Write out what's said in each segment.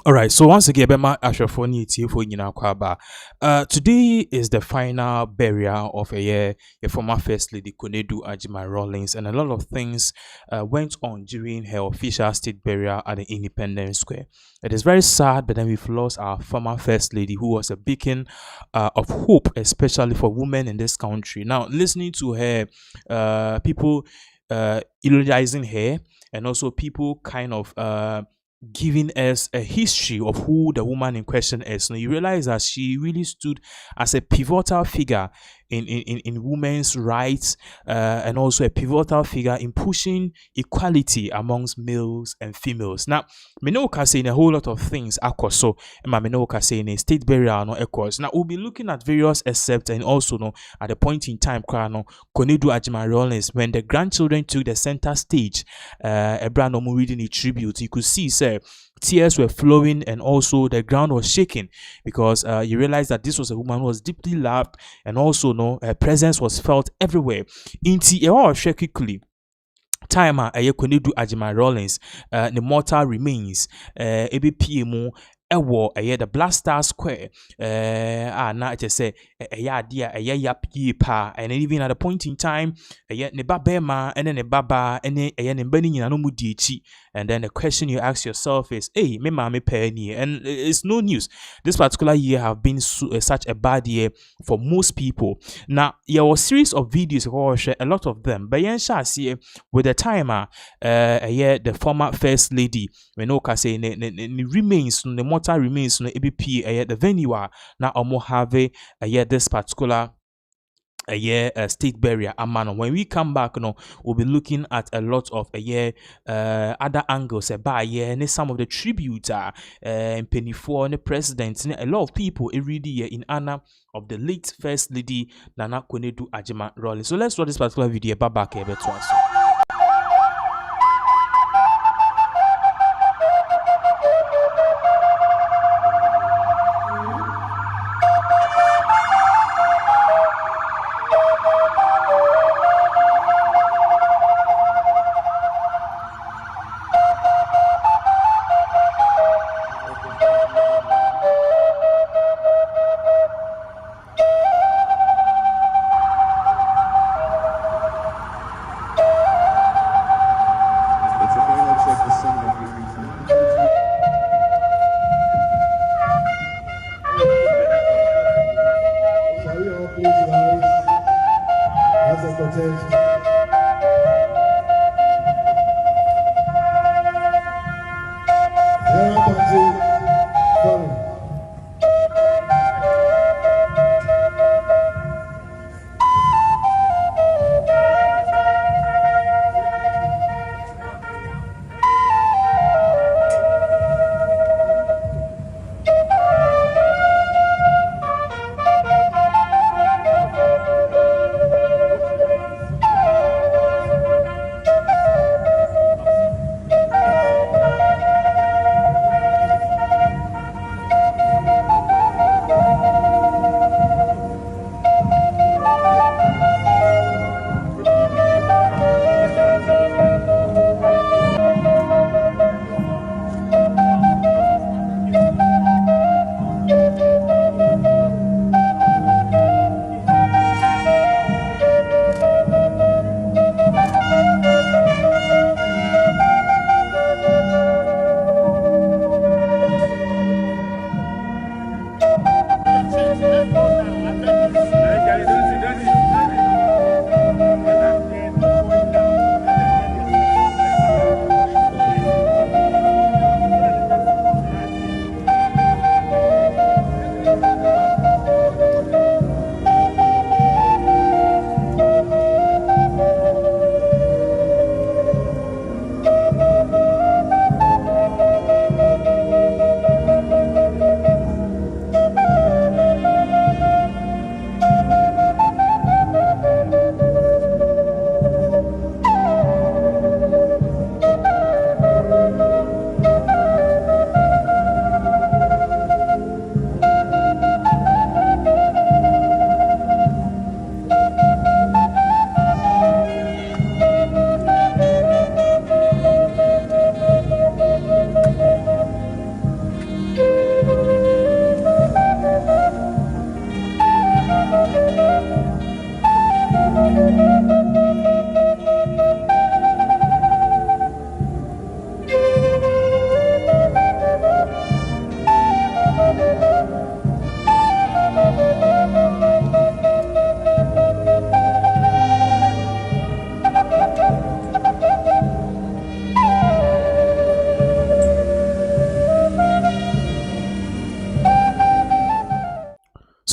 All right, so once again, Bema Ashafoni Tifo Kwaba. Today is the final burial of a year, a former First Lady Konedu Ajima Rawlings, and a lot of things went on during her official state burial at the Independence Square. It is very sad, but then we've lost our former First Lady, who was a beacon of hope, especially for women in this country. Now, listening to her, people eulogizing her, and also people kind of giving us a history of who the woman in question is. Now you realize that she really stood as a pivotal figure in women's rights, and also a pivotal figure in pushing equality amongst males and females. Now, me know saying a whole lot of things across, so me know saying a state burial no across. Now we'll be looking at various except and also no at the point in time Konedu Ajima Rawlings, when the grandchildren took the center stage, a brand no reading a tribute, you could see tears were flowing and also the ground was shaking, because you realize that this was a woman who was deeply loved, and also her presence was felt everywhere. Inti quickly time Konedu Ajima Rawlings the mortal remains ABPMO ewo the Blaster Square na it say idea yap pa, and even at a point in time ne babema and ne baba and ne mbani no mudichi. And then the question you ask yourself is, hey, me mama penny, and it's no news. This particular year have been such a bad year for most people. Now there was a series of videos, a lot of them, but see with the timer the former First Lady, when say remains the mortal remains no ABP the venue now almost have this particular state burial amano. When we come back, we'll be looking at a lot of other angles about and some of the tributes and Penny for the president, a lot of people every year in honor of the late First Lady Nana Konedu Ajima Rawlings. So let's watch this particular video back here to us.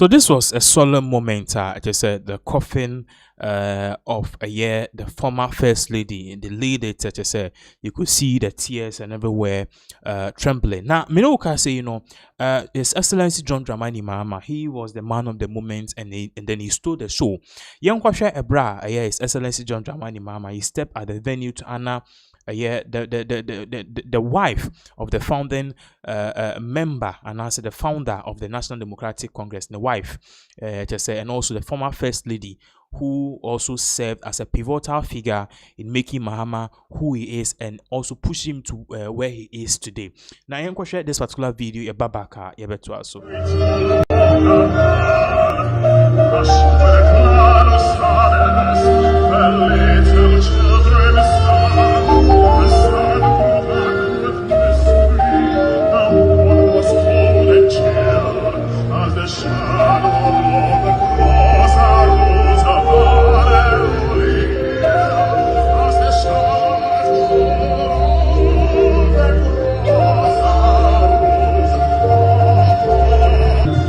So this was a solemn moment. Just said the coffin of the former first lady, the lady. Just said you could see the tears and everywhere trembling. Now, Minoka say, His Excellency John Dramani Mahama, he was the man of the moment, and then he stole the show. Young Kwasha Ebra, His Excellency John Dramani Mahama, he stepped at the venue to honor the wife of the founding member, and also the founder of the National Democratic Congress, the wife, and also the former first lady, who also served as a pivotal figure in making Mahama who he is and also push him to where he is today. Now, I'm going to share this particular video. Babaka,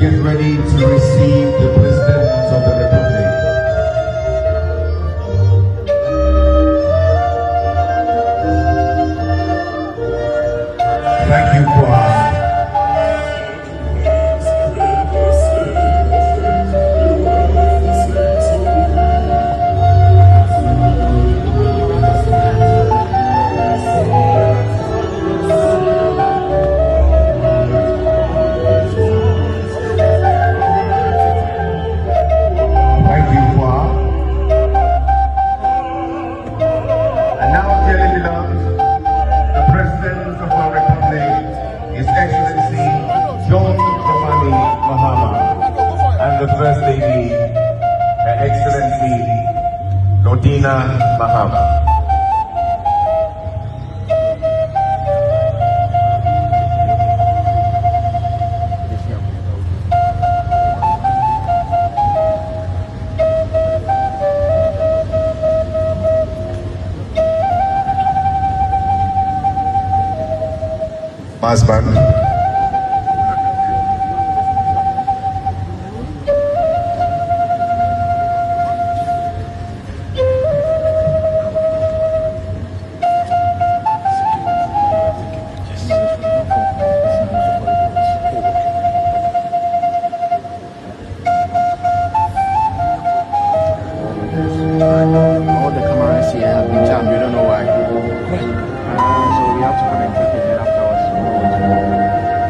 get ready to receive the President of the Republic. Thank you, Coff. His Excellency John Dramani Mahama and the First Lady, Her Excellency Lordina Mahama. Husband. All the cameras here have been jammed. We don't know why. So we have to come and take it afterwards.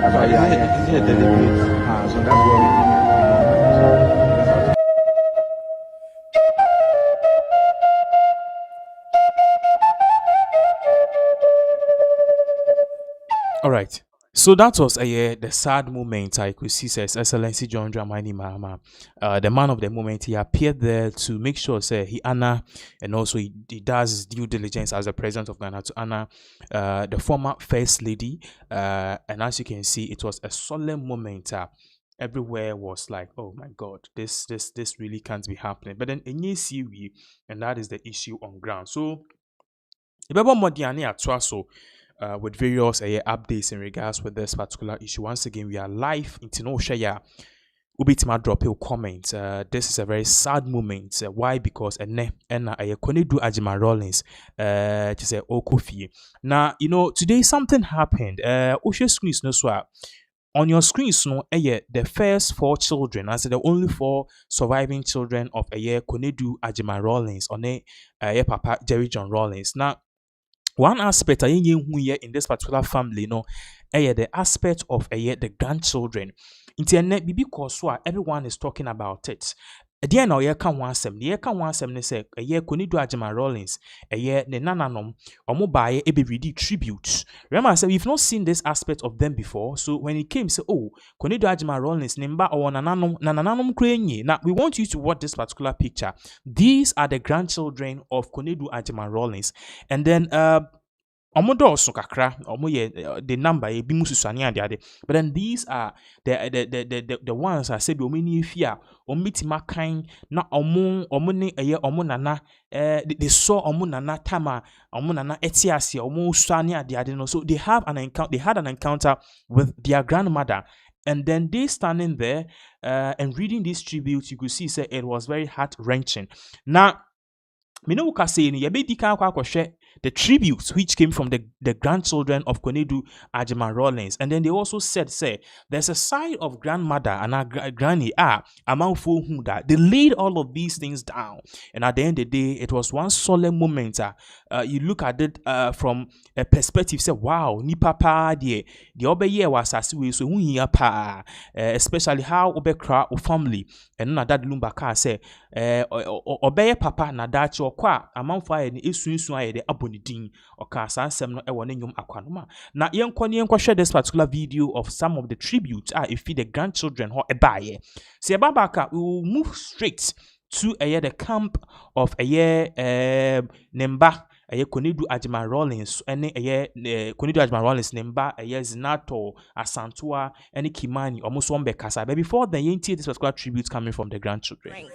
That's why they are here. Is it deliberate? So that's what we do. All right. So that was the sad moment. I could see His Excellency John Dramani Mahama, the man of the moment. He appeared there to make sure he honor, and also he does his due diligence as the president of Ghana to honor the former first lady. And as you can see, it was a solemn moment. Everywhere was like, oh my God, this really can't be happening. But then and that is the issue on ground. So with various updates in regards with this particular issue. Once again, we are live into no share. Ubitima drop a comment. This is a very sad moment. Why? Because I couldn't do Ajima Rollins to say Okofi. Now, today something happened. Osha screens no swap. On your screens, the first 4 children, as the only 4 surviving children of Konedu Ajima Rollins, on Papa Jerry John Rollins. Now, one aspect in this particular family, the aspect of the grandchildren. Internet bibi koswa, everyone is talking about it. Again, now you can one sem. You can one sem. They say a year Konidu Ajima Rollins. A year ne nananom or mobile a be tribute. Remember, I said we've not seen this aspect of them before. So when it came, say, oh, Konidu Ajima Rollins, Nimba or nananom krenye. Now we want you to watch this particular picture. These are the grandchildren of Konidu Ajima Rollins, and then Omodo kakra, the number a bimususani and the other. But then these are the ones I said omini fear omitima kind na omune omunana they saw omunana tama omunana etiasi omusani and the other. So they had an encounter with their grandmother. And then they standing there, and reading these tributes, you could see say it was very heart-wrenching. Now, me know what say ni yebedi kan kwa share the tributes which came from the grandchildren of Konedu Agyeman Rawlings, and then they also said say there's a side of grandmother and our granny amanfo who that they laid all of these things down, and at the end of the day it was one solemn moment. You look at it from a perspective say wow ni papa the obeye was asasiwe so hu hia pa, especially how obekra o family and na dad lumbaka say obeye papa na dachi okwa amanfo aye ni esunsun aye de abonidin oka sansem no ewo ne nyum akwanoma na yenkɔ share this particular video of some of the tributes if the grandchildren ho ebaye se babaka we will move straight to the camp of Nemba Konedu Agyeman Rawlings ene Konedu Agyeman Rawlings Nemba Zinato Asantua ene Kimani almost one bekasa, but before then you this particular tribute coming from the grandchildren.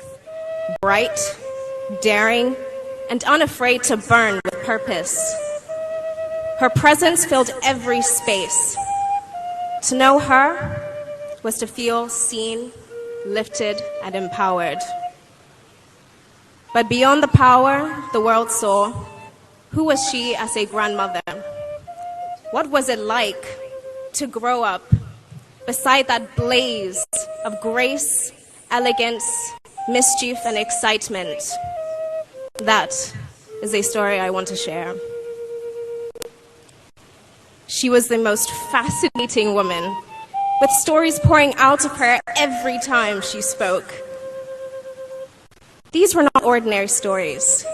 Bright, daring, and unafraid to burn with purpose. Her presence filled every space. To know her was to feel seen, lifted, and empowered. But beyond the power the world saw, who was she as a grandmother? What was it like to grow up beside that blaze of grace, elegance, mischief, and excitement? That is a story I want to share. She was the most fascinating woman, with stories pouring out of her every time she spoke. These were not ordinary stories.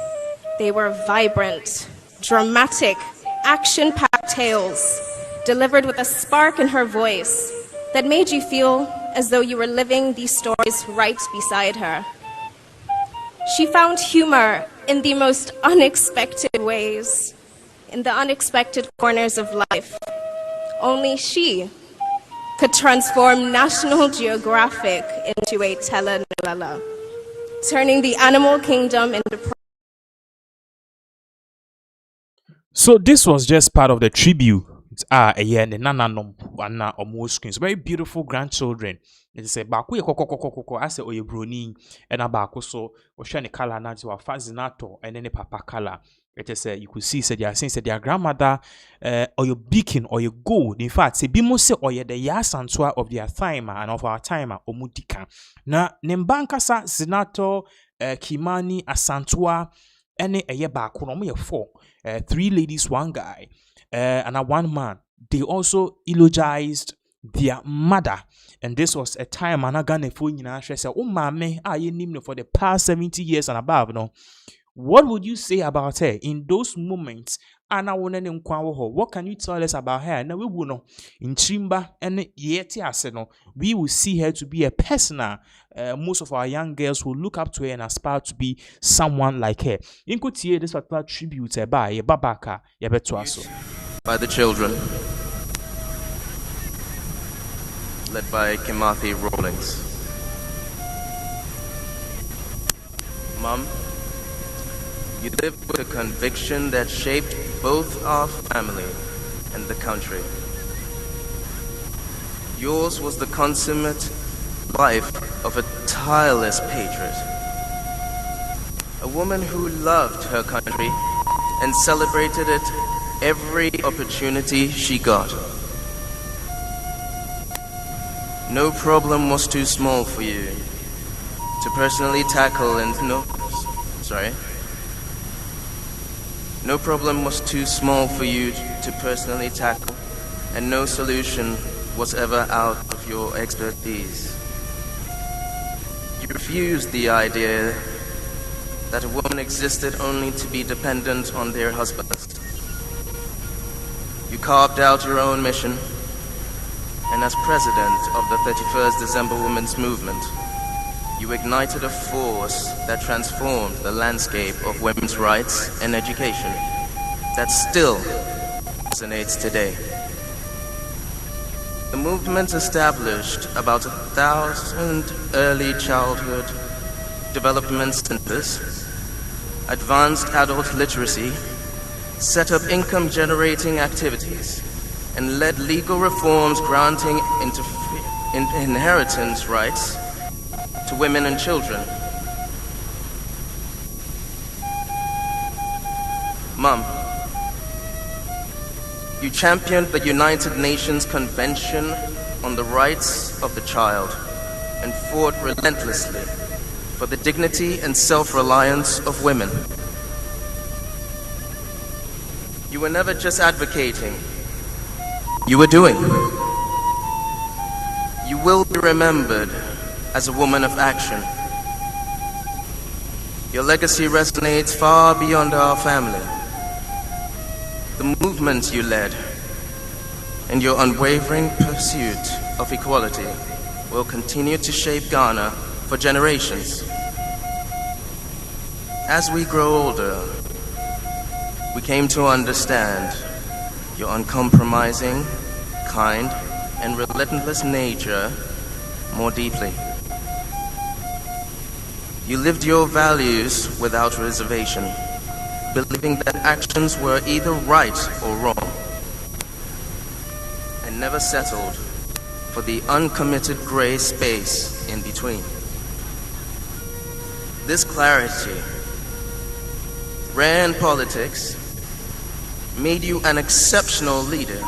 They were vibrant, dramatic, action-packed tales, delivered with a spark in her voice that made you feel as though you were living these stories right beside her. She found humor in the most unexpected ways, in the unexpected corners of life. Only she could transform National Geographic into a telenovela, turning the animal kingdom into... So this was just part of the tribute. The nana nom na almost screens. Very beautiful grandchildren. It say baku ye koko ase oye broni and abaku so oshani color na to fazinato and then papa color. It is you could see said they are saying said their grandmother or your beacon or your gold. In fact, say bimo se or the yasantua of their timer and of our timer omudika. Na nembanka sa zinato Kimani Asantua ene eye baku no me 4. 3 ladies, 1 guy, and 1 man. They also eulogized their mother, and this was a time anagane for nyina hwe say, "Oh mame, aye nim for the past 70 years and above." No, what would you say about her in those moments? What can you tell us about her? Now we will know in Chimba and yet no, we will see her to be a person. Most of our young girls will look up to her and aspire to be someone like her. In Kotie, this particular tribute by Babaka Yabetwaso. By the children, led by Kimathi Rawlings. Mom, you lived with a conviction that shaped both our family and the country. Yours was the consummate life of a tireless patriot. A woman who loved her country and celebrated it every opportunity she got. No problem was too small for you to personally tackle and No problem was too small for you to personally tackle, and no solution was ever out of your expertise. You refused the idea that a woman existed only to be dependent on their husbands. You carved out your own mission, and as president of the 31st December Women's Movement, you ignited a force that transformed the landscape of women's rights and education that still resonates today. The movement established about 1,000 early childhood development centers, advanced adult literacy, set up income-generating activities, and led legal reforms granting inheritance rights to women and children. Mom, you championed the United Nations Convention on the Rights of the Child and fought relentlessly for the dignity and self-reliance of women. You were never just advocating, you were doing. You will be remembered as a woman of action. Your legacy resonates far beyond our family. The movement you led and your unwavering pursuit of equality will continue to shape Ghana for generations. As we grow older, we came to understand your uncompromising, kind, and relentless nature more deeply. You lived your values without reservation, believing that actions were either right or wrong, and never settled for the uncommitted gray space in between. This clarity, rare in politics, made you an exceptional leader.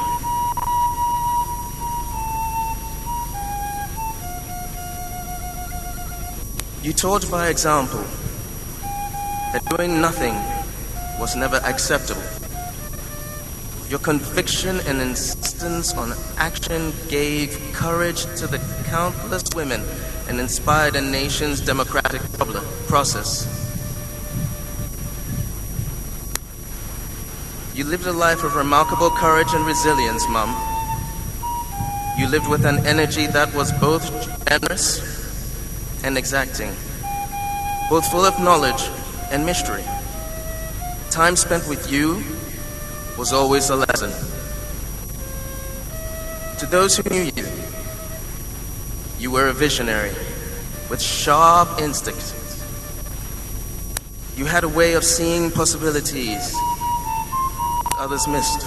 You taught by example that doing nothing was never acceptable. Your conviction and insistence on action gave courage to the countless women and inspired a nation's democratic process. You lived a life of remarkable courage and resilience, Mom. You lived with an energy that was both generous and exacting, both full of knowledge and mystery. Time spent with you was always a lesson. To those who knew you, you were a visionary with sharp instincts. You had a way of seeing possibilities others missed.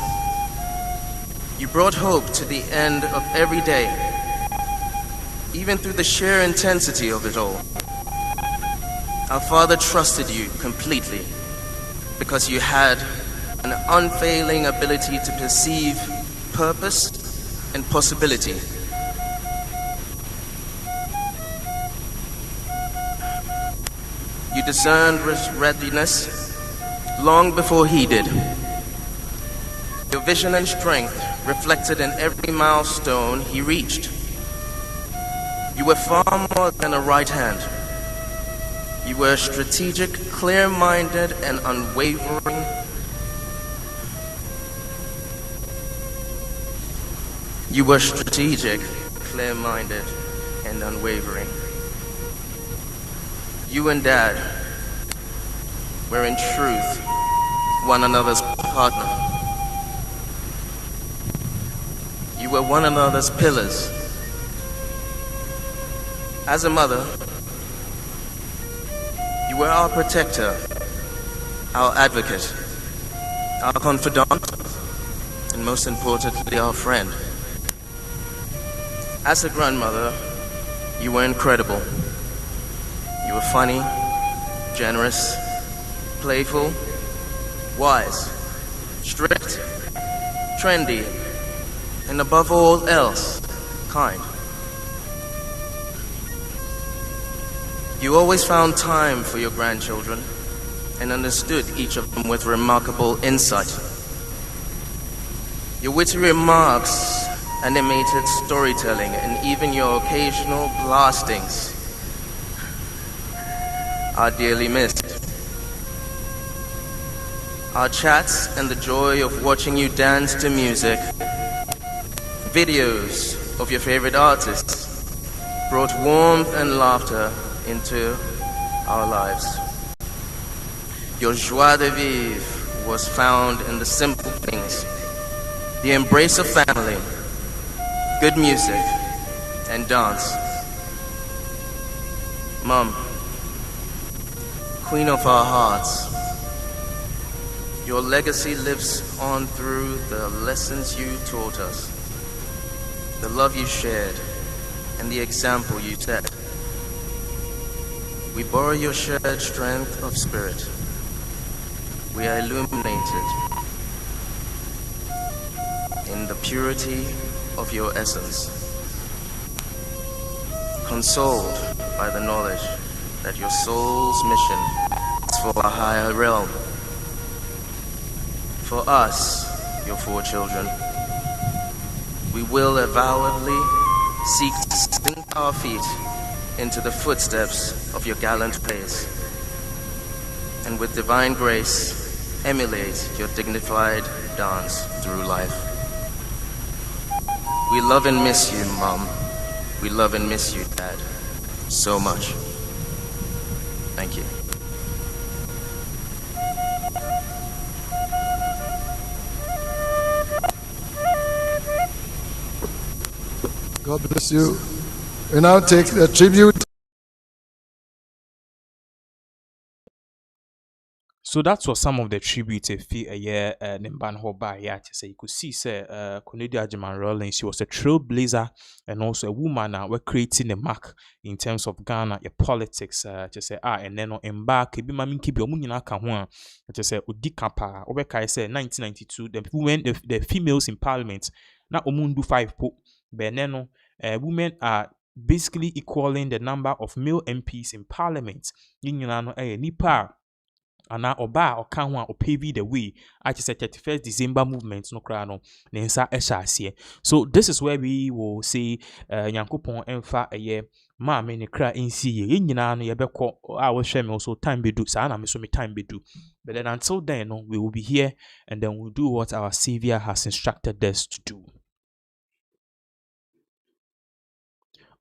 You brought hope to the end of every day, even through the sheer intensity of it all. Our father trusted you completely because you had an unfailing ability to perceive purpose and possibility. You discerned readiness long before he did. Your vision and strength reflected in every milestone he reached. You were far more than a right hand. You were strategic, clear-minded, and unwavering. You were strategic, clear-minded, and unwavering. You and Dad were in truth one another's partner. You were one another's pillars. As a mother, you were our protector, our advocate, our confidant, and most importantly, our friend. As a grandmother, you were incredible. You were funny, generous, playful, wise, strict, trendy, and above all else, kind. You always found time for your grandchildren and understood each of them with remarkable insight. Your witty remarks, animated storytelling, and even your occasional blastings are dearly missed. Our chats and the joy of watching you dance to music, videos of your favorite artists, brought warmth and laughter into our lives. Your joie de vivre was found in the simple things, the embrace of family, good music, and dance. Mom, Queen of our hearts, your legacy lives on through the lessons you taught us, the love you shared, and the example you set. We borrow your shared strength of spirit. We are illuminated in the purity of your essence, consoled by the knowledge that your soul's mission is for a higher realm. For us, your 4 children, we will avowedly seek to sink our feet into the footsteps of your gallant ways, and with divine grace, emulate your dignified dance through life. We love and miss you, Mom. We love and miss you, Dad, so much. Thank you. God bless you. We now take the tribute. So that was some of the tribute if a year Nimban Hoba. Yeah, say you could see say Cornelia Agyemang Rawlings, she was a trailblazer and also a woman we're creating a mark in terms of Ghana, your politics, to say and then embark be mami kibi omunyina ka ho to say udikapa obeka say 1992 the women the females in parliament na omundu 5 po beneno women are basically equaling the number of male MPs in parliament. Nyina no nipa ana oba okanwa o pave the way at 31st December movement no kra no nensa ehya. So this is where we will say Nyankopon emfa eye ma me ne kra ensi ye nyina no yebekọ a wo hwe me also time bedu sa na me so me time bedu, but then until then no we will be here and then we'll do what our Savior has instructed us to do.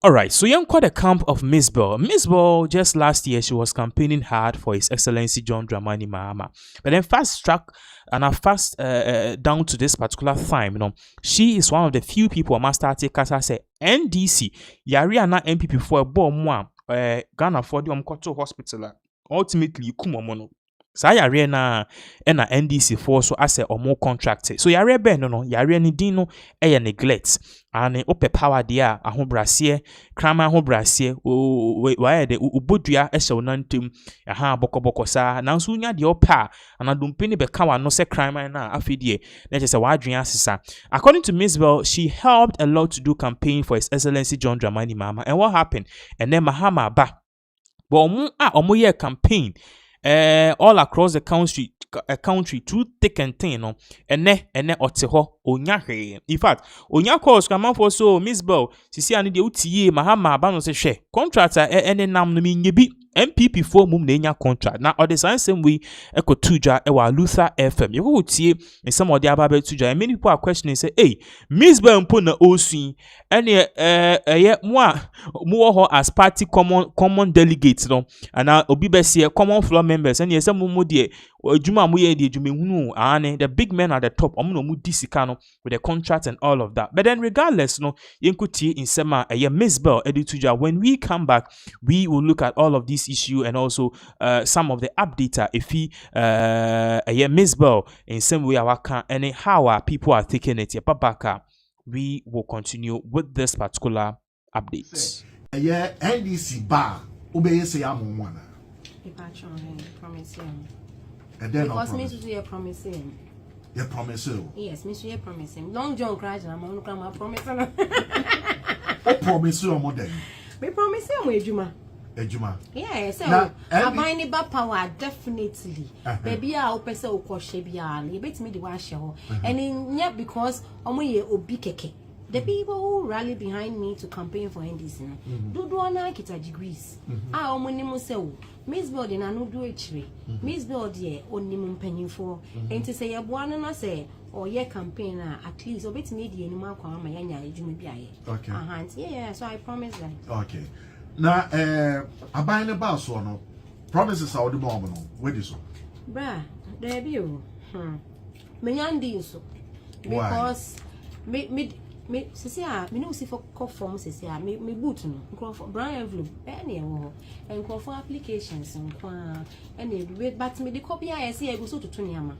Alright, so young quite the camp of MzBel. MzBel, just last year, she was campaigning hard for His Excellency John Dramani Mahama. But then fast track and fast down to this particular time, she is one of the few people who must start to say NDC, Yari na MPP for a bomb Ghana for the Omkoto Hospital. Ultimately, kumomono. Sa yare na NDC for so as a more contracted. So yare be no yare ni din no neglect and ope power dia ahobrasie krama ahobrasie wa de ubodua nantum aha bokoboko sa na so nya de opa anadumpe ni be ka wa no se krama na afidie na se wa adwen asesa. According to MzBel, she helped a lot to do campaign for His Excellency John Dramani Mahama. And what happened? And then Mahama ba omo ye campaign all across the country too thick and thin ene oteho onya. In fact onya calls come for so MzBel sisi ani de utie Mahama ba no se hwe contractor ene nam no minyebi MPP for mum na enya contract na the same way ekotuja wa Luther FM you go tie in some of the ababe tuja. Many people are questioning say hey MzBel mpo na osun ene mo ho as party common delegates no and obi be say common floor members and yes mo de adwuma mo ye de adwuma hunu ane the big men at the top omo mu disika no with the contract and all of that. But then regardless no yenkuti in sema MzBel edituja. When we come back we will look at all of these issue and also some of the updata if he MzBel in some way our and how people are taking it babaka. We will continue with this particular update. Yeah, NDC bar obey say am one. Promising. And then because me to promising. You promise you. Yes, me to promising. Long John crash and I'm gonna promise. I promise you more than. Me promise you ejuma. Ejuma. Yeah, so abine ba power definitely. Baby a opese okoshe bia na bet me the wash ho. And in because omo ye obi keke. The people who rally behind me to campaign for NDC do na kita degrees. Omo ni mo se o MzBel de na no do echire. MzBel de onimu mpanyinfo. Enti say ye boa na say or ye campaign at least obet me the anima kwa ma yanya ejuma bia ye. Okay. Yeah, so I promise that. Okay. Now abine ba so no promises are the mom no. Where this one? Bra, there be o. Me nyandi so. Because me sisi me no see for Coff form sisi me boot no for brown envelope any wo and for applications and but me the copy I see I go so to tuniama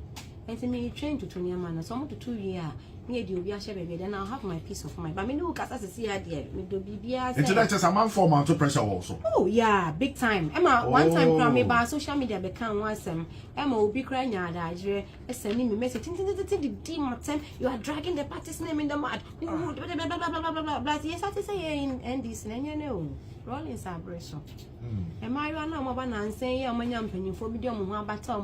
And me train to 20 man, so I'm to 2 years. Me do be a baby, then I'll have my peace of mind. But me no cast as see her there. Me do be a. Into that just a man for man to pressure also. Oh yeah, big time. Emma one time from me by social media become once Emma will be crying yada. Sending me message. You are dragging the party's name in the mud. Blah blah blah blah. Yes, I say in this and you know. Rolling celebration. Am I run over and say, I'm a young penny for medium one battle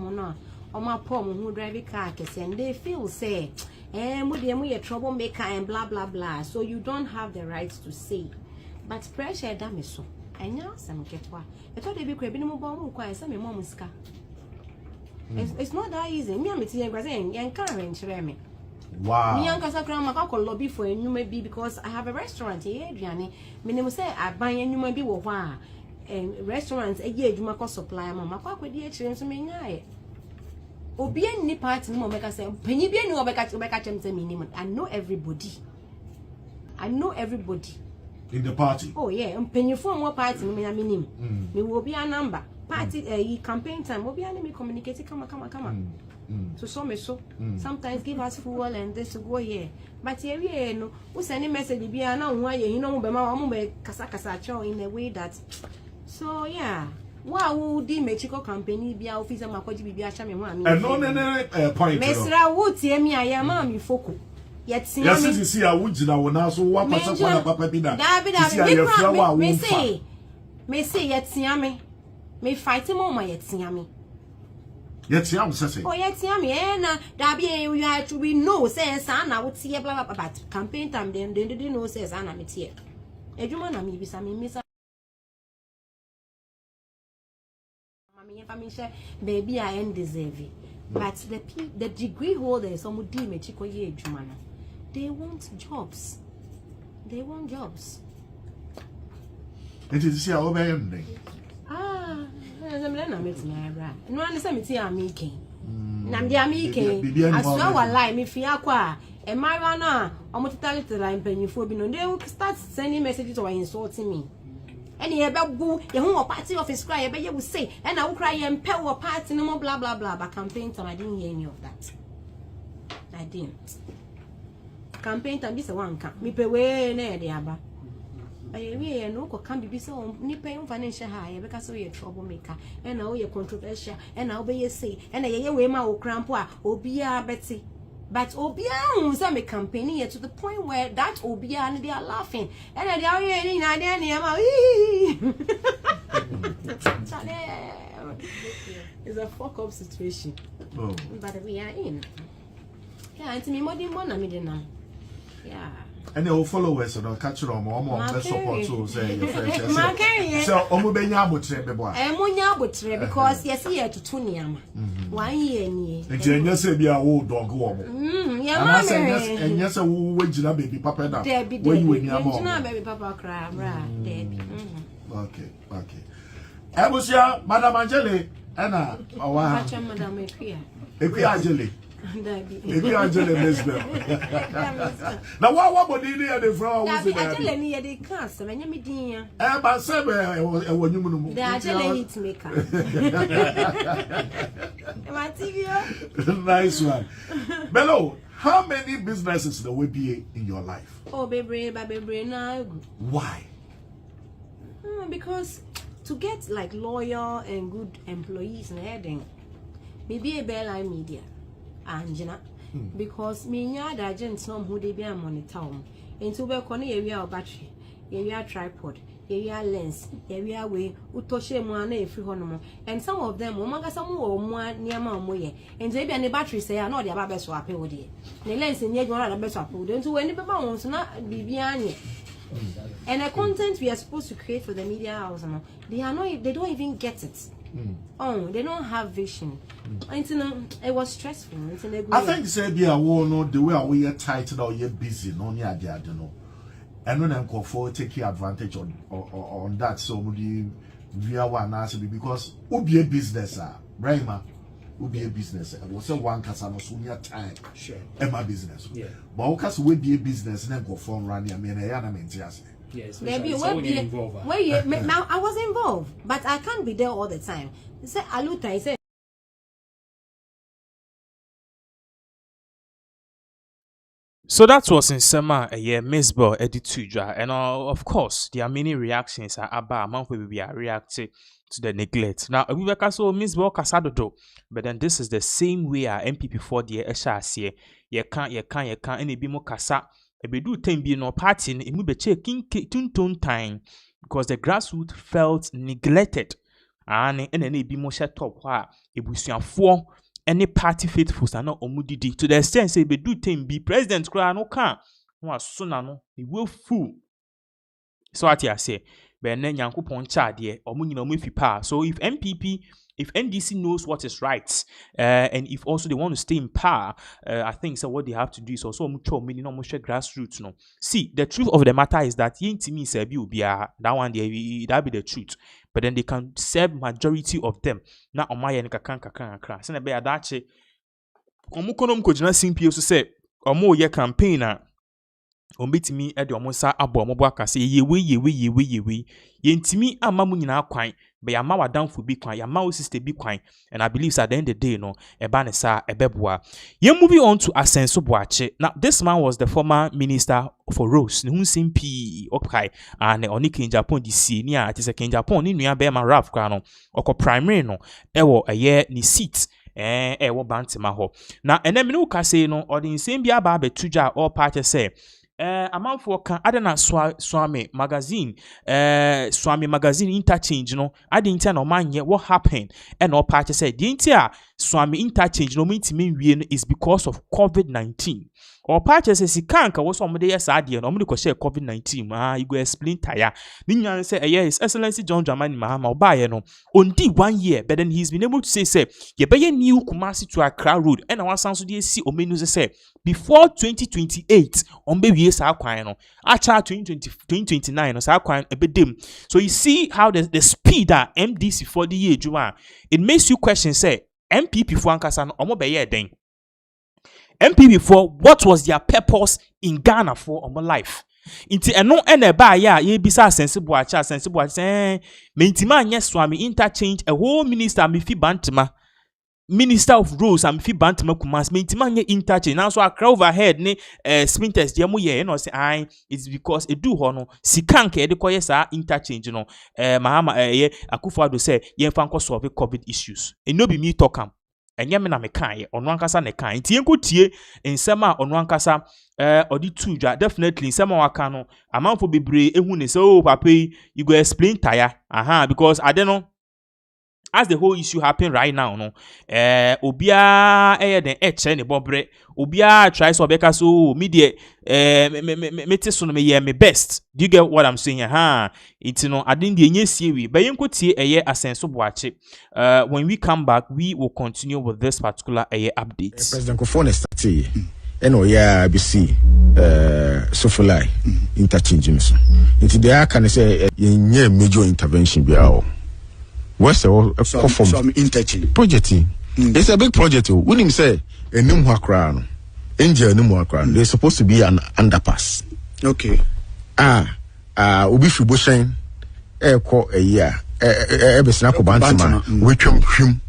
or my poor who drive a car and they feel say, and with them we a troublemaker and blah blah blah. So you don't have the right to say. But pressure damn so. And now some get what. I thought they be crabbing more quiet some mom's car. It's not that easy. Me, I'm saying, young car and me. Wow. Me uncle Sakram Mako lobby for a new maybe because I have a restaurant here, Adriani. Minimum say I buy a new maybe wa and restaurants a year you mako supply mamma with the experience to me. Obi any part no make say penny be no back to minimum. I know everybody. In the party. Oh yeah, penny for more party me minimum. Me will be a number. Party campaign time will be enemy communicating come. So me so sometimes give us fuel and this to go here. But here no we send a message be na why you know be ma be kasa chow in a way that so yeah. Wow, di Mexico company be officer makoji be acha me ho ami. And no point. Mesra wo tie me ayama mi foko. Yet see yes, you see a wood na wona so one person for papa bi na. Me say yet see me fight mo ma yet see me. Yet see am say. Oh yet see me na da be we know say na wo tie blah blah but campaign time dem didn't know say na me tie. Ejuma na me bisa me baby I ain't deserve it. But the degree holders some would deem it they want jobs. It is see how ending. I'm no understand me I'm making. Nam dia making. I swear I lie me fia kwa. And my rana almost tell it I'm paying for being they will start sending messages or insulting me. Any about go, the whole party office cry, but you will say, and I will cry and power party no more blah blah blah. But campaign time, I didn't hear any of that. I didn't. Campaign time, this one can me pay way near the abba. I no can be so nipping financial high because you're a troublemaker, and now you're controversial, and I'll be a say, and I way my old grandpa, Obia Betsy. But Obia some campaign here to the point where that Obia and they are laughing. And they are in it's a fuck up situation. Oh. But we are in. Yeah, and to me more than one I mean yeah. And your followers don't catch them more support to say your friends. So Omubenya Butre Beboa. Munya Butre because yes here to Tuniam. 1 year ni. And you say be a old dog woman. Yeah, and yes, a wage baby papa now. Debbie, baby papa cry, Debbie. Okay. Ebusia, Madam Angeli, Anna, Madam Equia Angeli. Maybe Angela MzBel. Now, what would you do the flower? Angela near the castle, and you mean, dear. But Saber, when you the Angela eats maker. Nice one. Bello, how many businesses there will be in your life? Oh, baby, now. Why? Because to get like loyal and good employees and heading, maybe a Bell Media. Angina because me nya da agents no who they be monitor into be kono area battery area tripod area lens area way utoshe mu ana efi hono and some of them o maga some wo mu niam am ye and they be an battery say na dey aba be so ape wo dey ne lens ni e gona da be so ape wo dey nti when be ba won so na bibia anye and the content we are supposed to create for the media house they don't even get it. Oh, they don't have vision. It was stressful. I think say be a no the way we are tight now you're busy no near there no. And when I'm for take advantage on that so we are one answer because will be a business Brahma will be a business. And was a one casano so near time. Sure. My business. Yeah. But because will be a business and then go for running I mean yes, maybe now I was involved, but I can't be there all the time. Say Aluta, I say So that was in summer a year MzBel Exp0sεs, and of course there are many reactions about among people we are reacting to the neglect. Now we were so MzBel Kasadodo, but then this is the same way our MPP for the SRC ye can't any be more kasa e be do ten be no party in be check tun time because the grassroots felt neglected and any be more shut up why ebusuafo any party faithfuls are not omudidi to the extent say be do ten be president cry no can no sooner no he will fool. So what I say but then yankopon cha de omunyina omufi pa. So if NDC knows what is right, and if also they want to stay in power, I think so what they have to do is also share grassroots. No, see the truth of the matter is that yintimi serve will be that one that be the truth. But then they can serve majority of them. Na omaya ni kakra. Sena be adache. Omukonom kojina simpi so say omo ye campaign na ombetimi e de omonsa abo omobo akase yewe yentimi ama mu nyina kwan be ya ma wadanfo bi kwan ya ma o sister bi kwan, and I believe at the end of the day no eba ne sa ebeboa. Ye moving on to R.I.P. Now this man was the former minister for roads ne hunsim P okay and oni kin Japan DC ni a tise kin Japan ni nua be ma raf kwa no okọ primary no ewo eye ni seat ewo bantima ho na enemi no ka say no odi nsem bia ba betuja all party say amanfo kan adana swami magazine interchange no adintia no manye what happened and all party said the intia swami interchange no mentimi wie is because of COVID-19 or party says he can't was somebody yes idea no me ko share COVID-19 you go explain tire ninya say yes excellency John Dramani Mahama obaye no ondi 1 year but then he's been able to say ye be new Kumasi to Accra road and one sound so dey see omenu say before 2028 on be wie sa kwan no acha 2029 no sa kwan ebedem. So you see how the speed that MDC for the year juma it makes you question say MPP for ankasa no omo be ye den MPP for what was their purpose in Ghana for omo life inti eno ene ba ya ye bisa sensible acha mentima anye swami interchange a whole minister me fi bantima Minister of Roads and fi bantima kumas mentima nye interchange now so akra overhead ne sprinters dia mo ye no say it's because e do ho no sikanka e de koye sa interchange no Mahama ye Akufo-Addo say ye fa nko solve COVID issues e no be me talk am enye me na me kan ye ono ankasa ne kan tie nkotie nsema ono ankasa odi tudwa definitely nsema waka no amanfo bebre ehu ne say oh papa you go explain tire because I don't know as the whole issue happen right now no obia den eche ne bobre obia try so beka so media mete so no me me best. Do you get what I'm saying? It's no I didn't the enyesie we but yenkotie R.I.P. When we come back we will continue with this particular update. President Coff start eno ya BC so for like interchange so into there can say yenye major intervention bia what's a interchange project? It's a big project. When him say a new crown, angel new crown, there's supposed to be an underpass. Okay. Ubi Fubushen, call a year, Ebesnako Bantima, Wichum,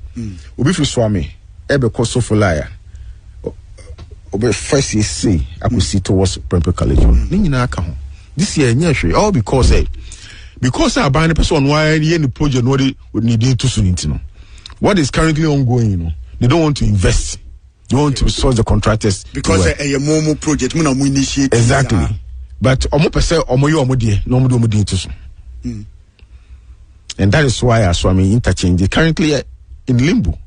Ubi Swami, Ebe Koso for liar. Obe first you see, I could see towards Prempeh College. This year, all because I buy a person why any project would need to soon. What is currently ongoing, they don't want to invest. They want to source the contractors because a Momo project initiate exactly. But omo pese omo yo omo die no omo die to so. And that is why Swami interchange currently in limbo.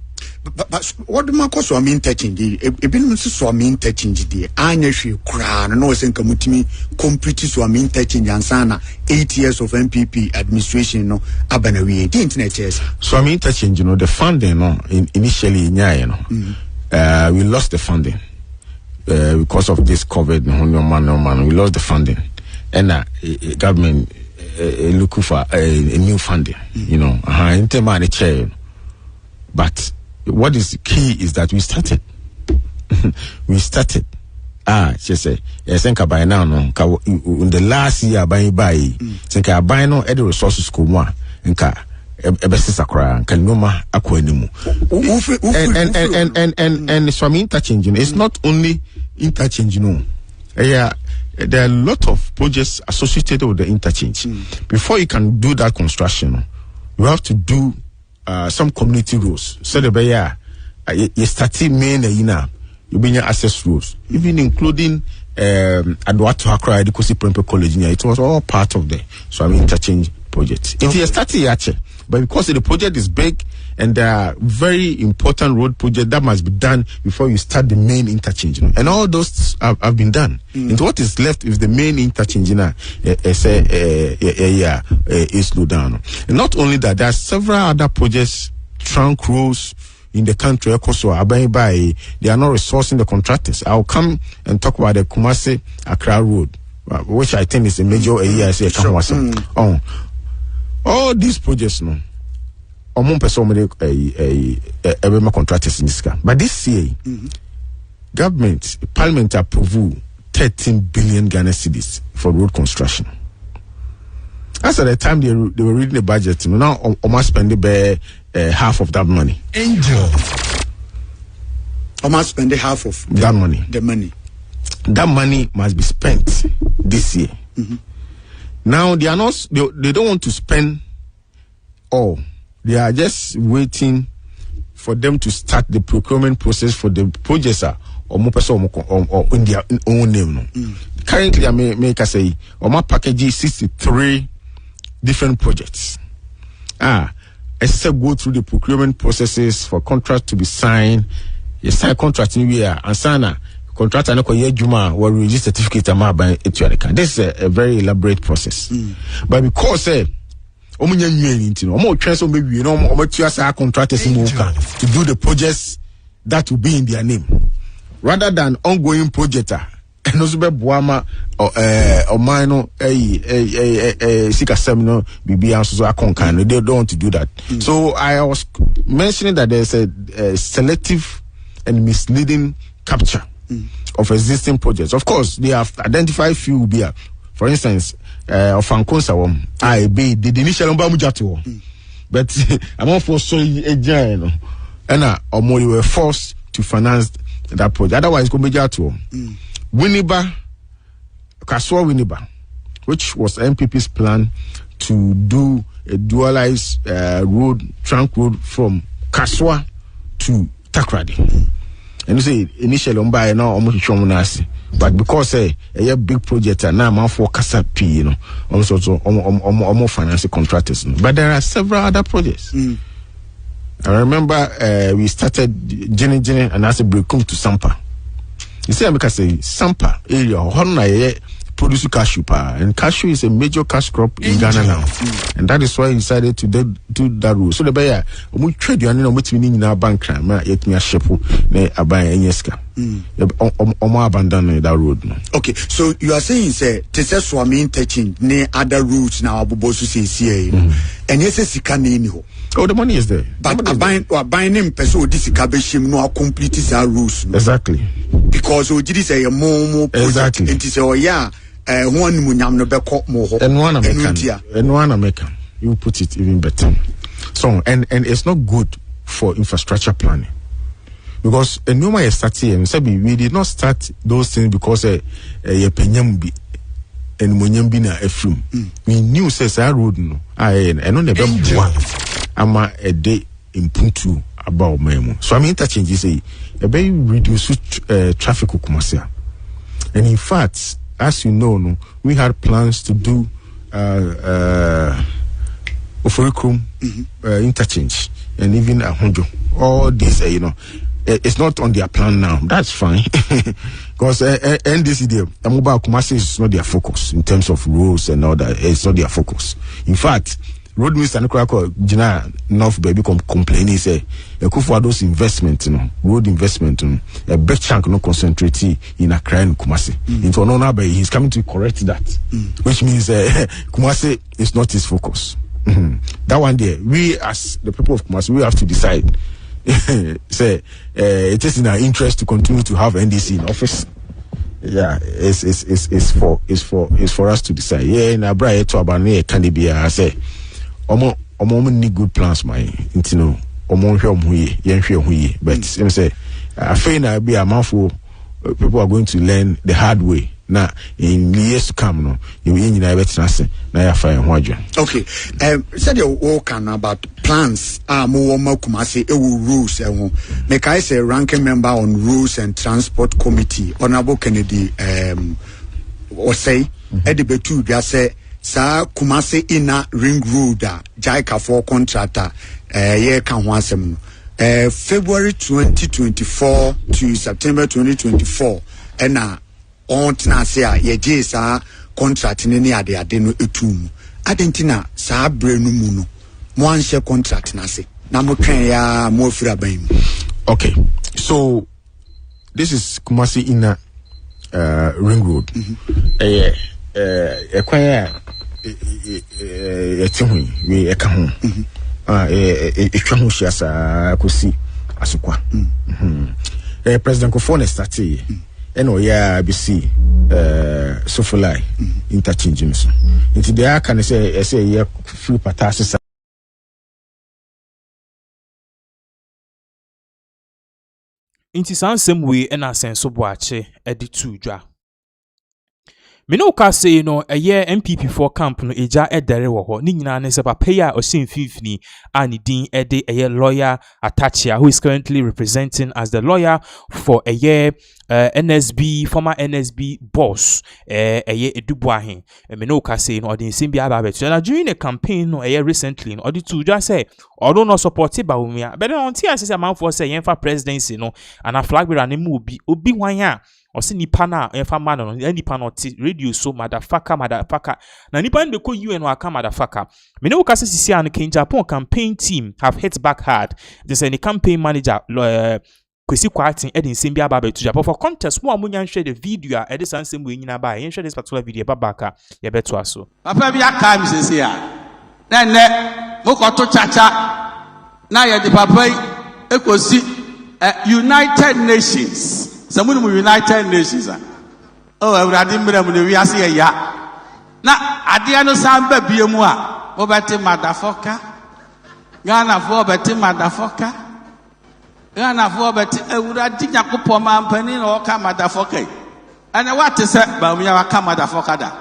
But what do I call Swami interchange? Even Swami interchange there. Anya she crown no senka mutimi complete Swami interchange ansana 8 years of MPP administration no abana we the internet yes. Swami interchange the funding initially we lost the funding because of this COVID no we lost the funding and government looking for a new funding in terms of the chair. But what is key is that we started. She say, I think by now, no, in the last year, think I buy no other resources come one, and Sakura, can no ma aquanimu. And Swami interchanging, it's not only interchanging, there are a lot of projects associated with the interchange. Before you can do that construction, you have to do some community rules. So the you start main you bring your access rules, even including Adwato Accra Adequacy Prempeh College. It was all part of the interchange project. It is started but because the project is big and there are very important road projects that must be done before you start the main interchange. And all those have been done. And what is left is the main interchange is slowed down. And not only that, there are several other projects, trunk roads in the country. They are not resourcing the contractors. I'll come and talk about the Kumasi Accra Road, which I think is a major area. All these projects, contractors in this car. But this year, Parliament approved 13 billion Ghana cedis for road construction. As at the time they were reading the budget, now almost spend half of that money. Angel. Almost spend half of that money. The money. That money must be spent this year. Now they are not. They don't want to spend all. They are just waiting for them to start the procurement process for the projects or in their own name. Currently, I make say my package 63 different projects. Except go through the procurement processes for contract to be signed. You sign contract in year and sign contract and Juma will release certificate by this is a very elaborate process. But because contractors to do the projects that will be in their name rather than ongoing project and also Bawumia or minor seek a seminar they don't want to do that. So I was mentioning that there's a selective and misleading capture of existing projects. Of course, they have identified few here. For instance, of Ankonsa I be the initial Mujato. But I'm all for so and we were forced to finance that project. Otherwise, Gomejato. Winneba, which was MPP's plan to do a dualized trunk road from Kaswa to Takrady. And you say initially now almost shown. But because a big project and now for Kasapi, also almost financial contractors. But there are several other projects. I remember we started Jenny and I said Brekum to Sampa. You see, I say Sampa area produce cashew, and cashew is a major cash crop in Ghana now, and that is why he decided to do that rule. So the buyer, we trade you and in our bank crime, yet me a shepu, ne abaya enyeska. Abandon that road. Okay, so you are saying say Tese Swami touching ne other routes now Abubosu say and yes sika ne ho. Oh, the money is there. But buying him person this kabeshim no complete his rules. Exactly. Because we did say a more exactly. And say oh yeah, one munyam no beko mo ho. And one American. You put it even better. So and it's not good for infrastructure planning. Because we did not start those things because we knew says I road no I no never ama a day in Puntu about memo. So I mean interchange say a very reduce traffic Kumasi. And in fact, as you know, we had plans to do Oforikum interchange and even Ahonjo. All these it's not on their plan now. That's fine. Because NDC, Mobile Kumasi is not their focus in terms of roads and all that. It's not their focus. In fact, Road Minister Nukrako Jina North Baby complaining say those investment, road investment, a big chunk no concentrate in Accra and Kumasi. Into no but he's coming to correct that. Which means Kumasi is not his focus. That one there, we as the people of Kumasi, we have to decide. Say it is in our interest to continue to have NDC in office. Yeah, it's for us to decide. Yeah, na bra to abane can be I say omo need good plans my intino omo hwe omhuye yen hwe omhuye but say I feel na be a mouthful people are going to learn the hard way na in years to come no you nyina betina se na ya fa ho adwo. Okay, said you walk about plans mo Kumasi rules make I say ranking member on rules and transport committee Honorable Kennedy or say edibetu dia say sa Kumasi inner ring road jaika for contractor ye kan ho asem no February 2024 to September 2024 and on tina say ye je sa contract ni ade no etum adentina sa brenu mu no mo anhye contract na se na mo twen ya mo fira ban. Okay, so this is Kumasi inner ring road. Ekwaya etihu we eka ho etwa ho hia sa kosi asukwa. President Coff started and R.I.P Sofulai interchange so into there can say yeah few patas. Inti sansem we na senso boache editu dwa. Mino ka say no eye MPP4 camp no eja edere wo ho ni nyina ne se papa ya osin fifini ani din ede eye lawyer Atachia who is currently representing as the lawyer for eye NSB former NSB boss eye Edubuahin. Mino ka say no odin sim bia ba betu na during the campaign no eye recently no oditu dwa say odo no support Bawumia but on tia say man for say yen fa presidency no and a flag bearer ne mu obi wan a Osi nipa na enfa man no nipa no ti radio so motherfucker na nipa no ko UN waka motherfucker me no kase sisi an Ken Japan campaign team have hit back hard. They say the campaign manager Kwesi Kwatin edin simbia baba to Japan for contest mo amunya share the video e dis ansem we nyina ba yen share this particular video babaka ye beto aso papa bia ka mi sisi a na ne mo ko to chacha na ye di papa ekosi United Nations. Some of United Nations. Oh, I've been able to be a ya. Now, I didn't sound baby moi. Obati motherfucker. Ghana for Betty motherfucker. Ghana for Betty. I would have did a couple man penny or come motherfucker. And what is that? Bawumia come motherfucker.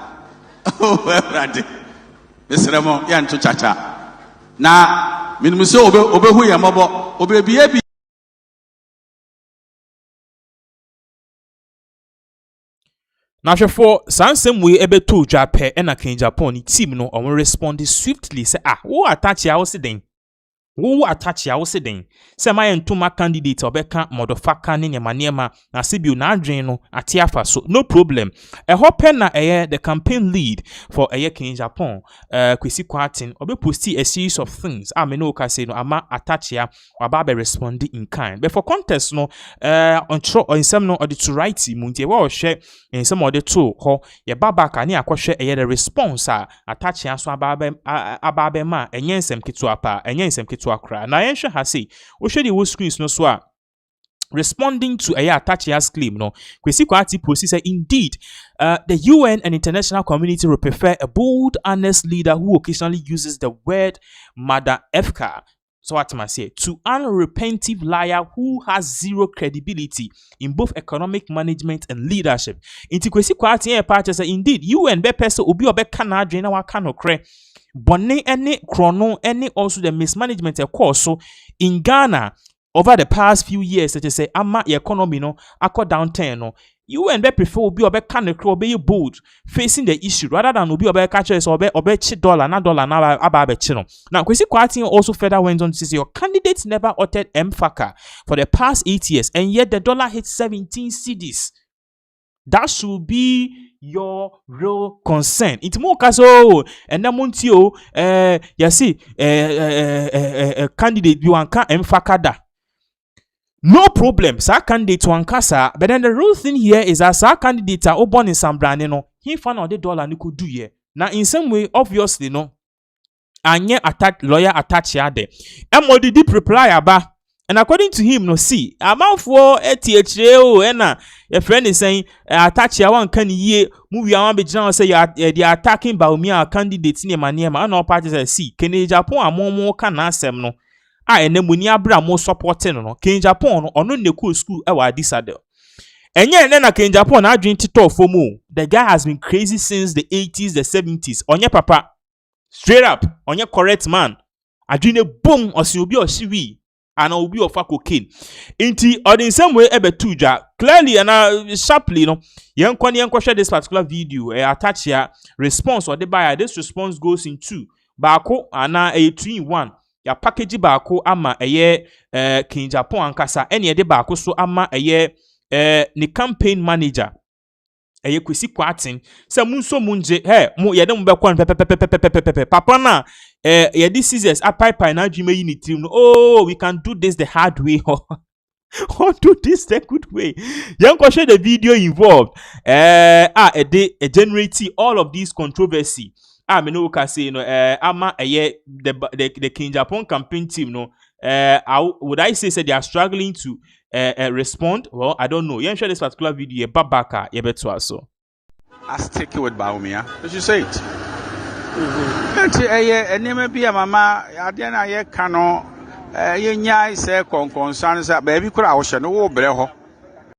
Oh, well, I did. Mr. Ramon, yan to chacha. Now, Minmuso obe who ya mobo, obe be. Now, for Sansem we ebe to Japan and a Ken Japan team no on responded swiftly say who attach ya sitting. Who attach ya sitting. Say my entuma candidate obeka motherfucker ni maniema na sibiu na adwen no atiafa so no problem. A hopen na the campaign lead for Ken Japan Kwesi Kwatin obe posti a series of things me no ka say no ama attach ya waba respond in kind. But for contest no on some no or the to write muntie we share in some of the two ho ye babaka ni akwhwe the response attach ya so ababe ma enyensem kitu apa enyensem kitu akra na yenshe ha say o share the screens no so responding to Atachia's claim, no, Kwesi Kwatin posts say indeed, the UN and international community will prefer a bold, honest leader who occasionally uses the word mother efka. So what am I say? To an unrepentant liar who has zero credibility in both economic management and leadership. Inti Kwesi Kwatin part say indeed UN be person obi obeka na adwen na waka no kre. Bonne any chrono any also the mismanagement course so in Ghana. Over the past few years, that is say, ama economy no, akko downturn no. You and be prefer obi obe can be bold facing the issue rather than obi obe catch us obe $1 na aba no. Now, Kwesi Kwatin also further went on to say your candidates never uttered M-FACA for the past 8 years, and yet the dollar hit 17 cedis. That should be your real concern. It's more caso and then Montio you see candidate you want M-FACA da. No problem, sir candidate to Ankasa, but then the real thing here is that sir candidate are born in some brand, he found out the dollar and could do ye. Now, in some way, obviously, no, and yet attack lawyer attach ya there. And what did he reply about? And according to him, no, see, amount for ATHO, and your friend is saying, attach ya one can ye, movie on be general say they are attacking Bawumia candidates in your name, and all parties I see, can Japan more can answer no. And then when you abra more supporting no Ken Japan or no cool school Addis Ababa. And yeah, then in Japan, I drink Tito Fomo. The guy has been crazy since the 80s, the 70s. On your papa, straight up, on your correct man. I drink a boom or si obi or siwi. And I'll be of a cocaine. Inti or in some way ebe tuja clearly and sharply, you know. Young share this particular video. Attach here response or the buyer. This response goes in two. Bako ana a 2-in-1. Ya package bako ama eye King Japan ankasa. Any de bako so ama eye ni campaign manager. Eye kwesi kwatin. Se munso munje he mu yede mu bekwan pepepepepepepepepe. Papa na yeah, this is a pipe na dream unity. Oh, we can do this the hard way or do this the good way. Young share the video involved. A generate all of these controversy. Me no can say ama the King Japan campaign team no. Would I say they are struggling to respond? Well, I don't know. You share this particular video. Babaka yebetu so. I stick with Bawumia. Did you say it? And be a mama, I didn't I cano, ye say concerns that baby could I shall know breho.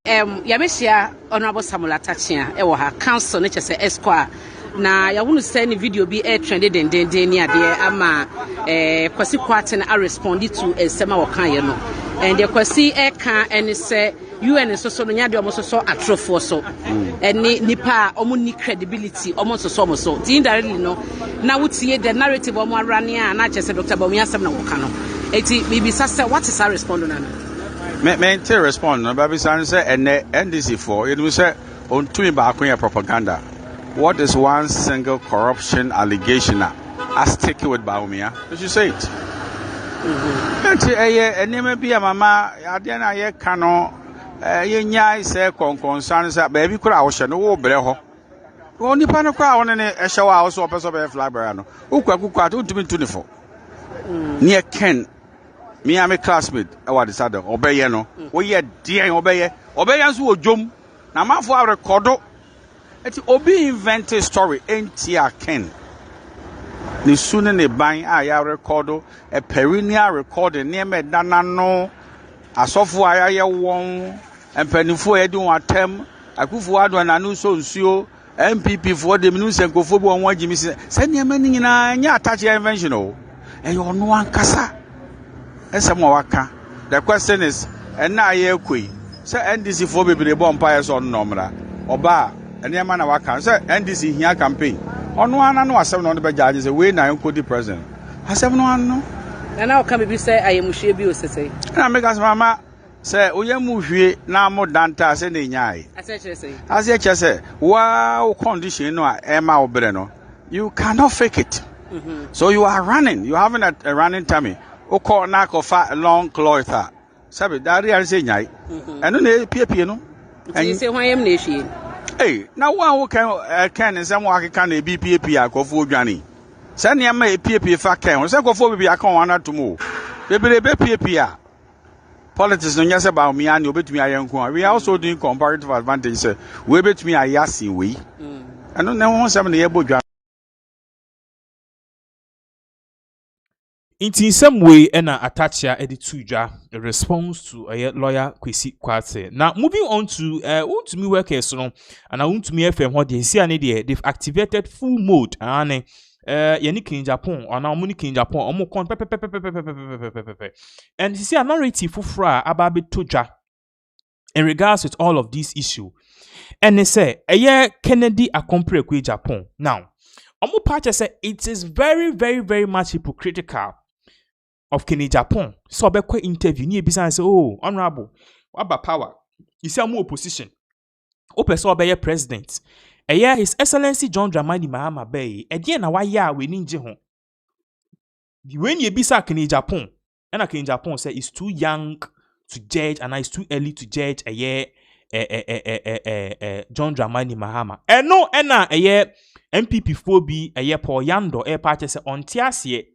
Yabesia, Honorable Samuel Tachia, Ewa, Council, Nature Esquire. Na ya wunu send video be trended and then near there ama kwasi kwaten I responded to sema wakan ye no and the kwasi can and say UN so no nya de omo so atrofo so and nipa omo ni credibility omo so indirectly no na wutie the narrative omo arane a na chese Dr. Bawumia sem na woka no eti bibi say what is our respond na me to respond no baby san say and NDC for it will say on to ba akon propaganda. What is one single corruption allegation? I stick with Bawumia. Did you say it? And you may be a mama, I didn't I cano, ye say concerns that baby could I shall know breho. Only Panaka on a shower house or person of a flabrano. Who to be 24. Near Ken, me, I'm a classmate. What is other? Obey, no. We are dear obey us who jump. Now, my for record. It's Obi invented story NTR Ken. Ni sooner ne bang I record a perennial recording near me danano a software I won and pennyfo edu atem akufu adu ananu so nsuo MPP for the news and go football and Jimmy send your money in a touch invention and you no one kasa and some waka. The question is and now ye queen say NDC for be the bonfires on nomra oba. And your man waka say NDC here campaign. On one and no 700 judges away now could the president. I said no one no. And now come be say I am MzBel. And I make us mama say we muhwe na mo danta say ne nyai. I say wow condition no Emma obre no. You cannot fake it. So you are running. You having a running tummy. O call knack of a long cloth. Sabe that real say nyai. And no pie no. And you say why am nation. Hey, now one can and some work can be PAP go for Johnny. Send him a PAP fa can, so go for be a con to move. Baby, PAP. Politics no yes about me and you bet me I am. We are also doing comparative advantage. We bet me a yassi we. I don't know some the able Johnny. In some way, and attach ya edituja a response to a lawyer Kwesi Kwate. Now, moving on to want me workers, and I want to me FM what they see an idea. They've activated full mode, and Yannick in Japan, or now Munich in Japan, or more con and see a narrative for fra about toja in regards with all of these issues. And they say, a year Kennedy accompany with Japan. Now, Omo Pacha say it is very, very, very much hypocritical of Kenya Japan. So be quite interview ni ebisa say oh honorable what about power you say more opposition o person be president His Excellency John Dramani Mahama be e na wa ya we ni nje ho when you ebisa Kenya Japan and Kenya Japan say it's too young to judge and it's too early to judge John Dramani Mahama no na MPP 4B Paul Yando party say on tiasie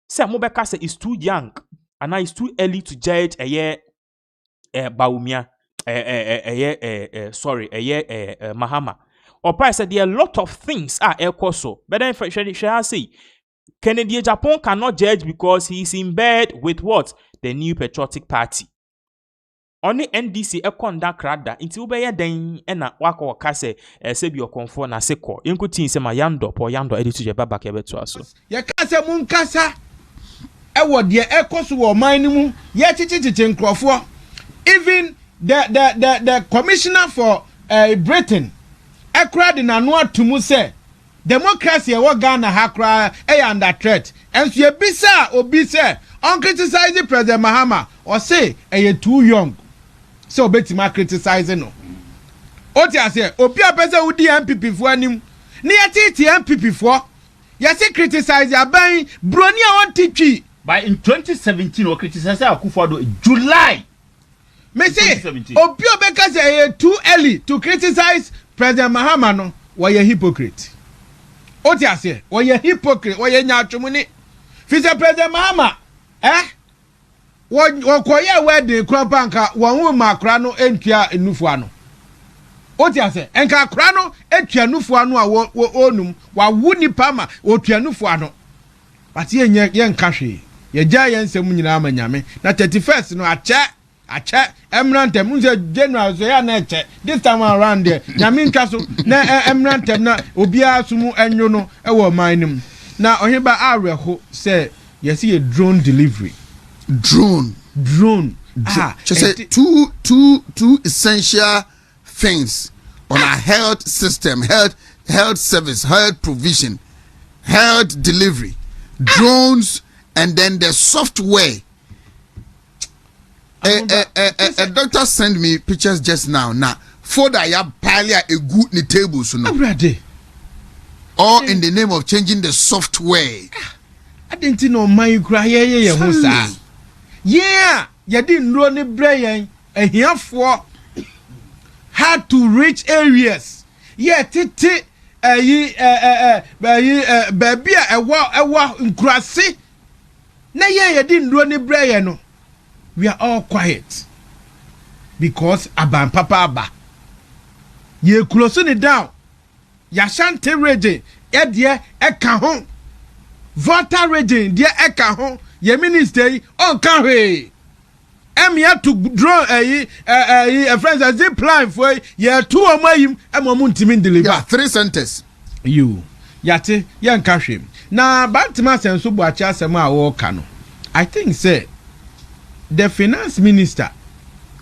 say Mobeka say it's too young and it's too early to judge Bawumia Mahama. Or price said there are a lot of things so. But then shall I say Kennedy Japan cannot judge because he is in bed with what? The New Patriotic Party. Only NDC ekonda krada inti ubeye den ena wako wakase sebi okonfo na seko yonko tin se ma yando po yando editu je baba ke beto aso ye kase mun kasa ewo de ekoso wo man ni mu ye chichichichi nkrofo even the commissioner for Britain ekra de nanu atumu se democracy ewo Ghana hakra under threat enso ye bisa obi se on criticize President Mahama or say too young. So betima criticizing no. Oti ase obi apese udi MPP fo anim. Ni yati MPP fo. Yase criticize aban broni a won titwi. By in 2017 or criticize Akufo-Addo July. Me say obi obeka say too early to criticize President Mahama no. Why a hypocrite. Oti ase why a hypocrite why nya atwumuni. Fi say President Mahama Wokoye wedding krapanka wonwu makra no entua enufu ano. Oti ase enka kra no etua nufu ano a onum wa wuni pama otua nufu ano. But ye nka hwe. Ye gya ye nsem nyina amanyame na 31st no ache emrantem nze general so ya na eche this time around there nyame ntwa so na emrantem na obi asumu enyo no e wo manim na oheba areho say yes a drone delivery. Drone. Just say two essential things on our health system, health service, health provision, health delivery, drones, and then the software. A doctor sent me pictures just now. Now, for that, you have a good ni table so no. All in the name of changing the software. I didn't know my cry. Yeah, you didn't run the brain and here for how to reach areas. Yeah, baby, grassy. Now, yeah, you didn't run the brain. We are all quiet because Aban Papa Abba. You closing it down. Yashante region, dear Ekahon. Voter region, dear Ekahon. Ye minister on carry. Here to draw a friends as zip line for ye 2 or more him and Momuntimin deliver. Yeah, 3 centers. You Yate yan kashim. Na Bantimas and Subacha Sama or Kano. I think say the finance minister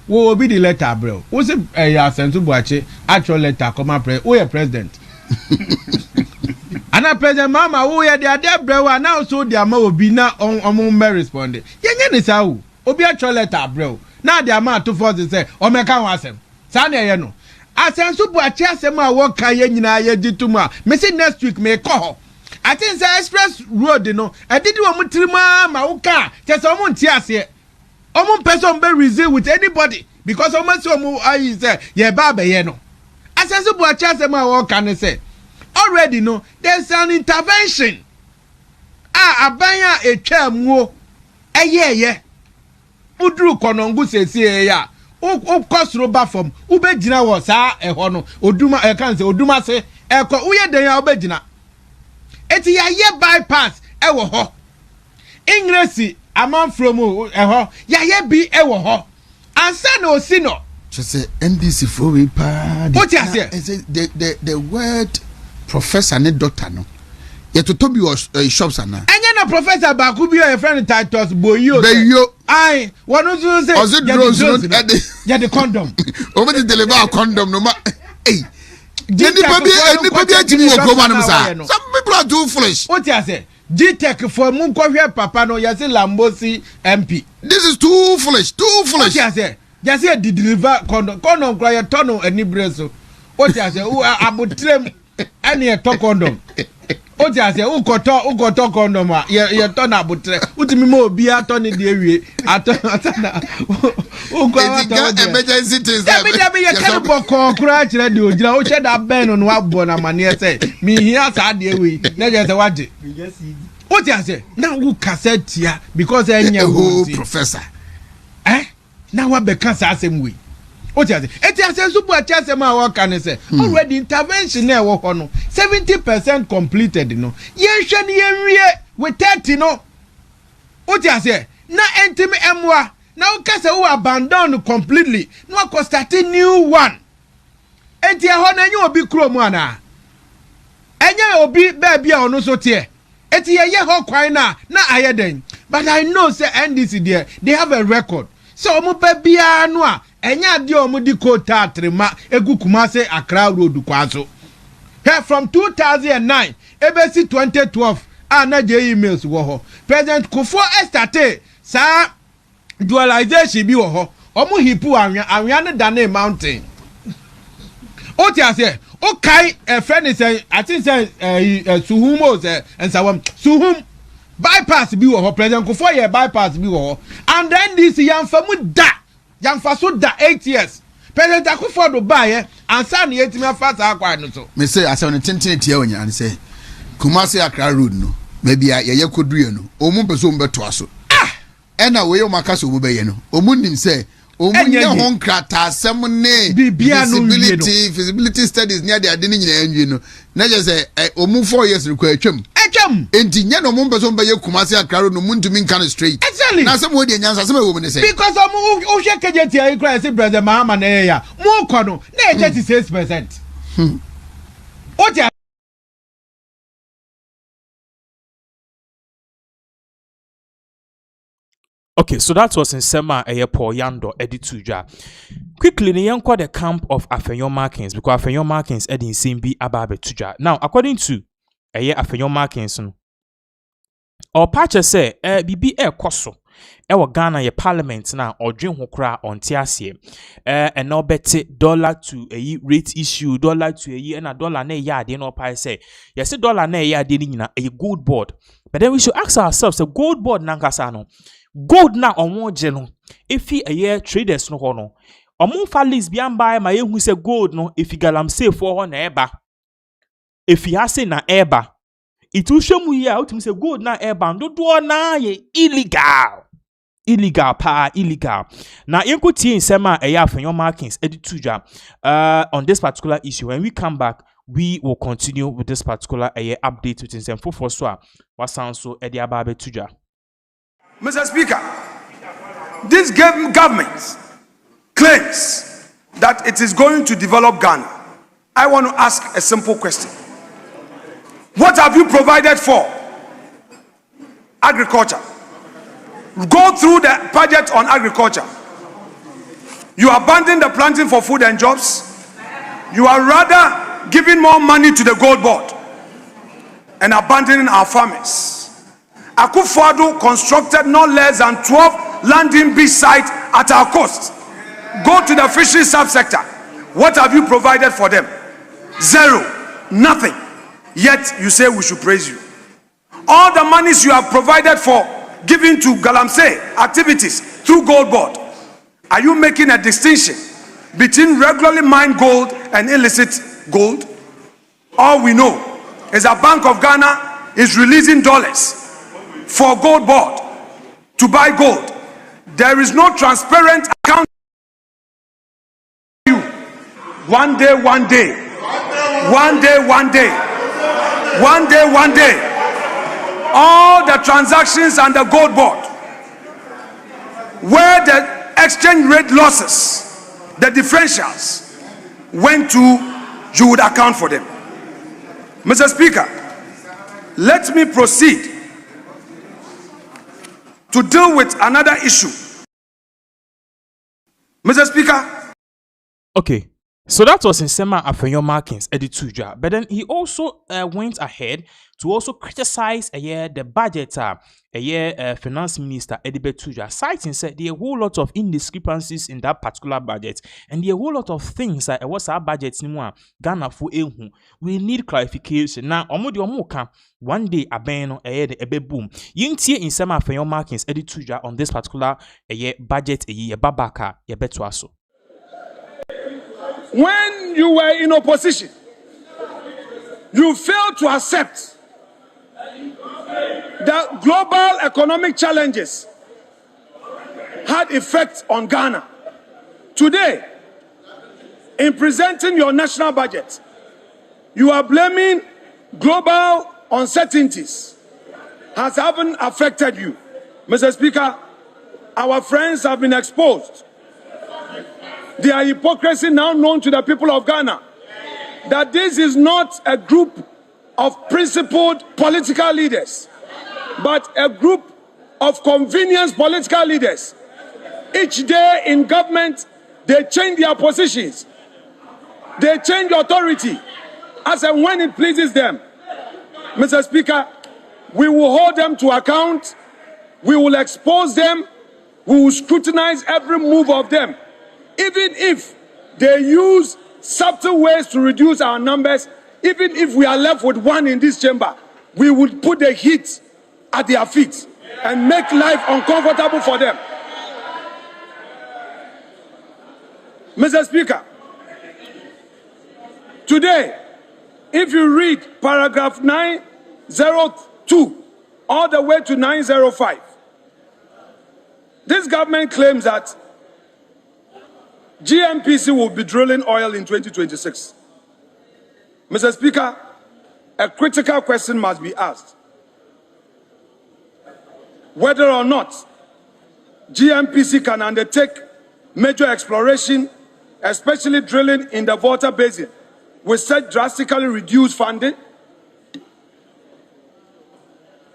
will be the letter, bro. Was it a Subache actual letter come up? We are president. And a President Mama, who are their bro, and now so their ma will be now on me responded. Yan is how Obi actual letter, bro. Now the amount to force say, or make a wasem. Sanya, no. I send Subache Sama walk Kayena Yedituma. Missing next week may call. I think the express road, you know. I did want to Mauka, just someone tears here. Almost person be reason with anybody because almost so I say, yeah, Baba, you know. I said, Subache Sama walk and say. Already know there's an intervention. Abaya a chairmo. Yeah. Udru konongu se ya. O cost roba from Ubejina was a hono. Oduma I can't say Oduma say Eko uye de ya obejina. Eti ya ye bypass ewo ho. English among from ho. Ya ye be ewo ho. Ansa no sino. Just say NDC for we pa. What you say? The word professor and doctor no. Ye to be shops ana. Anya na professor ba ku bi your friend Titus Boyo. Boyo. Ai, one no say. Was it drones? Yeah, the condom. Over the deliver condom no ma. Hey. Anybody ajimi wo go man sa. Some people are too foolish. What you say? G-Tech for mun ko hwe papa no ya say Lambosi MP. This is too foolish. What you say? Just say deliver condom. Condom cry turn on any breso. What you say? Who abutrem any talk condom. O ti ase u koto condom a ye turn abutre. Utimi mo obi ato ni de ewie. Ato na. U ko ato. Emergency things. Dabi ye kan boko kura kire de ogira. O che da ben no abo na mane say. Me hia sa de ewie. Na je say waje. O ti ase na u cassette ya because enye wo professor. Na wa be kan sa asem we. Eti ase subu ati ase ma wo kan say already intervention na wo ho no 70% completed no yen hwe ne yen wie with 30 no oti ase na entimi emwa Now kase who abandon completely. No ko start a new one. Enti ehọ na enye obi krom ana. Enye obi baby a ono so tie. Eti ye ho kwan na aye den. But I know say NDC there they have a record. So omo baby anu a enye ade omo di quota atrema egu Kumase Accra road kwaso. Here from 2009 ebesi 2012 na je emails wo ho. President Kofo estate sa dualization bi wo ho. Omo hipu anwa ne dane mountain. O ti ase o kai friend is I think say Suhumo say and sawam Suhum bypass bi wo ho President Kofo ye bypass bi wo ho and then this yamfa mu da yamfa so da 8 years President Akufo do buy and san ye timi afa sa akwa no so me say ase on tintin tie onya and say Kumase Accra road no maybe ye kodue no omu peso mbeto aso ena we yo makaso omu be ye no omu nim say omunye honkrata asem ne feasibility studies near the adini nyina enwi no na je say omu 4 years rekwa atwam enti nya no mo mbeso mbe ye Kumase Accra no muntumi nkan straight na asem wo de nyansa asem wo me say because omu o hwe kejeti ayi kra say brother Mahama na ya mo kọ no na 36%. O ti Okay, so that was in Sema Paul Yando Edituja. Quickly, the young the camp of Afenyo Markins because Afenyo Markins Edin Simbi Ababe Tuja. Now, according to Afenyo Markins, or patcher say, BB Koso, Ghana ye parliament now or dream hokra on Tiasie, and no bete dollar to a rate issue, dollar to a year and a dollar ne yard, no pie say, yes, a dollar ne yard in a gold board. But then we should ask ourselves a gold board Nankasano. Gold na omo jeno efi eye traders no ho no omo fa list bi amba ma yehu se gold no efi galamsey for ho na eba efi ase na eba itu hwemu yi a utim se gold na eba dodo na ye illegal na yenkotie nsema eye Afenyo Markins edituja on this particular issue. When we come back we will continue with this particular update with nsem for so a wasan so edi ababe tuja. Mr. Speaker, this government claims that it is going to develop Ghana. I want to ask a simple question. What have you provided for agriculture? Go through the budget on agriculture. You abandon the planting for food and jobs. You are rather giving more money to the gold board and abandoning our farmers. Akufo-Addo constructed no less than 12 landing beach sites at our coast. Go to the fisheries subsector. What have you provided for them? Zero. Nothing. Yet you say we should praise you. All the monies you have provided for giving to galamsey activities through gold board. Are you making a distinction between regularly mined gold and illicit gold? All we know is that Bank of Ghana is releasing dollars for gold board to buy gold. There is no transparent account. One day, all the transactions and the gold board where the exchange rate losses, the differentials went to, you would account for them. Mr. Speaker, let me proceed to deal with another issue. Mr. Speaker. Okay, so that was in Sema Afenyo Markins edituja, but then he also went ahead to also criticize the budget finance minister Edibe Tuja, citing said there are a whole lot of indiscrepancies in that particular budget and there are a whole lot of things that was our budget anymore. Ghana for ehu, we need clarification. Now omodi omuka one day abeno the ebe boom. Yintie in Sema Afenyo Markins edituja on this particular budget babaka betuaso. When you were in opposition, you failed to accept that global economic challenges had effect on Ghana. Today, in presenting your national budget, you are blaming global uncertainties has haven't affected you. Mr. Speaker, Our friends have been exposed. Their hypocrisy now known to the people of Ghana. That this is not a group of principled political leaders, but a group of convenience political leaders. Each day in government, they change their positions. They change authority as and when it pleases them. Mr. Speaker, we will hold them to account. We will expose them. We will scrutinize every move of them. Even if they use subtle ways to reduce our numbers, even if we are left with one in this chamber, we would put the heat at their feet and make life uncomfortable for them. Mr. Speaker, today, if you read paragraph 902 all the way to 905, this government claims that GMPC will be drilling oil in 2026. Mr. Speaker, a critical question must be asked. Whether or not GMPC can undertake major exploration, especially drilling in the Volta Basin, with such drastically reduced funding.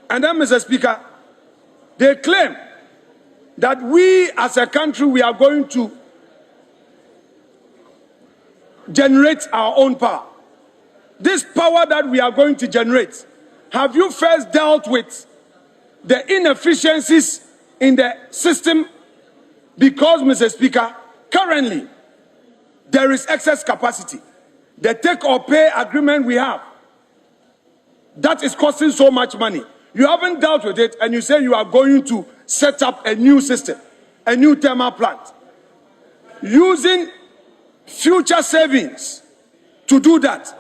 And then, Mr. Speaker, they claim that we as a country, we are going to generate our own power. This power that we are going to generate, have you first dealt with the inefficiencies in the system? Because, Mr. Speaker, currently there is excess capacity. The take or pay agreement we have, that is costing so much money. You haven't dealt with it, and you say you are going to set up a new system, a new thermal plant, using future savings to do that.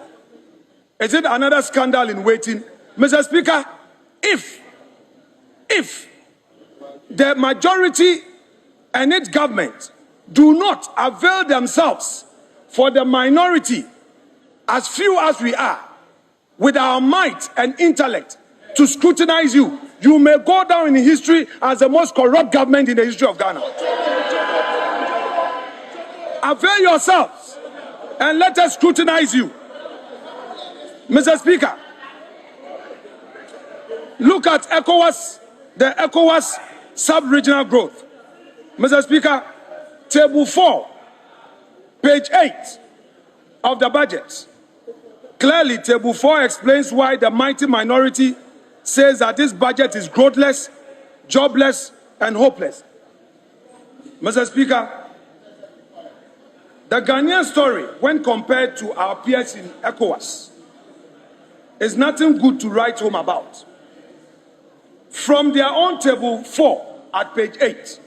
Is it another scandal in waiting? Mr. Speaker, if the majority and its government do not avail themselves for the minority, as few as we are, with our might and intellect to scrutinize you, you may go down in history as the most corrupt government in the history of Ghana. Avail yourselves and let us scrutinize you. Mr. Speaker, look at ECOWAS, the ECOWAS sub-regional growth. Mr. Speaker, table 4, page 8 of the budget. Clearly, table 4 explains why the mighty minority says that this budget is growthless, jobless, and hopeless. Mr. Speaker, the Ghanaian story, when compared to our peers in ECOWAS, is nothing good to write home about. From their own table 4 at page 8,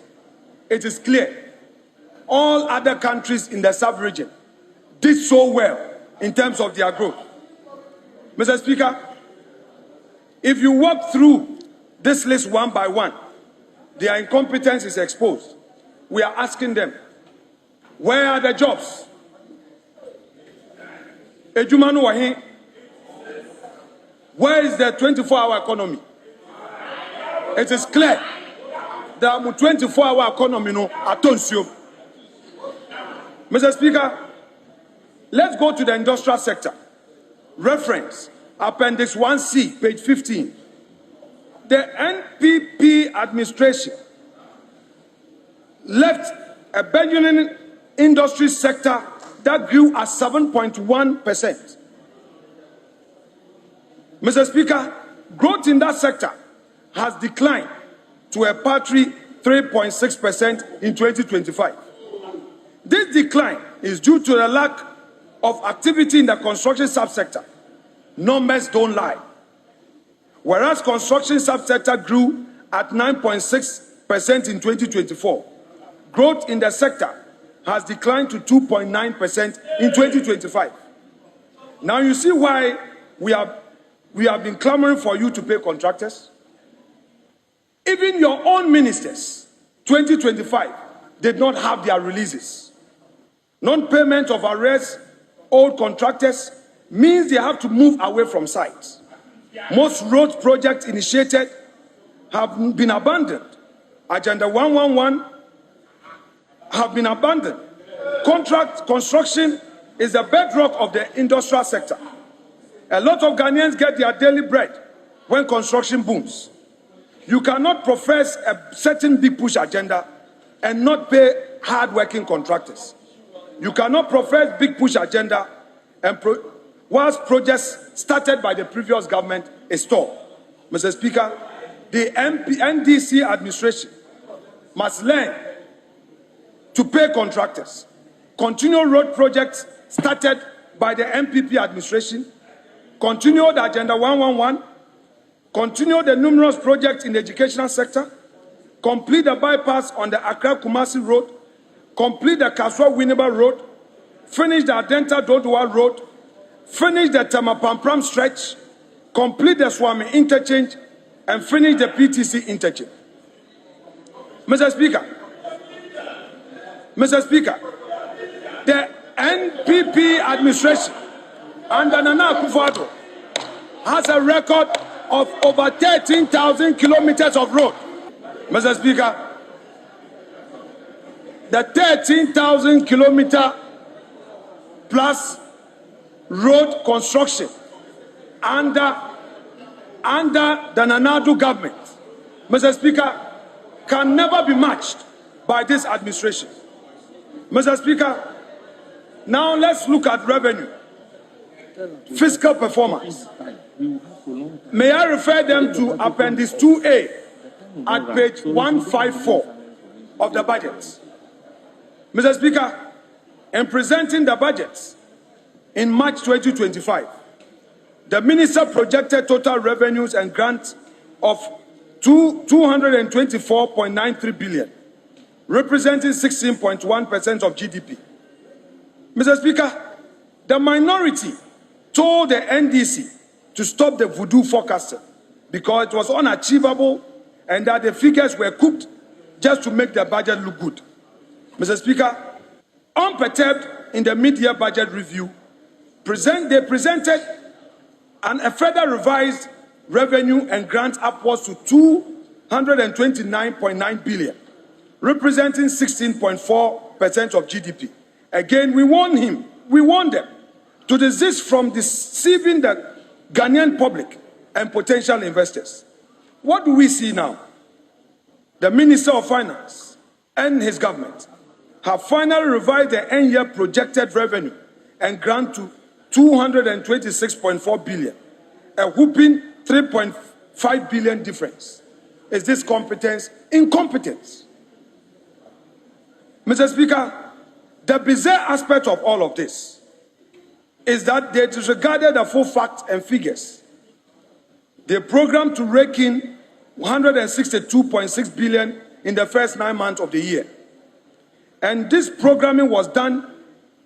it is clear all other countries in the sub-region did so well in terms of their growth. Mr. Speaker, if you walk through this list one by one, their incompetence is exposed. We are asking them, where are the jobs? Ejumanu wahi. Where is the 24-hour economy? It is clear that the 24-hour economy no atonsio. Mr. Speaker, let's go to the industrial sector. Reference Appendix 1C, page 15. The NPP administration left a burgeoning industry sector that grew at 7.1%. Mr. Speaker, growth in that sector has declined to a paltry 3.6% in 2025. This decline is due to the lack of activity in the construction subsector. Numbers don't lie. Whereas construction subsector grew at 9.6% in 2024, growth in the sector has declined to 2.9% in 2025. Now you see why we have been clamoring for you to pay contractors. Even your own ministers, 2025, did not have their releases. Non-payment of arrears owed contractors means they have to move away from sites. Most road projects initiated have been abandoned Agenda 111 have been abandoned. Contract construction is the bedrock of the industrial sector. A lot of Ghanaians get their daily bread when construction booms. You cannot profess a certain big push agenda and not pay hard-working contractors. You cannot profess big push agenda and whilst projects started by the previous government is stalled. Mr. Speaker, the NDC administration must learn to pay contractors, continue road projects started by the MPP administration, continue the Agenda 111, continue the numerous projects in the educational sector, complete the bypass on the Accra-Kumasi Road, complete the Kaswa-Winneba Road, finish the Adenta-Dodowa Road, finish the Tamapampram stretch, complete the Swami interchange, and finish the PTC interchange. Mr. Speaker, the NPP administration under Nana Akufo-Addo has a record of over 13,000 kilometers of road. Mr. Speaker, the 13,000 kilometer plus road construction under the Nanadu government, Mr. Speaker, can never be matched by this administration. Mr. Speaker, now let's look at revenue, fiscal performance. May I refer them to Appendix 2A at page 154 of the budget. Mr. Speaker, in presenting the budget in March 2025, the minister projected total revenues and grants of 224.93 billion, representing 16.1% of GDP. Mr. Speaker, the minority told the NDC to stop the voodoo forecasting because it was unachievable and that the figures were cooked just to make the budget look good. Mr. Speaker, unperturbed in the mid-year budget review, they presented a further revised revenue and grant upwards to 229.9 billion, representing 16.4% of GDP. Again, we warn them to desist from deceiving the Ghanaian public and potential investors. What do we see now? The Minister of Finance and his government have finally revised the end-year projected revenue and grant to 226.4 billion, a whooping 3.5 billion difference. Is this competence? Incompetence. Mr. Speaker, the bizarre aspect of all of this is that they disregarded the full facts and figures. They programmed to rake in 162.6 billion in the first 9 months of the year. And this programming was done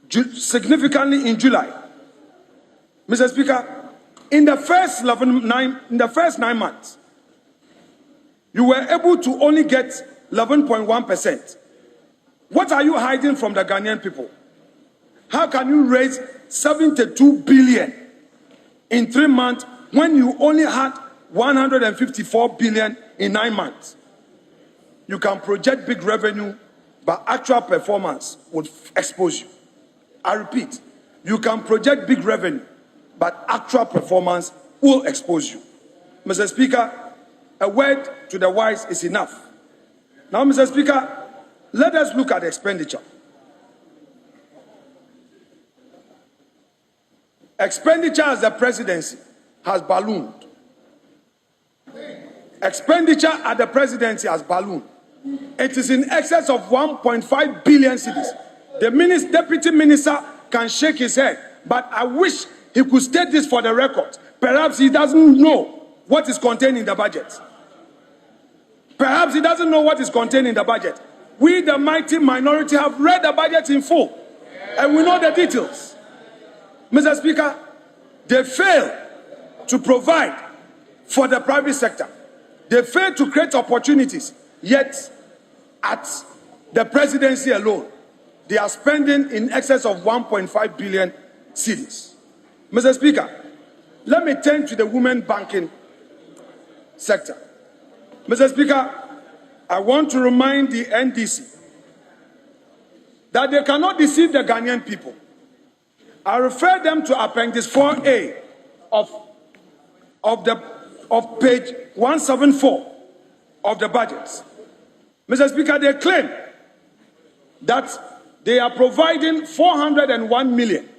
significantly in July. Mr. Speaker, in the first 9 months, you were able to only get 11.1%. What are you hiding from the Ghanaian people? How can you raise 72 billion in 3 months when you only had 154 billion in 9 months? You can project big revenue, but actual performance would expose you. I repeat, you can project big revenue, but actual performance will expose you. Mr. Speaker, a word to the wise is enough. Now, Mr. Speaker, let us look at expenditure. Expenditure as the presidency has ballooned. Expenditure at the presidency has ballooned. It is in excess of 1.5 billion cedis. The deputy minister can shake his head, but I wish he could state this for the record. Perhaps he doesn't know what is contained in the budget. Perhaps he doesn't know what is contained in the budget. We, the mighty minority, have read the budget in full, and we know the details. Mr. Speaker, they fail to provide for the private sector. They fail to create opportunities, yet at the presidency alone, they are spending in excess of 1.5 billion cedis. Mr. Speaker, let me turn to the women banking sector. Mr. Speaker, I want to remind the NDC that they cannot deceive the Ghanaian people. I refer them to Appendix 4A of page 174 of the budget. Mr. Speaker, they claim that they are providing 401 million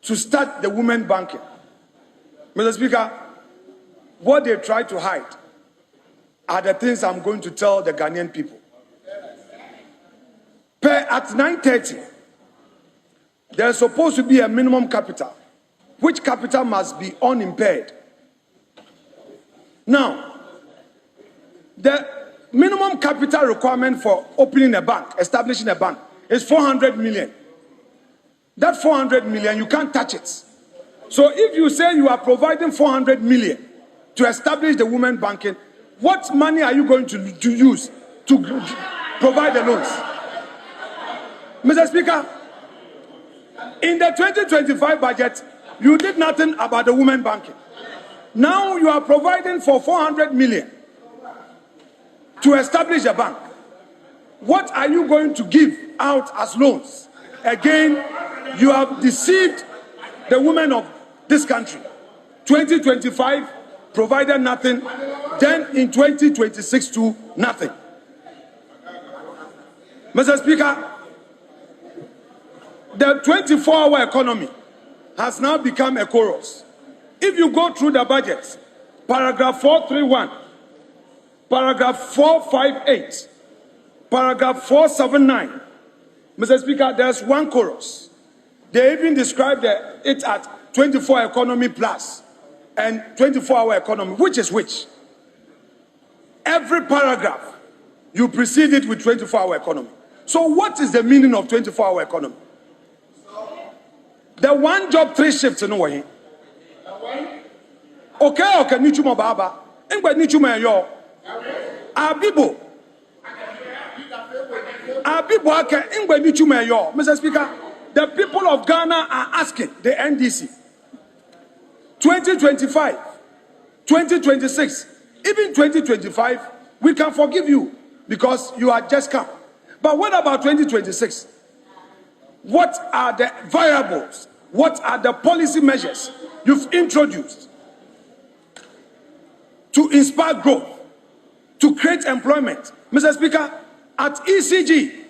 to start the women banking. Mr. Speaker, what they try to hide are the things I'm going to tell the Ghanaian people. At 9:30, there's supposed to be a minimum capital, which capital must be unimpaired. Now, the minimum capital requirement for opening a bank, establishing a bank, is 400 million. That 400 million, you can't touch it. So if you say you are providing 400 million to establish the women banking, what money are you going to use to provide the loans? Mr. Speaker, in the 2025 budget, you did nothing about the women banking. Now you are providing for 400 million to establish a bank. What are you going to give out as loans? Again, you have deceived the women of this country. 2025 provided nothing, then in 2026 too, nothing. Mr. Speaker, the 24-hour economy has now become a chorus. If you go through the budget, paragraph 431, paragraph 458, paragraph 479, Mr. Speaker, there's one chorus. They even described it at 24 economy plus and 24-hour economy. Which is which? Every paragraph, you precede it with 24-hour economy. So what is the meaning of 24-hour economy? The one job, three shifts in a way. Okay, nichuma baba. Engbe nichuma yo. Abibo ake engbe nichuma yo. Mr. Speaker, the people of Ghana are asking the NDC 2025, 2026, even 2025, we can forgive you because you are just come. But what about 2026? What are the variables? What are the policy measures you've introduced to inspire growth, to create employment? Mr. Speaker, at ECG,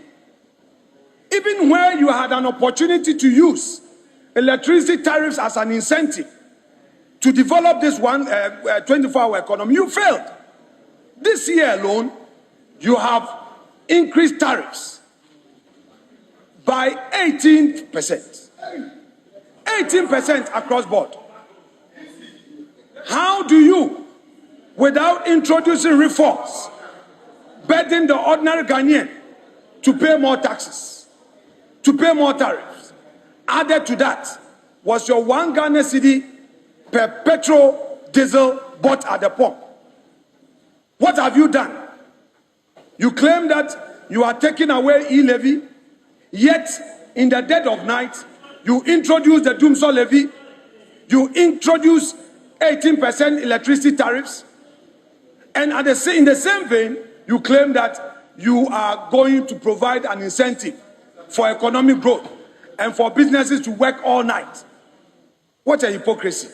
even where you had an opportunity to use electricity tariffs as an incentive to develop this 24-hour economy, you failed. This year alone, you have increased tariffs by 18%. 18% across board. How do you, without introducing reforms, burden the ordinary Ghanaian to pay more taxes, to pay more tariffs? Added to that was your 1 Ghana cedi per petrol diesel bought at the pump. What have you done? You claim that you are taking away e-levy, yet in the dead of night, you introduce the Doomsday levy, you introduce 18% electricity tariffs, and in the same vein, you claim that you are going to provide an incentive for economic growth and for businesses to work all night. What a hypocrisy.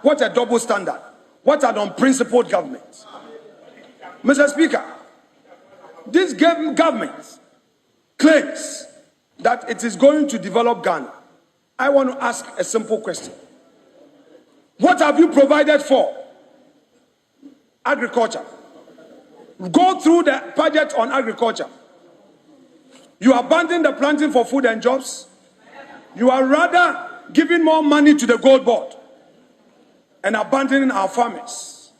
What a double standard. What an unprincipled government. Mr. Speaker, this government claims that it is going to develop Ghana. I want to ask a simple question. What have you provided for agriculture? Go through the budget on agriculture. You abandon the planting for food and jobs. You are rather giving more money to the gold board and abandoning our farmers.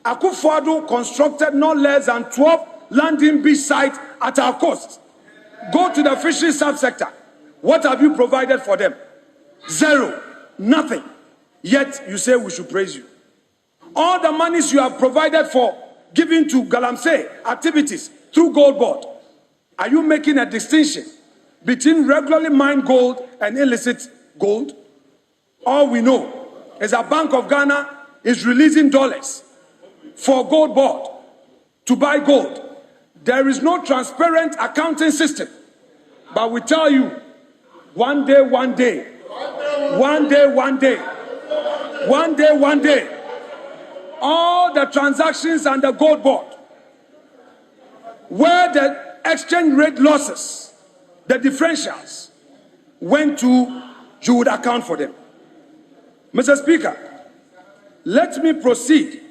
Akufo-Addo constructed no less than 12 landing beach sites at our coast. Go to the fishery subsector. What have you provided for them? Zero. Nothing. Yet you say we should praise you. All the monies you have provided for giving to Galamsey activities through Gold Board, are you making a distinction between regularly mined gold and illicit gold? All we know is that Bank of Ghana is releasing dollars for Gold Board to buy gold There is no transparent accounting system. But we tell you, one day, one day, one day, one day, one day, one day, all the transactions and the gold board, where the exchange rate losses, the differentials, went to, you would account for them. Mr. Speaker, let me proceed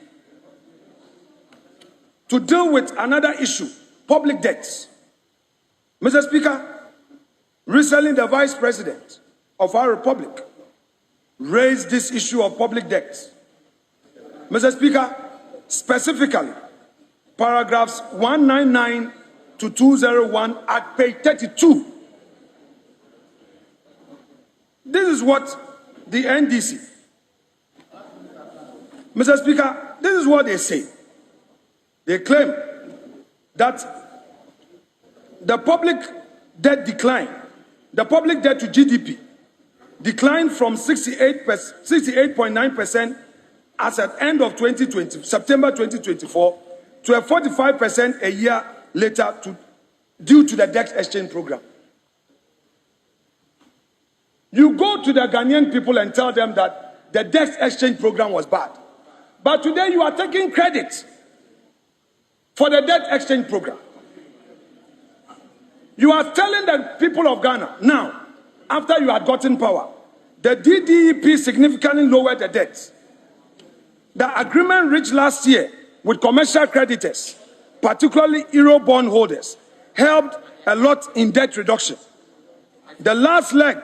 to deal with another issue, public debts. Mr. Speaker, recently the Vice President of our Republic raised this issue of public debts. Mr. Speaker, specifically, paragraphs 199 to 201 at page 32. This is what the NDC, Mr. Speaker, this is what they say. They claim that the public debt decline, the public debt to GDP declined from 68.9% as at end of 2020, September 2024, to a 45% a year later due to the debt exchange program. You go to the Ghanaian people and tell them that the debt exchange program was bad. But today you are taking credit for the debt exchange program. You are telling the people of Ghana, now, after you had gotten power, the DDEP significantly lowered the debts. The agreement reached last year with commercial creditors, particularly Euro bond holders, helped a lot in debt reduction. The last leg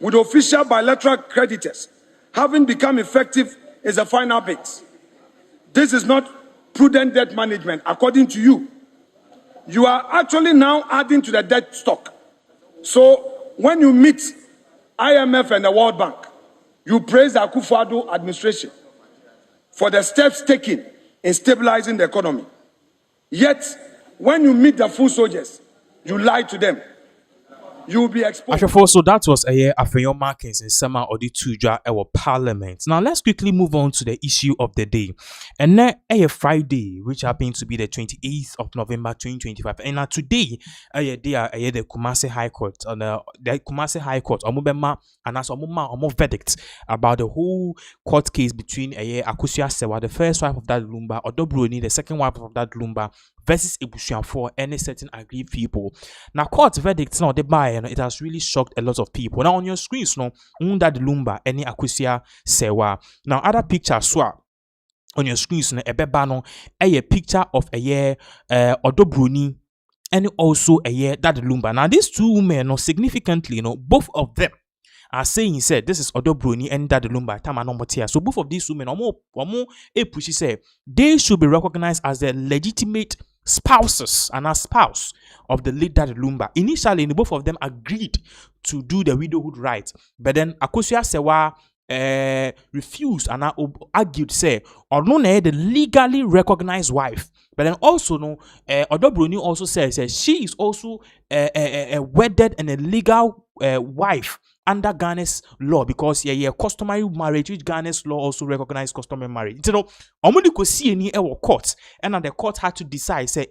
with official bilateral creditors having become effective is the final bit. This is not prudent debt management, according to you. You are actually now adding to the debt stock. So when you meet IMF and the World Bank, you praise the Akufo-Addo administration for the steps taken in stabilizing the economy. Yet, when you meet the full soldiers, you lie to them. You will be exposed. So that was a year after your markings in summer or the tuja our parliament. Now let's quickly move on to the issue of the day. And then a Friday, which happened to be the 28th of November 2025. And now today, a day the Kumasi High Court on the Kumasi High Court Omubema and as Omuma verdict about the whole court case between Akosua-Sewah, the first wife of that Lumba, or Dobroni, the second wife of that Lumba, versus Ebusian for any certain aggrieved people. Now, court verdicts now, it has really shocked a lot of people. Now, on your screens, no, that Lumba, any Akosua-Sewah. Now, other pictures, on your screens, no, a picture of a year, Odobroni, and also a year that Lumba. Now, these two women, no, significantly, both of them are saying, he said, this is Odobroni and that Lumba Tamanomotia. So both of these women, she said, they should be recognized as the legitimate spouses and a spouse of the late Daddy Lumba. Initially, both of them agreed to do the widowhood rights, but then Akosua-Sewah refused and argued, say, or no, the legally recognized wife. But then also, Odobroni also says she is also a wedded and a legal wife under Ghana's law, because customary marriage, which Ghana's law also recognizes customary marriage. So, omuni ko see any court, and the court had to decide, say,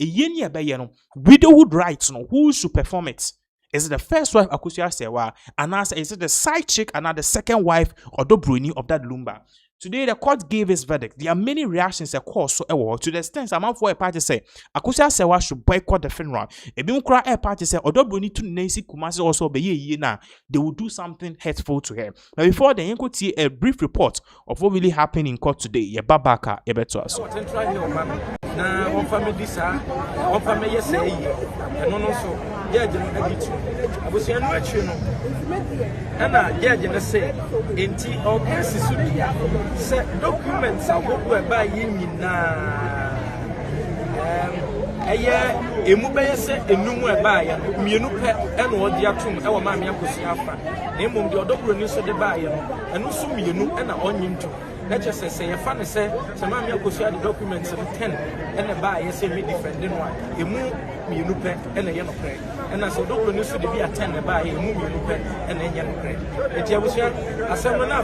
widowhood rights, who should perform it? Is it the first wife Akosua-Sewah, and is it the side chick and the second wife Odobroni of that Lumba? Today, the court gave its verdict. There are many reactions across to the extent amount for a party say Akosua-Sewah should boycott the funeral. A Binkra a party say Odobroni to Nancy Kumasi also be ye na they will do something hurtful to her. But before the Yanko see a brief report of what really happened in court today, ye babaka ye beto us. Na one family sir, one family yes say and no so judge no editu. Abusia no achi no. Na judge na say enti all cases say documents are what we buy nyina emu be say enum e buy ya mienu pe e no odi atum e wo ma me Akosua afa na emom de Odobroni so de buy ya no enu so mienu e na onyinto. Let's just say, if I say, some of you share the documents of 10 and a buy, you say, me defending one. You move me, you look and a yellow pray. And I said, don't need to be a 10 and buy, you move you look and a yellow pray. But you was here, I said, when I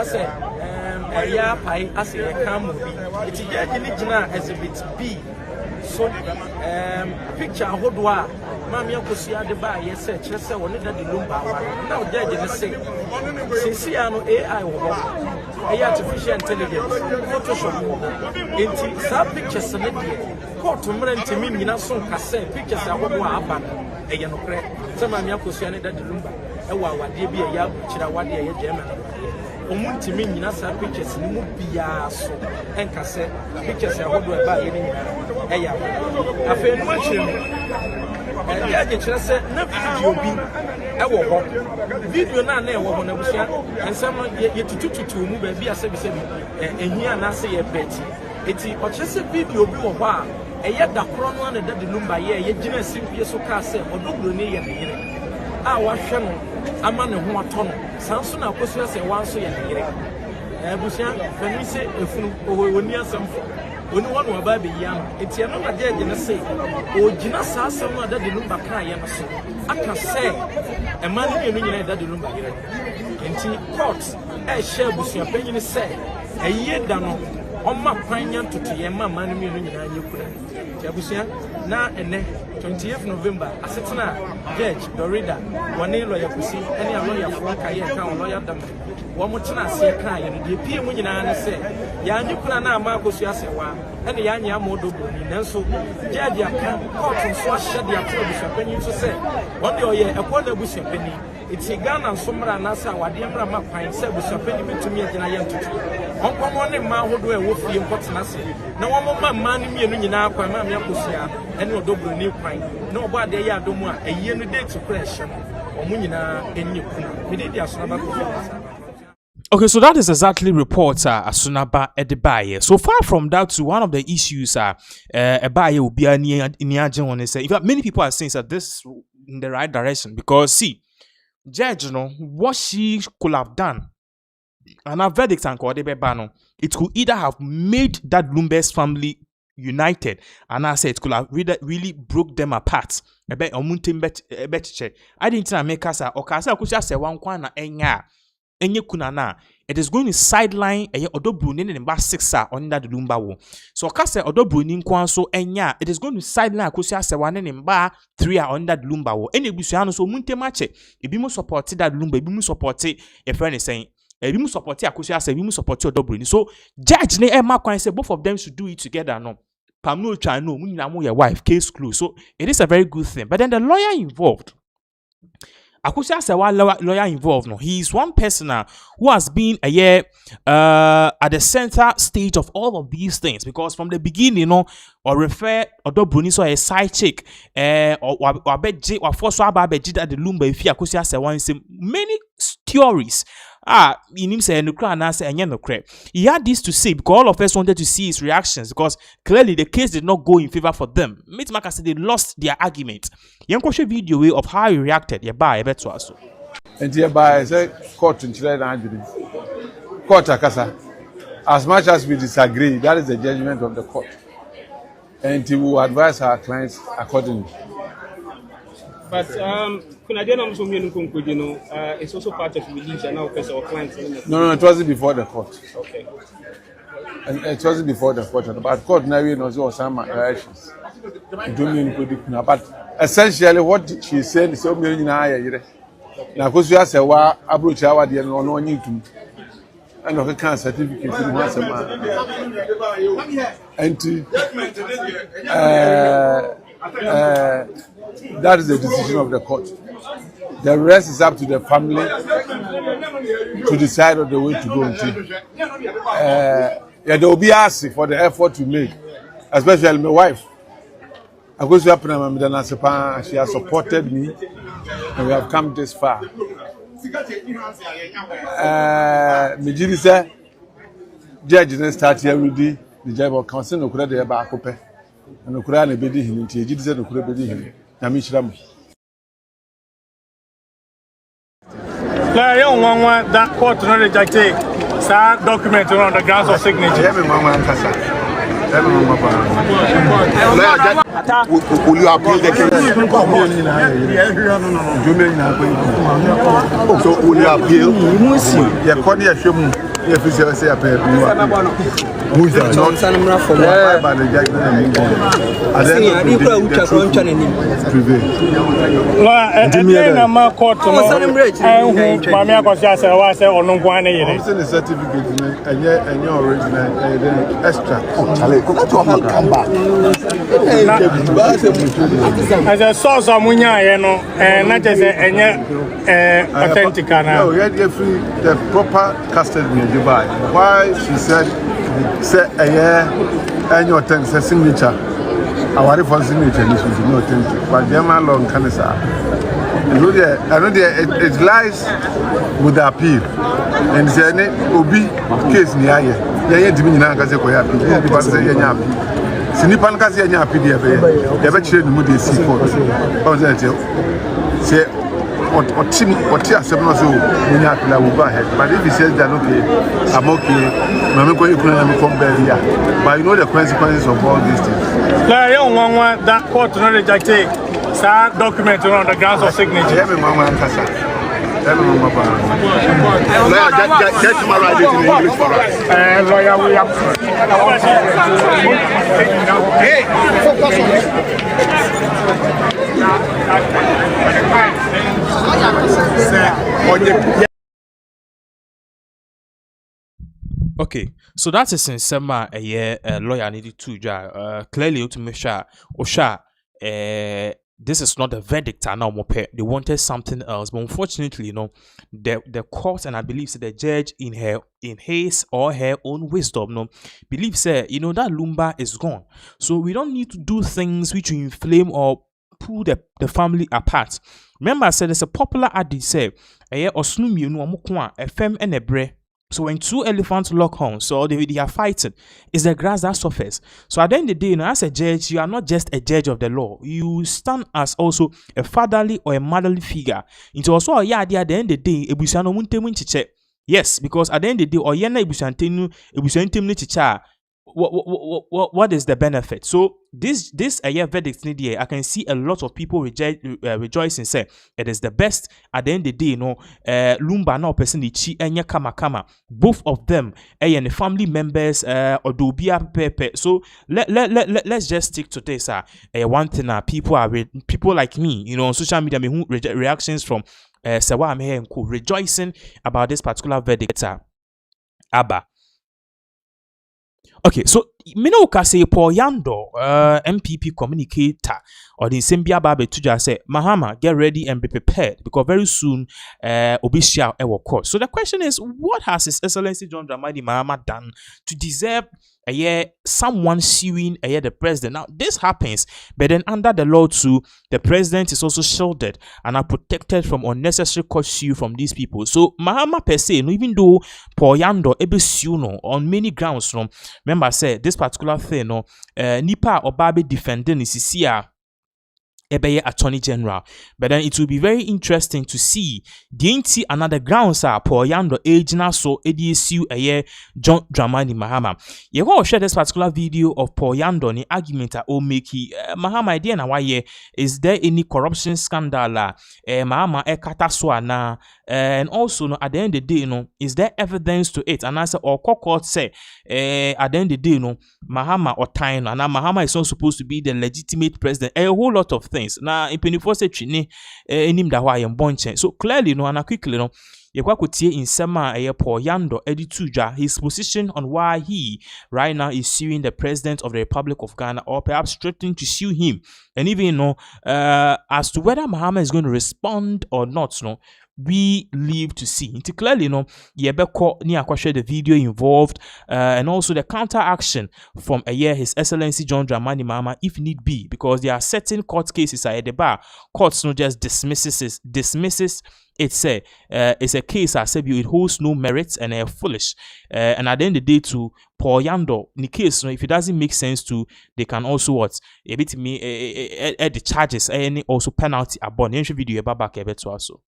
say, a year pie, I say, a car movie. It's a as a bit B. so picture ahodoa maami akosia de ba yes kyerɛ sɛ wɔne da de lumba wa na o judge ne say sisi ano AI wo ho artificial intelligence photoshop enti sa pictures ne de court mmerɛ ntimi nyina so nkasɛ pictures ahodoa aba ɛyɛ no korɛ sɛ maami akosia ne da de lumba ɛwɔ awadeɛ bi ɛyɛ kyerɛ awadeɛ ɛyɛ German omuntimi nyina sa pictures ni mu bia so enka se pictures ya hodo e ba ye ni e ya afa enu akyerem ya je kyerɛ sɛ na video bi e wo ho video na e wo ho na busia ensem ye tutututu mu ba bi ase bi se bi ehia na se ye peti eti o kyerɛ sɛ video bi wo ho a ɛyɛ da koro no na da de lumba ye gyina simpie so ka sɛ odogro ni ye ne yere a wahwɛ no ama ne ho atɔ no sanso na akosua sɛ wanso yɛ ne yere busia fani sɛ efunu oni asɛmfo oni wɔn wa ba be yi ano eti ɛno na de agye ne sɛ ogina saa asɛm no ada de lumba kan yɛ no so aka sɛ ɛma ne ne nyina ada de lumba yere enti court ɛhyɛ busia panyin sɛ ɛyɛ da no ɔma kwanya ntoto yɛ ma ma ne nyina nyɛ kura tia busia na ene 28th November asetena Judge Dorida wɔne lawyer kusi ɛne a lawyer fo ka yɛ ka lawyer dam wɔn mo tena ase ka yɛ no de pie mu nyinaa ne sɛ ya nyi kuna na ama akosu asewa ɛne ya nya amodo boni nanso judge aka court nso ahyɛ de ato abusuapanyin so sɛ wɔn de ɔyɛ ɛkɔ na abusuapanyin eti Ghana nso mmra na sɛ awadeɛ mmra ma kwan sɛ abusuapanyin betumi agyina yɛ ntoto ɔnkɔmɔ ne mma ahodo a ɛwɔ fie nkɔtena ase na wɔn mo ma mma ne mienu nyinaa kwan ma me akosua ɛne ɔdɔbro ne kwan na ɔbɔ ade yɛ adomu a ɛyie no date kora ɛhyɛ no ɔmo nyinaa ɛnyɛ kuna mede de asonaba kɔ. Okay, so that is exactly reports Asunaba Edibaye. So far from that to one of the issues Ebaye will be in fact many people are saying that this is in the right direction because see, judge what she could have done and our verdict and it could either have made that Lumbe's family united and I said it could have really broke them apart. I didn't make us say one kwana enya enye kunana. It is going to sideline odobru in number 6 under the lumba wo. So kase odobru ni nkwanso enya it is going to sideline akosia se wane number 3 under the lumba wo. Ene busuano so munte mache ebi mu support that lumba ebi mu support e friend is saying ebi mu support akosia se ebi mu support odobru ni. So judge ne e ma kwan say both of them should do it together no. Pam no try no mu nyina mo your wife case closed. So it is a very good thing. But then the lawyer involved Akusia Sewa lawyer involved. No, he is one person who has been a year at the center stage of all of these things because from the beginning, or refer or do Bruniso a side chick, or beji or force beji at the lumba if Akusia Sewa many theories. In him say no cry and say no cry. He had this to say because all of us wanted to see his reactions because clearly the case did not go in favor for them. Mate Maka said they lost their argument. Yankoshe video of how he reacted. Yaba ebeto aso. And hereby say court in court akasa. As much as we disagree, that is the judgment of the court. And he will advise our clients accordingly. But it's also part of release and now because our clients. No, it wasn't before the court. Okay. And it wasn't before the court. But court now knows some actions. But essentially, what she said is so many now. Now, because you say, "Wa approach our dear no need to." And okay, can certificate once a month. And that is the decision of the court. The rest is up to the family to decide on the way to go into. Yeah, they will be asked for the effort to make, especially my wife. She has supported me, and we have come this far. Mijiri said, Judge didn't start here with the judge of council no credit about Cope, and no credit bedi him. Judge said no credit bedi him. Namishram. Yeah, one that court not rejected. Sir, document on the grounds of signature. Will you appeal the case? So will you appeal? Yeah, Connie, if you say appeal. Who's that? By the judgment. As a source of Munya, and not as any authentic. No, you had the proper custody in Dubai. Why she said, say a year and your signature. Our reference signature is not authentic, but German law can say. I know it lies with the appeal. And say, Obi case near you. Yeah, Dimini Nagaze Koyapi, because they are happy. Sinipan kasi anya happy there. They have children who they see for. Say, what team, what team, so we have to go ahead. But if he says that, okay, I'm okay, I'm going to come back here. But you know the consequences of all these things. That court not rejected. Document on the grounds of signature. Get my right in English for us. Lawyer, we have. Hey, focus on it. Okay, so that is in summer a year lawyer needed to clearly to make sure this is not a verdict now. They wanted something else, but unfortunately, the court, and I believe the judge in his or her own wisdom, believes that Lumba is gone. So we don't need to do things which will inflame or pull the family apart. Remember, I said there's a popular adage say, osnumi no amukwa a fem and a bre. So when two elephants lock horns, so they are fighting, it's the grass that suffers. So at the end of the day, as a judge, you are not just a judge of the law. You stand as also a fatherly or a motherly figure. Into also at the end of the day, yes, because at the end of the day, or yena what is the benefit? So this verdict I can see a lot of people rejoicing, say it is the best. At the end of the day, Lumba now person chi enya kama both of them and the family members or dobia pepe. So let's just stick to this. One thing people like me, on social media, reactions from Sawa I'm here and rejoicing about this particular verdict. Abba. Okay, so Minoka say Paul Yando, MPP communicator, or the Sembia Babe Tuja say, Mahama, get ready and be prepared because very soon Obishia will court. So the question is, what has His Excellency John Dramani Mahama done to deserve someone suing the president? Now this happens, but then under the law too, the president is also shielded and are protected from unnecessary court sue from these people. So Mahama per se, even though Paul Yando ebe sue on many grounds, remember I said this particular thing, Nipa or Babe defending is CCR. Attorney General, but then it will be very interesting to see the another grounds are Paul Yando agena so ADSU John Dramani Mahama. You go share this particular video of Paul Yando ni argument o make Mahama idea na why is there any corruption scandal Mahama kata so na and also at the end of the day is there evidence to it, and I say or court say at the end of the day Mahama or time and Mahama is not supposed to be the legitimate president, a whole lot of things. Now, in Penifose Chini, enim da wa yembonche. So clearly, and quickly, Yekwa kutie in Sema Paul Yando Edituja his position on why he right now is suing the president of the Republic of Ghana, or perhaps threatening to sue him, and even as to whether Mahama is going to respond or not. We live to see. It's clearly, Yebeko ni akwashe the video involved, and also the counter action from His Excellency John Dramani Mahama, if need be, because there are certain court cases at the bar. Courts not just dismisses. It's a case I said it holds no merits and foolish. And at the end of the day, to Paul Yando, in the case, if it doesn't make sense to, they can also a bit the charges and also penalty upon the video about back a bit to also.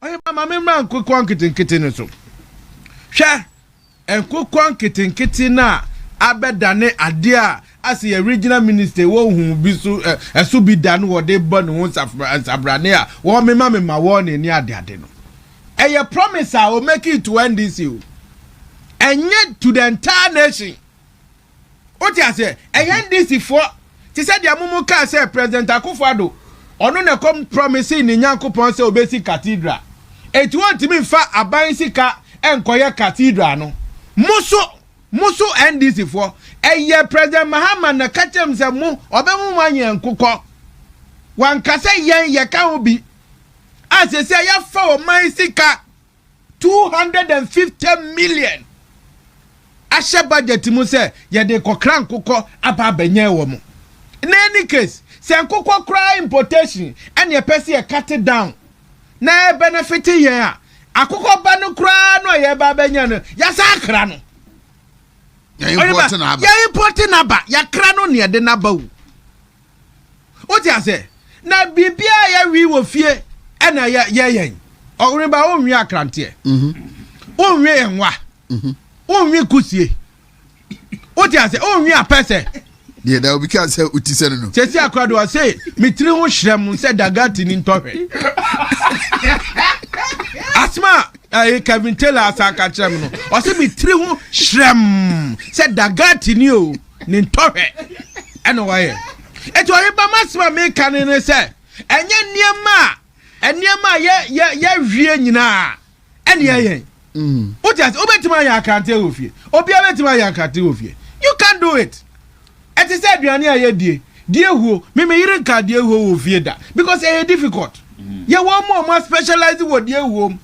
Oye mama memra nkokwan kitinkiti no so. Hwe nkokwan kitinkiti na abedane ade a as a regional minister who be so so be done what they burn once Sabrania or me ma one in near the no. And your promise I will make it to end this you. And yet to the entire nation. What you say? And end this for she said the Amumuka say President Akufo-Addo ono na come promising in Nyankopon say obesi cathedral. Et want me fa aban sika enkoye cathedral no. Muso NDC for eye President Mahama na kachem se mu obemu manye nkukọ. Wan kase yen ye ka obi. As say ya fa o man sika 250 million. Ashe budget mu se ye de kokra nkukọ aba benye wo mu. In any case, say nkukọ cry importation and ye pese ye cut it down. Na benefit ye akukọ ba no kra no ye ba benye no ya sakra no. Ya importing aba ya kra no ne de naba wu. What you say? Na bibia ya wi wo fie e na ya yen. Oreba o nwi akrante. O nwi enwa. O nwi kusie. What you say? O nwi apese. Yeah, that will be can't say utise no. Chesi akwado say mitri ho hyrem say dagati ni ntɔhwe. Asma Kevin Taylor asaka kyerem no. O say mitri ho hyrem say dagati ni o ni ntɔhwe. Eno waye. Eto oreba masma me kan ne say enye niema ye hwie nyina. Ene ye. What just obetima ya akante ofie. Obi obetima ya akante ofie. You can't do it. Et is said, dear who, me yere ka dear who fear that because it's difficult. You want more specialized what dear whom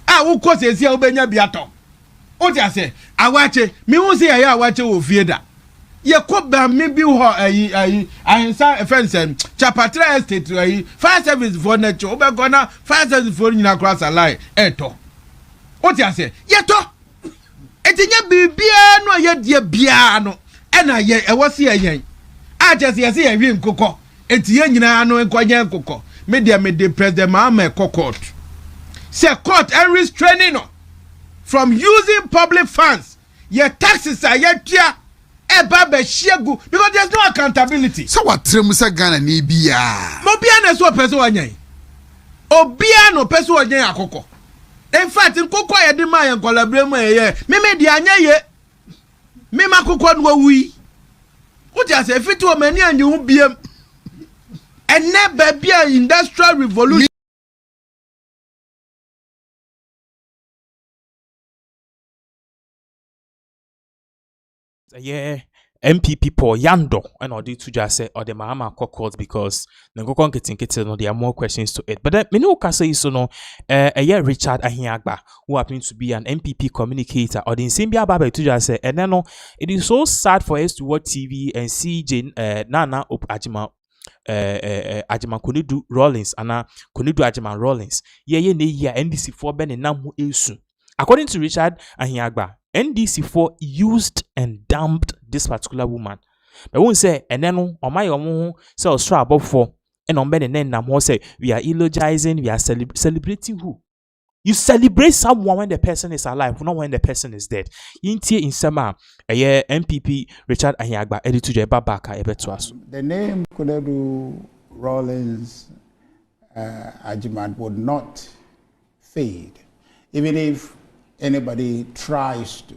I will cause a seal benya biato. What I say, I watch it, me won't say I watch it fear that. Ye could be maybe I a fence and Chapatra estate, fire service for nature, Obagona, fire service for in across a line, eto. What I say, yeto. Et in your biano, yet dear biano. Ena ye e wasi yen a just ye say wi nkokɔ etie nyina no enkwanya nkokɔ me de President Mahama court say court and restraining no from using public funds ye taxes are ye tia e ba be shiegu because there's no accountability. So what trem say Ghana ni bia mo bia na so person wanyan obia no person wanyan akokɔ in fact nkokɔ ye de ma ye nkolabre mu ye me de anya ye me makokɔ no wi what you say fit o mani anye hu biem ene ba bia industrial revolution yeah MPP Paul Yando and or to just say or the Mahama court because the go getting no there are more questions to it. But then me no can say so no Richard Ahiagba who happens to be an MPP communicator or the Simbia Baba to just say and then no it is so sad for us to watch TV and see Jane Nana up Ajima Konidu Rollins and Konidu Ajima Rollins ye NDC for Ben and Namu Esu. According to Richard Ahiagba, NDC4 used and dumped this particular woman. But won't say, and then on my own, so strap above for, and on Ben and then Nam say, we are eulogizing, we are celebrating who? You celebrate someone when the person is alive, not when the person is dead. Inti in Sama, a year MPP Richard Ahiagba, editor Babaka, Ebetuas. The name Kunedu Rollins Ajiman would not fade, even if anybody tries to,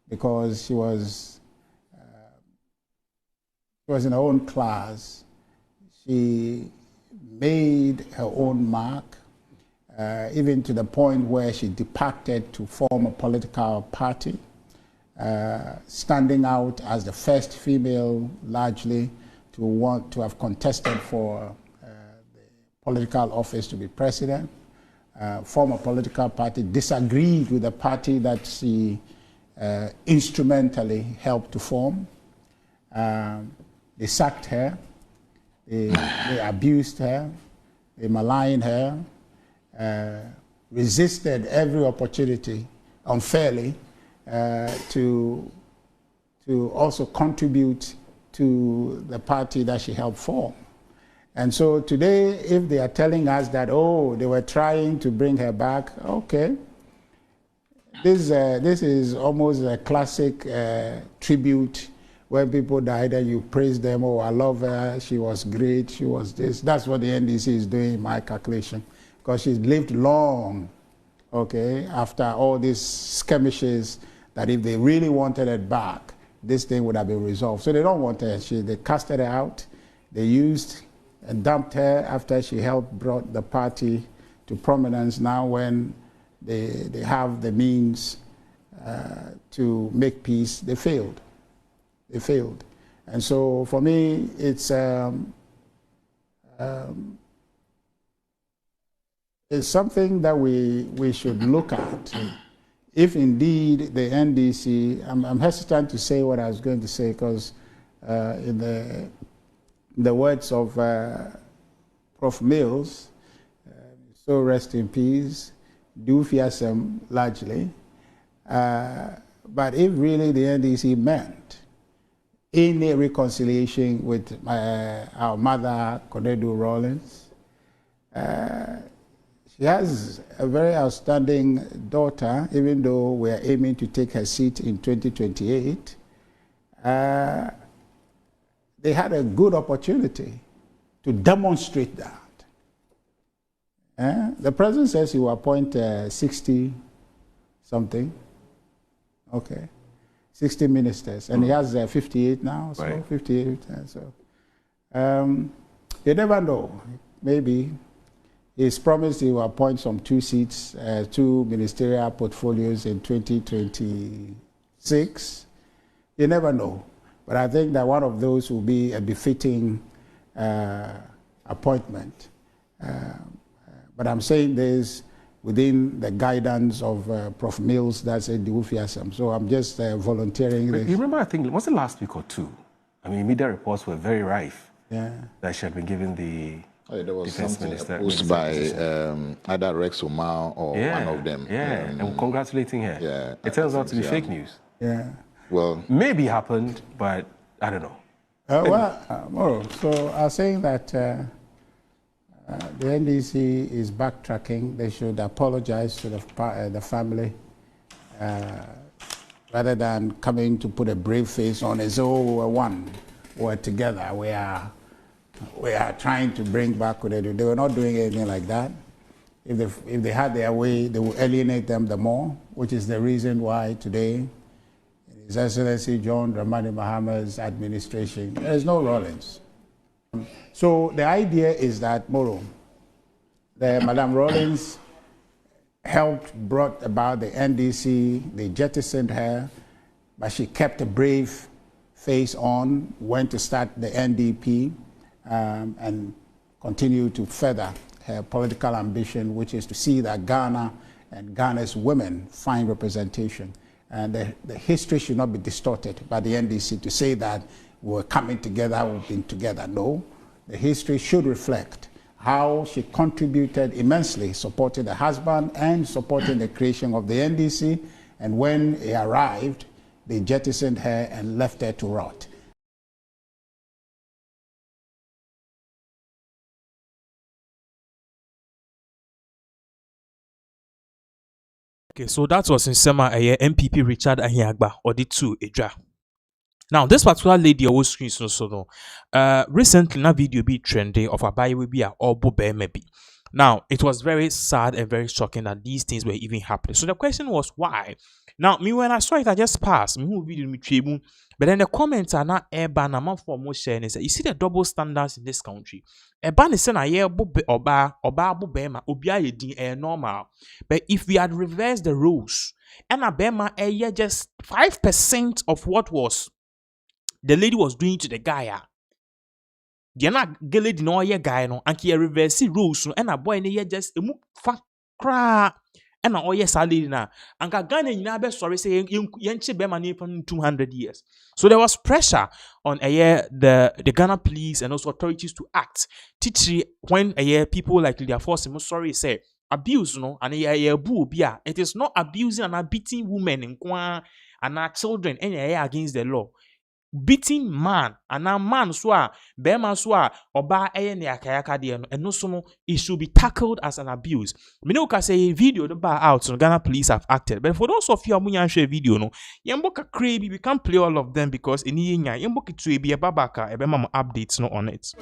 because she was in her own class. She made her own mark, even to the point where she departed to form a political party, standing out as the first female largely to want to have contested for the political office to be president. Form a political party, disagreed with the party that she instrumentally helped to form. They sacked her, they abused her, they maligned her, resisted every opportunity unfairly to also contribute to the party that she helped form. And so today, if they are telling us that, oh, they were trying to bring her back, okay. This is almost a classic tribute when people died and you praise them, oh, I love her, she was great, she was this. That's what the NDC is doing in my calculation, because she's lived long, okay, after all these skirmishes, that if they really wanted it back, this thing would have been resolved. So they don't want her. They casted her out. They used and dumped her after she helped brought the party to prominence. Now when they have the means to make peace, they failed. They failed. And so for me, it's something that we should look at. If indeed the NDC, I'm hesitant to say what I was going to say, because in the words of Prof. Mills, so rest in peace, do fearsome largely. But if really the NDC meant any reconciliation with our mother, Konedu Rawlings, she has a very outstanding daughter, even though we are aiming to take her seat in 2028. They had a good opportunity to demonstrate that. The president says he will appoint 60 something, okay, 60 ministers, and he has 58 now, so right. 58. So you never know. Maybe he's promised he will appoint some 2 seats, 2 ministerial portfolios in 2026. You never know. But I think that one of those will be a befitting appointment. But I'm saying this within the guidance of Prof. Mills, that's a Diwufiasam. So I'm just volunteering this. You remember, I think, was it last week or 2? I mean, media reports were very rife that she had been given the there was defense something minister. posted by either Rex Omar or one of them. And congratulating her. It turns out to be fake news. Well, maybe happened, but I don't know. So I was saying that the NDC is backtracking. They should apologize to the family rather than coming to put a brave face on it. So we're one, we're together, we are trying to bring back what they do. They were not doing anything like that. If they had their way, they would alienate them the more, which is the reason why today, His Excellency John Dramani Mahama's administration, there's no Rawlings. So the idea is that Madame Rawlings brought about the NDC, they jettisoned her, but she kept a brave face on, went to start the NDP, and continue to further her political ambition, which is to see that Ghana and Ghana's women find representation. And the history should not be distorted by the NDC to say that we're coming together, we've been together. No, the history should reflect how she contributed immensely, supporting the husband and supporting the creation of the NDC. And when he arrived, they jettisoned her and left her to rot. Okay, so that was in Sema MPP Richard Ahiagba or the 2 Eja. Now, this particular lady always screens no. Recently, na video be trending of a buy will be a obo maybe. Now, it was very sad and very shocking that these things were even happening. So the question was why? Now, me when I saw it, I just passed. Me who video me tribu. But then the comments are not urban amount for more sharing. You see the double standards in this country. Urban is saying a year oba bema obia yedin normal. But if we had reversed the rules, and a bema a year just 5% of what was the lady was doing to the guy. The na lady no ye guy no and he reverse rules no and a boy ne just emu fa kra and all yes lady na and Ghana nyina be sorry say yenche be man for 200 years. So there was pressure on the Ghana police and also authorities to act. Teach when people like their force sorry say abuse no and it is not abusing and beating women and our children and against the law. beating man and a man so bema so oba eye ne akayaka de no eno so no it should be tackled as an abuse. Me no ka say video the bar out so Ghana police have acted, but for those of you amunya share video no yembo ka crazy we can't play all of them because eni nya yembo ki to be a babaka e be ma updates no on it.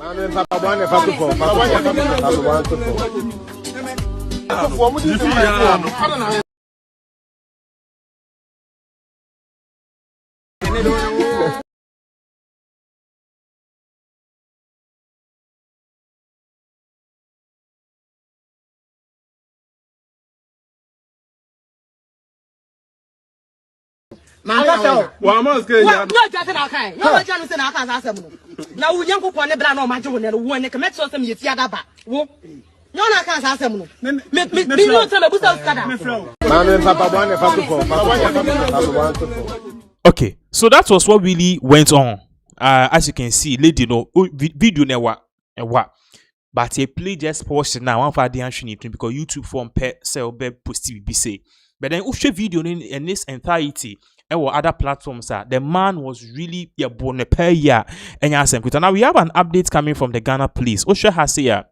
Now we young people never know my job and when they commit some you see that back. No, I can't ask them. Okay, so that was what really went on. As you can see, lady no video never but a play just portion now one for the answer because YouTube form per sell be post be say. But then ushe video in this entirety or other platforms the man was really born per year and now we have an update coming from the Ghana police. Ushe has here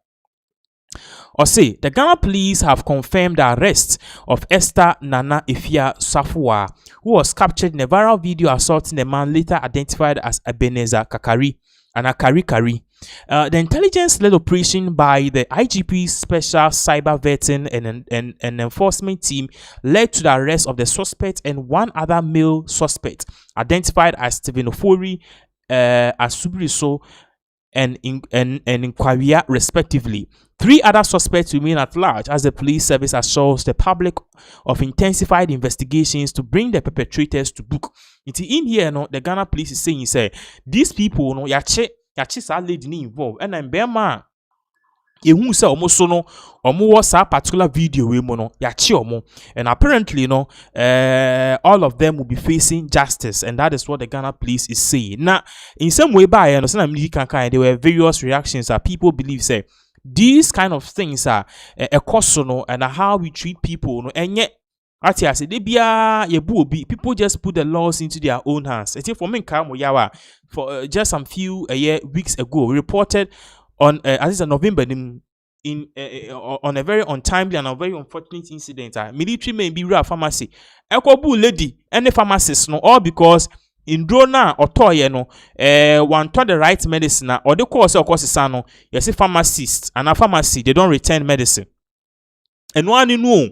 or say the Ghana police have confirmed the arrest of Esther Nana Ifia Safua, who was captured in a viral video assaulting a man later identified as Ebenezer Kakari and Akari. The intelligence-led operation by the IGP's special cyber vetting and enforcement team led to the arrest of the suspect and one other male suspect identified as Stephen Ofori, Asubriso, and Inquaria respectively. 3 other suspects remain at large as the police service assures the public of intensified investigations to bring the perpetrators to book. In here, no, the Ghana police is saying, these people, no, yache sa lady involved, and then Bema. You say almost so no, was a particular video we mono yachi and apparently no, all of them will be facing justice, and that is what the Ghana police is saying. Now, in some way, by there were various reactions that people believe say these kind of things are a cosono and how we treat people, no, and yet. People just put the laws into their own hands. For just some few weeks ago, we reported on as November on a very untimely and a very unfortunate incident. Military may be real pharmacy. Ekobu lady and the pharmacist no all because in drona or toy no one taught the right medicine or the course no you see pharmacists and a pharmacy they don't return medicine. And one in no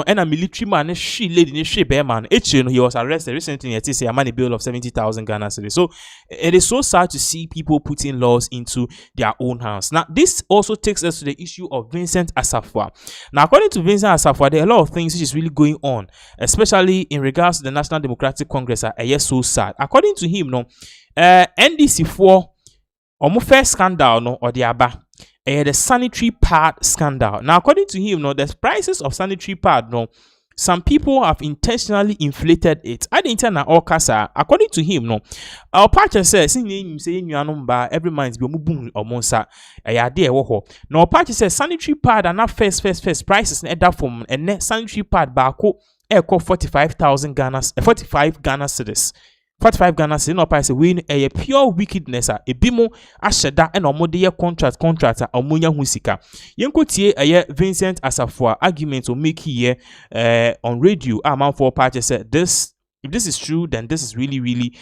and a military man, she lady, she bear man. He was arrested recently at a money bill of 70,000 Ghana cedis. So it is so sad to see people putting laws into their own hands. Now, this also takes us to the issue of Vincent Asafwa. Now, according to Vincent Asafwa, there are a lot of things which is really going on, especially in regards to the National Democratic Congress. Yes, so sad. According to him, no, NDC4 first scandal no or the aba. The sanitary pad scandal. Now, according to him, no, the prices of sanitary pad, no, some people have intentionally inflated it. I didn't tell all casa. According to him, no, our partner says, every month be boom or monsa. No, our partner says sanitary pad are not first prices in that form and net sanitary pad bako 45,000 Ghana, 45 Ghana cedis. 45 Ghana cedis no price win a pure wickedness a bimo asheda and omode contractor omunya husika yenko tie Vincent Asafwa argument to make here on radio man for party said this if this is true then this is really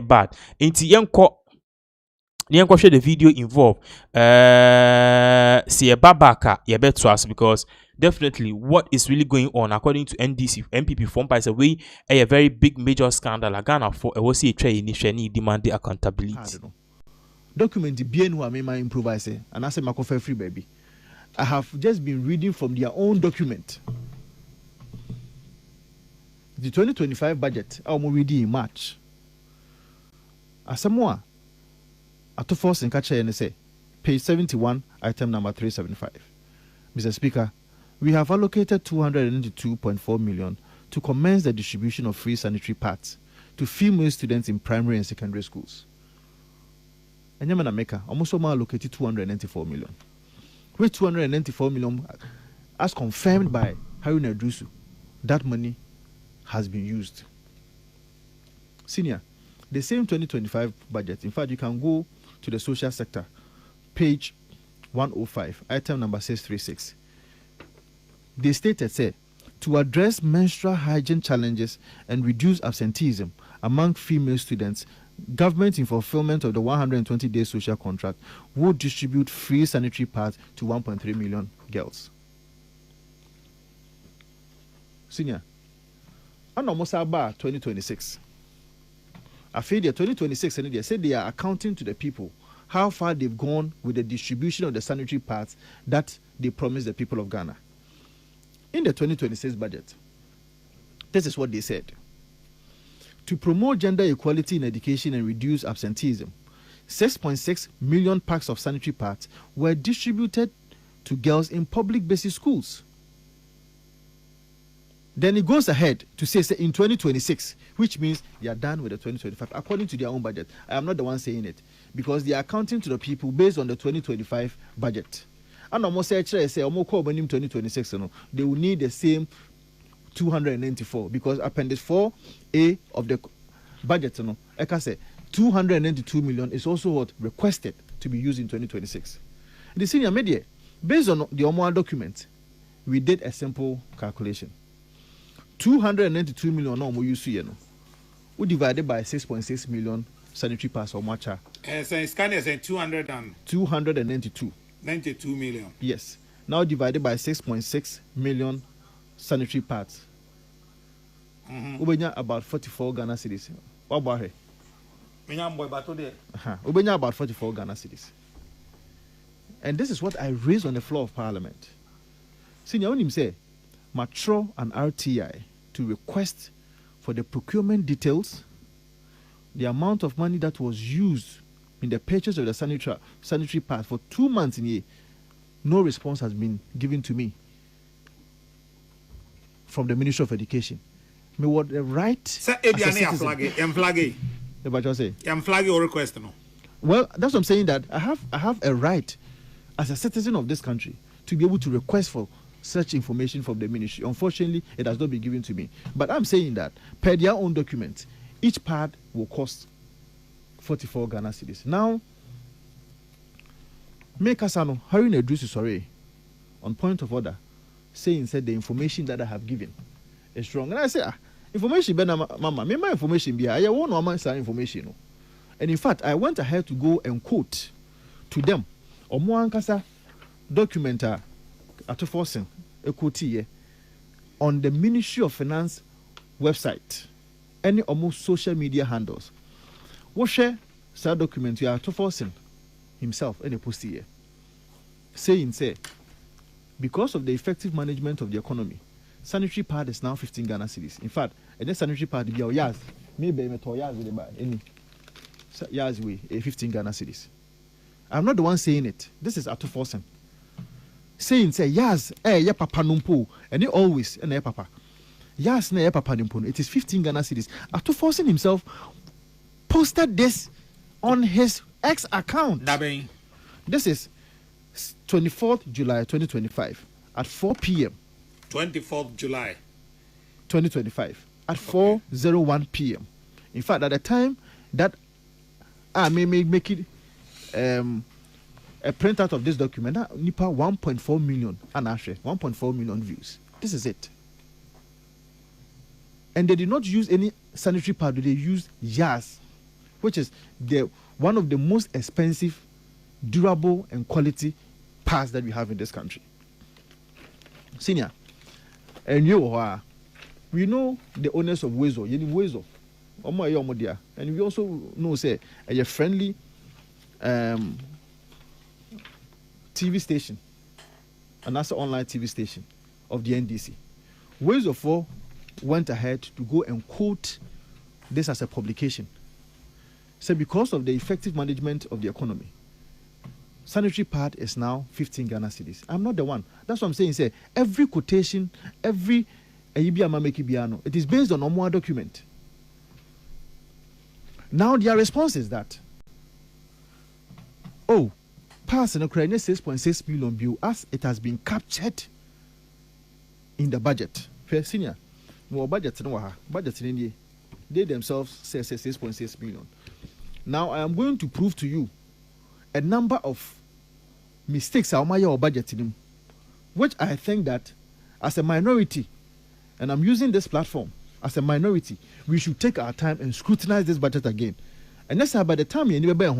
bad inti yenko share the video involved see a babaka yebeto us because definitely what is really going on according to NDC MPP form by the way a very big major scandal Ghana for a was a trade initially demanding accountability. Document the bien who I may improvise and I say my free baby. I have just been reading from their own document. The 2025 budget I will read in March. As some more at the force and catch and say page 71 item number 375. Mr. Speaker, we have allocated 292.4 million to commence the distribution of free sanitary pads to female students in primary and secondary schools. And Yamana Meka almost allocated 294 million. With 294 million, as confirmed by Haruna Drusu, that money has been used. Senior, The same 2025 budget. In fact, you can go to the social sector, page 105, item number 636. They stated, say, to address menstrual hygiene challenges and reduce absenteeism among female students, government, in fulfillment of the 120-day social contract, will distribute free sanitary pads to 1.3 million girls. Senior, and almost about 2026. I feel the 2026, and they said they are accounting to the people how far they've gone with the distribution of the sanitary pads that they promised the people of Ghana. In the 2026 budget, this is what they said. To promote gender equality in education and reduce absenteeism, 6.6 million packs of sanitary pads were distributed to girls in public basic schools. Then it goes ahead to say in 2026, which means they are done with the 2025, according to their own budget. I am not the one saying it, because they are accounting to the people based on the 2025 budget. And almost say, almost 2026, they will need the same 294, because Appendix 4A of the budget, I can say 292 million is also what requested to be used in 2026. The senior media, based on the Omoa document, we did a simple calculation. 292 million no more use, we divided by 6.6 million sanitary pads or matcha. So scan saying 292. 92 million. Yes. Now divided by 6.6 million sanitary pads. Ubenya about 44 Ghana cedis. What about her? Ubenya about 44 Ghana cedis. And this is what I raised on the floor of Parliament. Senior, when him say, Matro and RTI to request for the procurement details, the amount of money that was used in the purchase of the sanitary pads for 2 months in a year, no response has been given to me from the Ministry of Education. Me what the right? Sir, flag or request no. Well, that's what I'm saying, that I have a right as a citizen of this country to be able to request for such information from the ministry. Unfortunately, it has not been given to me. But I'm saying that per their own document, each pad will cost 44 Ghana cedis. Now, make us hurry and do sorry on point of order, saying said the information that I have given is wrong. And I say, information be mama, me my information be I won't know my information. And in fact, I went ahead to go and quote to them Omoankasa documenter at forcing a quote on the Ministry of Finance website, any almost social media handles. What share that document you are to forcing himself and a post here saying say because of the effective management of the economy, sanitary pad is now 15 Ghana cedis. In fact, and then sanitary pad be yaz maybe me to yaz with any yaz way 15 Ghana cedis. I'm not the one saying it. This is at forcing saying say yaz ya papa numpo and he always and ya papa yaz na ya papa numpo. It is 15 Ghana cedis. At forcing himself posted this on his X account. This is 24th July 2025 at 4 p.m. 24th July 2025 at 4:01 p.m. In fact, at the time that I may make it a printout of this document, Nipa 1.4 million and actually 1.4 million views. This is it. And they did not use any sanitary pad, they used Yaz, which is one of the most expensive, durable, and quality pads that we have in this country. Senior, and we know the owners of Wezo, and we also know say a friendly TV station, and that's an online TV station of the NDC. Wezo 4 went ahead to go and quote this as a publication. So because of the effective management of the economy, sanitary pad is now 15 Ghana cedis. I'm not the one. That's what I'm saying. Say every quotation, every it is based on Omoa document. Now their response is that, pass in Ukraine 6.6 billion bill as it has been captured in the budget. Fair senior, no budget in they themselves say 6.6 million. Now I am going to prove to you a number of mistakes are my budget in them, which I think that as a minority, and I'm using this platform as a minority, we should take our time and scrutinize this budget again. And that's how by the time you never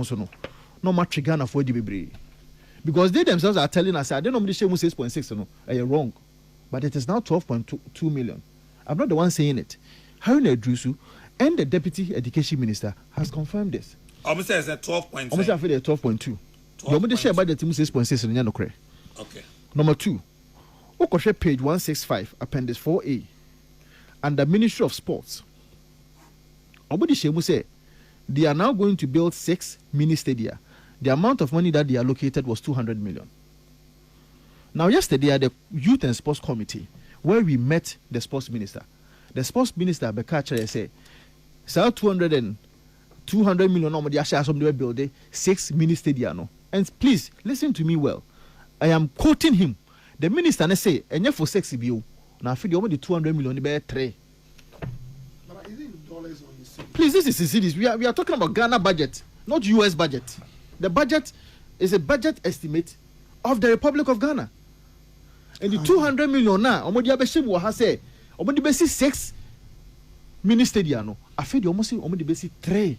no much trigger for the because they themselves are telling us I don't know 6.6 no, you're wrong, but it is now 12.2 million. I'm not the one saying it. Haruna Drusu and the Deputy Education Minister has confirmed this. Almost says 12.2. Almost after 12.2. The only share budget 6.6 in Yanokre. Okay. Number 2. Okoshe page 165, appendix 4A, and the Ministry of Sports. Obodi Shemu say they are now going to build 6 mini stadia. The amount of money that they allocated was 200 million. Now, yesterday at the Youth and Sports Committee, where we met the sports minister Bekacha said, "Sir, 200 million no they share some they build 6 mini stadia no." And please listen to me well. I am quoting him. The minister say, "Enya for 6 bill. Now, I feel the 200 million be 3." Please, this is serious. We are talking about Ghana budget, not US budget. The budget is a budget estimate of the Republic of Ghana. And the 200 million now, omodi abeshibu ha say, omodi besi 6 mini stadia no. I feel the almost omodi besi 3.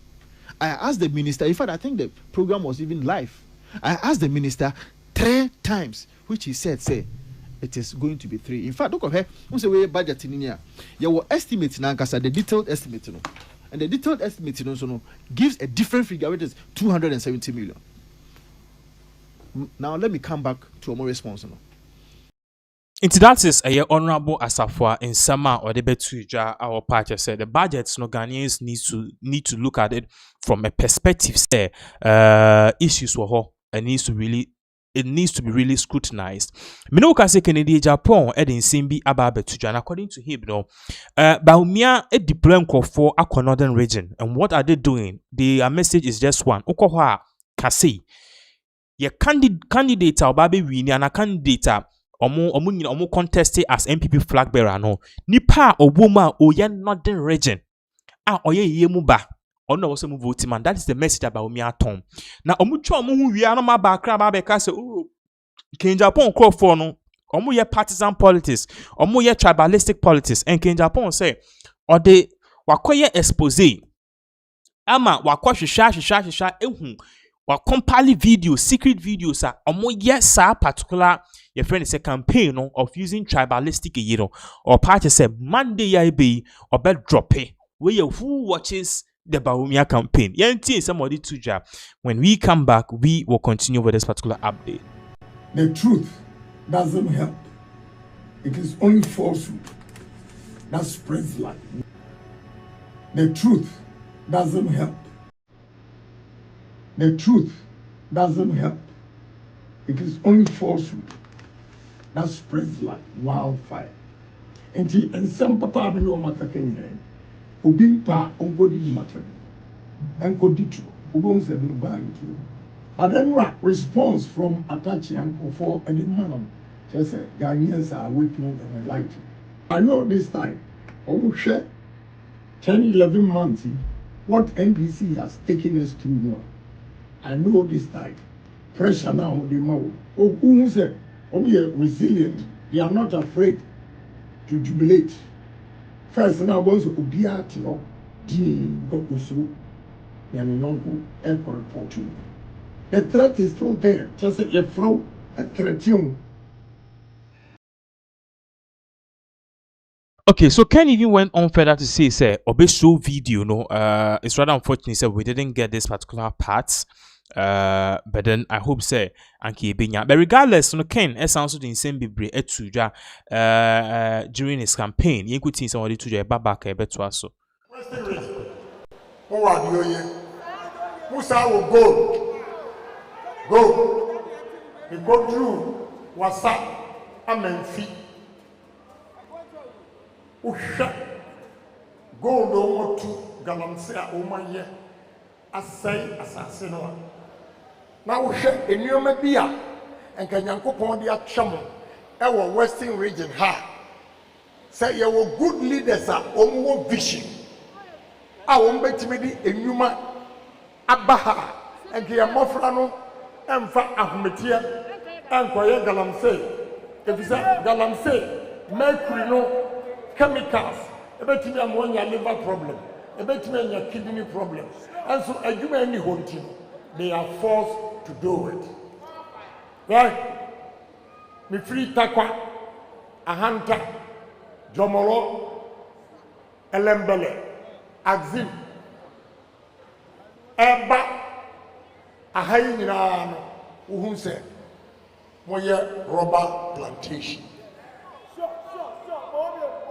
I asked the minister, in fact, I think the program was even live. I asked the minister 3 times, which he said, it is going to be 3. In fact, look at her. What's the way budget in here? Your estimate now, the detailed estimate, no. And the detailed estimate, gives a different figure, which is 270 million. Now let me come back to a more response. Into that is a honorable Asafwa in summer or the betuja our party said the budgets no Ghanaians need to look at it from a perspective say issues were and it needs to be really scrutinized. Minoka say Kennedy Japan Edin Simbi Aba betuja, and according to him, Bawumia a deploying for a northern region. And what are they doing? Their message is just one. Okoha Kasi. Ye candidate or baby winnie and a candidate omu contested as MPP flag bearer no. Nipa or woman or ye northern region. Oye yemuba. Ono was mu voting man. That is the message about Bawumia Tom. Now omucho omu we are no ma bakra ba be ka say oh Ken Japan crop for no. Omu ye partisan politics. Omu ye tribalistic politics. And Ken Japan say or de wakoye expose. Ama wakwa shisha ehun. Wa compile videos, secret videos omu ye sa particular your friend is a campaign of using tribalistic or party say Monday ya be or bed drop where you who watches the Bawumia campaign. Yenti somebody to job. When we come back, we will continue with this particular update. The truth doesn't help. It is only falsehood that spreads light. The truth doesn't help. The truth doesn't help. It is only falsehood that spreads like wildfire. And some papa no matter can Ubin pa ongodi matter and koditu ubon se no bag to. But then response from Atachi and for and the man just say Ghanaians are waking up and enlightened. I know this time almost 10-11 months what NBC has taken us through now. I know this time pressure now the more who say we are resilient, they are not afraid to jubilate. First, now once Obiatio, Gokusu, Yaminonku, Airport report. The threat is still there. Just a flow, a threat. Okay, so Ken even went on further to say, Obe show video, no, it's rather unfortunate, so we didn't get this particular part. But then I hope say Anki Benya. But regardless, no Ken also the same bibre etuja during his campaign. You could see somebody to your babaka betuaso. Musa will go. We go through WhatsApp. Amenfi. Usha. Go no to Galamsea Omaye. Asay assassino. Now we share a new media and Kanyanko Pondia Chamo, our Western region. Ha say you were good leaders are almost vision. a wɔn bɛtumi de enyuma aba ha nka yɛn mmɔfra no mfa ahometeɛ nkɔyɛ galamsey efisɛ galamsey mercury no chemicals ebɛtumi ama wɔnya liver problem ebɛtumi anya kidney problems nso adwuma ani hɔ nti no they are forced to do it right me free takwa ahanta jomolo elembele axim eba ahayi nyinaa no wohu sɛ moyɛ rubber plantation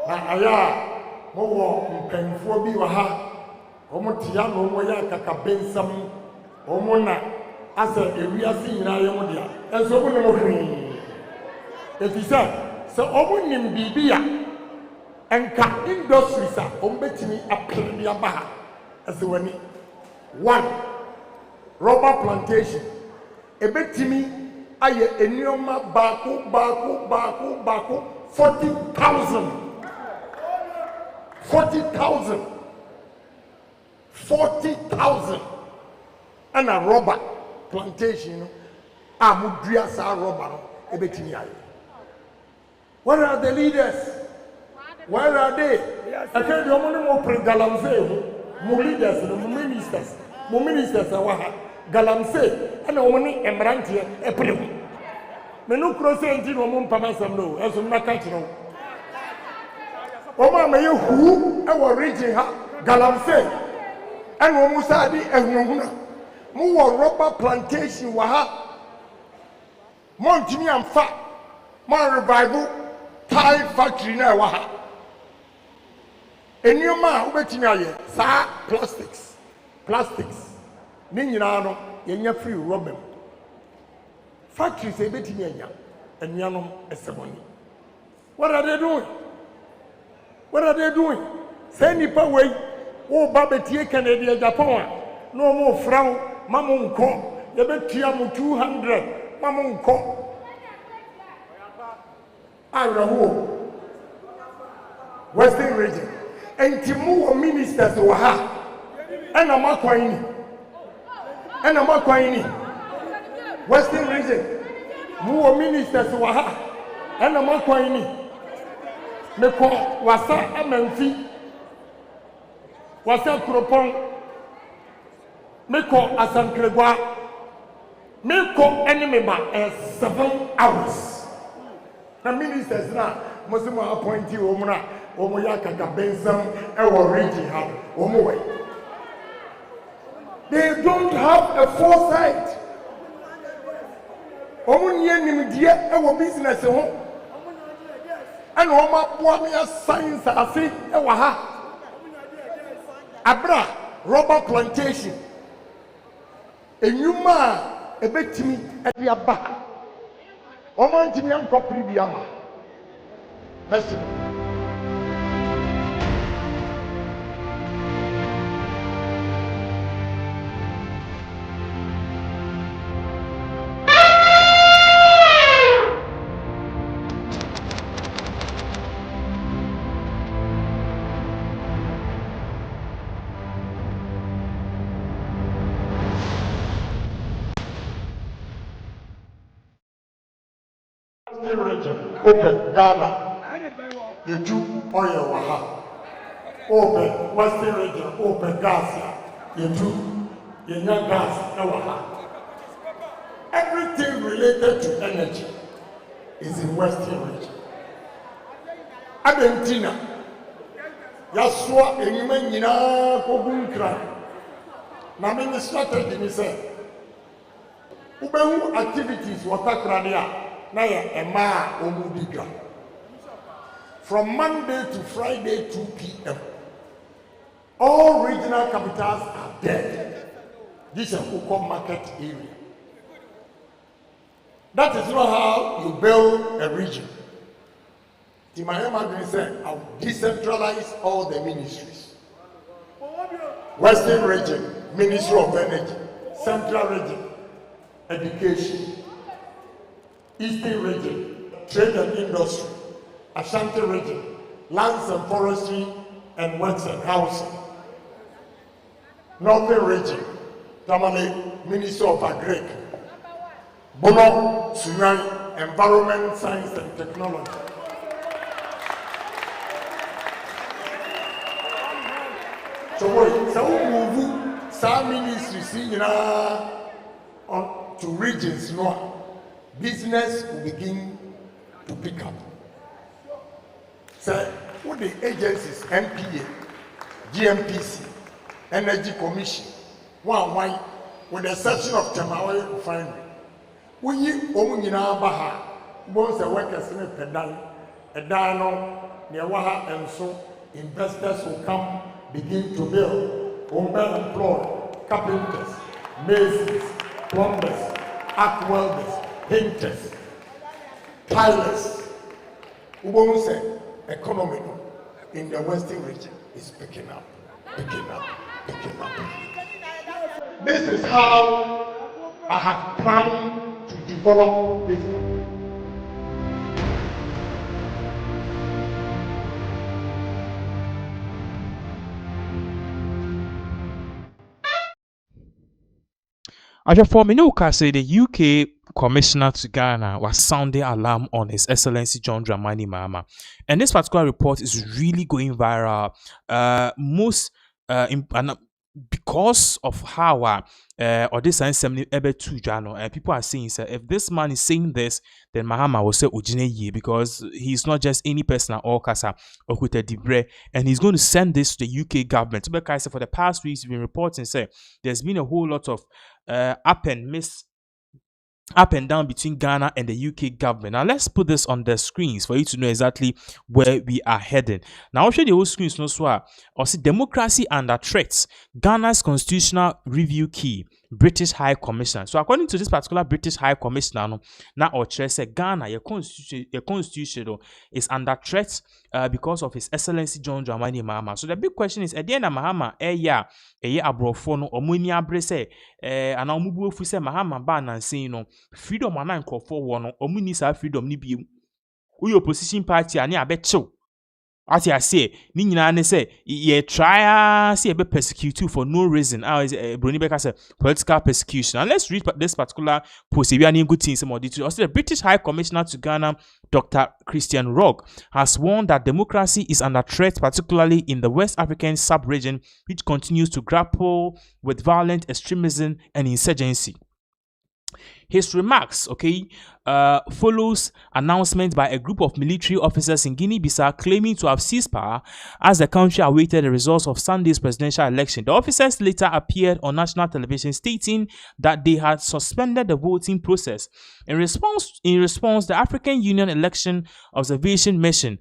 na aya mowɔ mpanyinfoɔ bi wɔ ha wɔn tia na wɔn yɛ akakabensam wɔn na asɛ ewiase nyinaa yɛ mo dea ɛnso wɔn nam hwee efisɛ sɛ wɔn nim biribi a nka industries a wɔn bɛtumi apere bi aba ha ɛsɛ wɔn ani one rubber plantation ebɛtumi ayɛ nneɛma baako 40,000 and a rubber plantation a mudria sa rubber no ebetimi aye. Where are the leaders? Where are they? I tell you, I'm more pre-galamsey, more leaders, more ministers, galamsey, and a woman emerantia, a prim. Menu crossing into a mum pamasam no, as a macatino. Oma may you who our region galamsey, and Womusadi and Muna. More rubber plantation waha. Montini and fat, more revival, tile factory na waha. A new man who betinaye, sa plastics. Ninano, yenya free rubber. Factories a betinaya, and yanum a ceremony. What are they doing? Send it away. Oh, Babetia Canada, Japan. No more frown, Mamun Coff. You bet 200, Mamun Coff. Arahu, Western region. And Timu ministers were ha. And a Makwaini. Western region. More ministers were ha. And a Makwaini. Meko wasa amenfi. Wasa Kuropon. Meko Asankregwa. Meko enemy ba 7 hours. The ministers now must appoint you Omuna, Omoyaka Benzam, our region. They don't have a foresight. Omunye dear our business and Oma Bawumia science asi ewaha. Abra rubber plantation. Enyuma ebetimi ediaba. Oman timiam kopri biama. Merci. Open Ghana, you do oil waha. Open Western region, open gas, you do gas waha. Everything related to energy is in Western region. Argentina, Yasua enyina kobunkra. Na mini strategy ni say, ubehu activities watakrania. From Monday to Friday, 2 p.m. All regional capitals are dead. This is Uko market area. That is not how you build a region. The Mahama said, I'll decentralize all the ministries. Western region, Ministry of Energy. Central region, Education. Eastern region, trade and industry. Ashanti region, lands and forestry and works and housing. Northern Region, Tamale, Minister of Agric, Bono Sunan, Environment, Science and Technology. So we move some ministries on to regions, business will begin to pick up. So what the agencies, MPA, GMPC, Energy Commission, one with the exception of Tamawa Refinery, we only Baha, most the workers in a pedal, a dino, near Waha, and so investors will come, begin to build, employ carpenters, masons, plumbers, arc welders, painters, tilers. We say economy in the Western region is picking up. This is how I have planned to develop this. For me, say the UK Commissioner to Ghana was sounding alarm on His Excellency John Dramani Mahama, and this particular report is really going viral. Because of how or this and people are saying, sir, if this man is saying this, then Mahama will say Ujine, because he's not just any person at all, Kasa or Debre, and he's going to send this to the UK government. Because for the past weeks, we've been reporting, say there's been a whole lot of up and down between Ghana and the UK government. Now let's put this on the screens for you to know exactly where we are heading. Now I'll show the whole screens no so or see democracy under threat. Ghana's constitutional review key. British High Commissioner. So according to this particular British High Commissioner, now or say Ghana, your constitution is under threat because of His Excellency John Dramani Mahama. So the big question is, at the end of Mahama, abrofono or muni abrese and umubu fu say Mahama ba na say freedom and for one or muni sa freedom ni bi we opposition party ani abecho. As I say, Nina say ye try see be persecute for no reason. Brunibeka say political persecution. And let's read this particular post. If you are any good things, some more details. Also, the British High Commissioner to Ghana, Dr. Christian Rogge, has warned that democracy is under threat, particularly in the West African sub-region, which continues to grapple with violent extremism and insurgency. His remarks, follows announcement by a group of military officers in Guinea-Bissau claiming to have seized power as the country awaited the results of Sunday's presidential election. The officers later appeared on national television stating that they had suspended the voting process. In response, the African Union Election Observation Mission,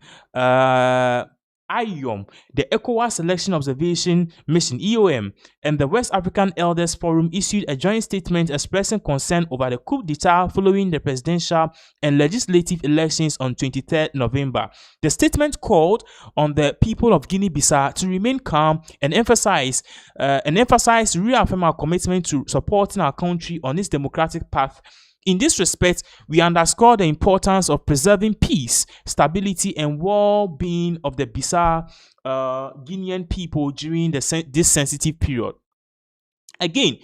IOM, the ECOWAS Election Observation Mission EOM, and the West African Elders Forum issued a joint statement expressing concern over the coup d'etat following the presidential and legislative elections on 23rd November. The statement called on the people of Guinea-Bissau to remain calm and emphasize reaffirm our commitment to supporting our country on its democratic path. In this respect, we underscore the importance of preserving peace, stability, and well-being of the Bissau Guinean people during this sensitive period. Again,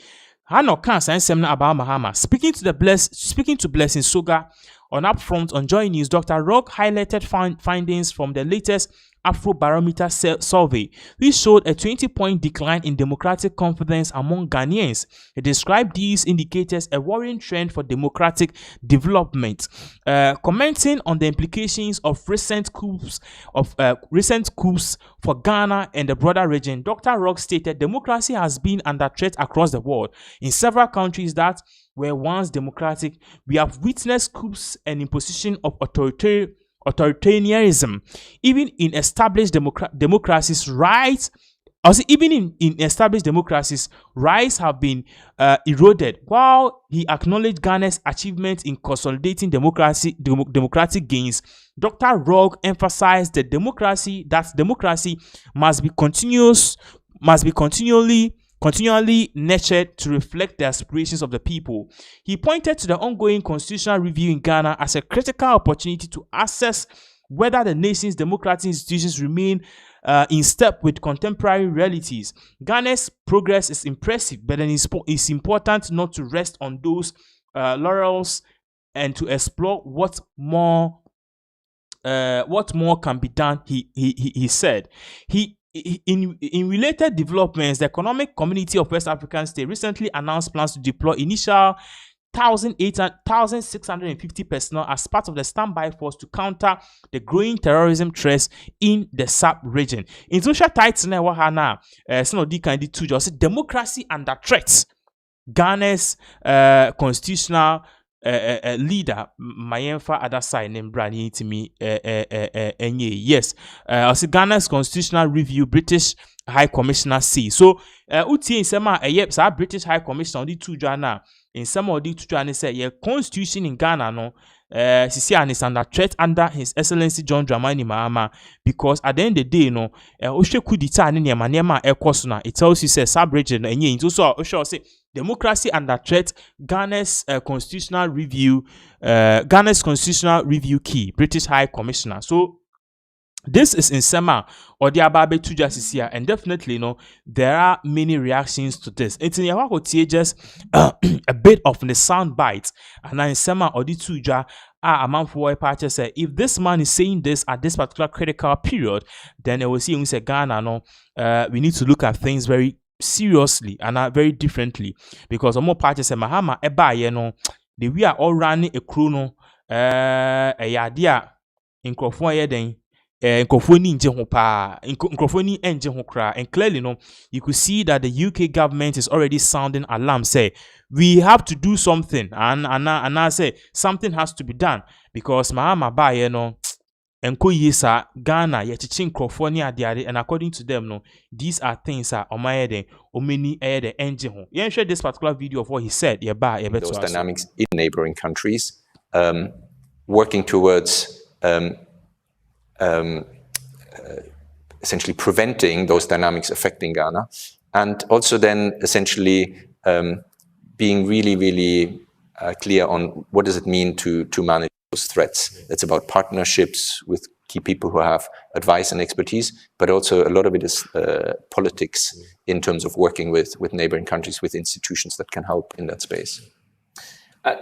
Hano can say something about Mahama. Speaking to Blessing Soga on Upfront on Joy News, Dr. Rogge highlighted findings from the latest Afrobarometer survey, which showed a 20-point decline in democratic confidence among Ghanaians. He described these indicators a worrying trend for democratic development. Commenting on the implications of recent coups for Ghana and the broader region, Dr. Rogge stated democracy has been under threat across the world. In several countries that were once democratic, we have witnessed coups and imposition of authoritarianism. Even in established democracies, rights have been eroded. While he acknowledged Ghana's achievements in consolidating democratic gains, Dr. Rogge emphasized that democracy must be continually nurtured to reflect the aspirations of the people. He pointed to the ongoing constitutional review in Ghana as a critical opportunity to assess whether the nation's democratic institutions remain in step with contemporary realities. Ghana's progress is impressive, but then it's important not to rest on those laurels and to explore what more can be done. He said. In related developments, the Economic Community of West African States recently announced plans to deploy initial 1,650 personnel as part of the standby force to counter the growing terrorism threats in the sub-region. In social title na wahana, some of the kind of two just democracy under threat. Ghana's constitutional leader Mayemfa Adasai Nembrani to me yes also Ghana's constitutional review British High Commissioner C. So uti in sema sa British High Commissioner di two jana in some of the two jana say ye constitution in Ghana no sisi is under threat under His Excellency John Dramani Mahama, because at the end of the day no ohwe kudita ne nema ekoso na it tells you say sub-region no enye nso so ohwe say democracy under threat. Ghana's constitutional review key British High Commissioner. So this is in Sema or the Ababe to justice here, and definitely there are many reactions to this. It's in Yawako just a bit of the sound bite, and then Sema or the Tuja a man for party say if this man is saying this at this particular critical period, then they will see we say Ghana we need to look at things very seriously and very differently, because more parties say Mahama the we are all running a chrono a yadia in Crofon and clearly you could see that the UK government is already sounding alarm, say we have to do something, and I say something has to be done, because Mahama Enko yesa Ghana yechichin California diade, and according to them these are things that omayede omeni the engine ho. Yeah, share this particular video of what he said. Those dynamics in neighboring countries, working towards essentially preventing those dynamics affecting Ghana, and also then essentially being really clear on what does it mean to manage those threats. It's about partnerships with key people who have advice and expertise, but also a lot of it is politics in terms of working with neighboring countries, with institutions that can help in that space.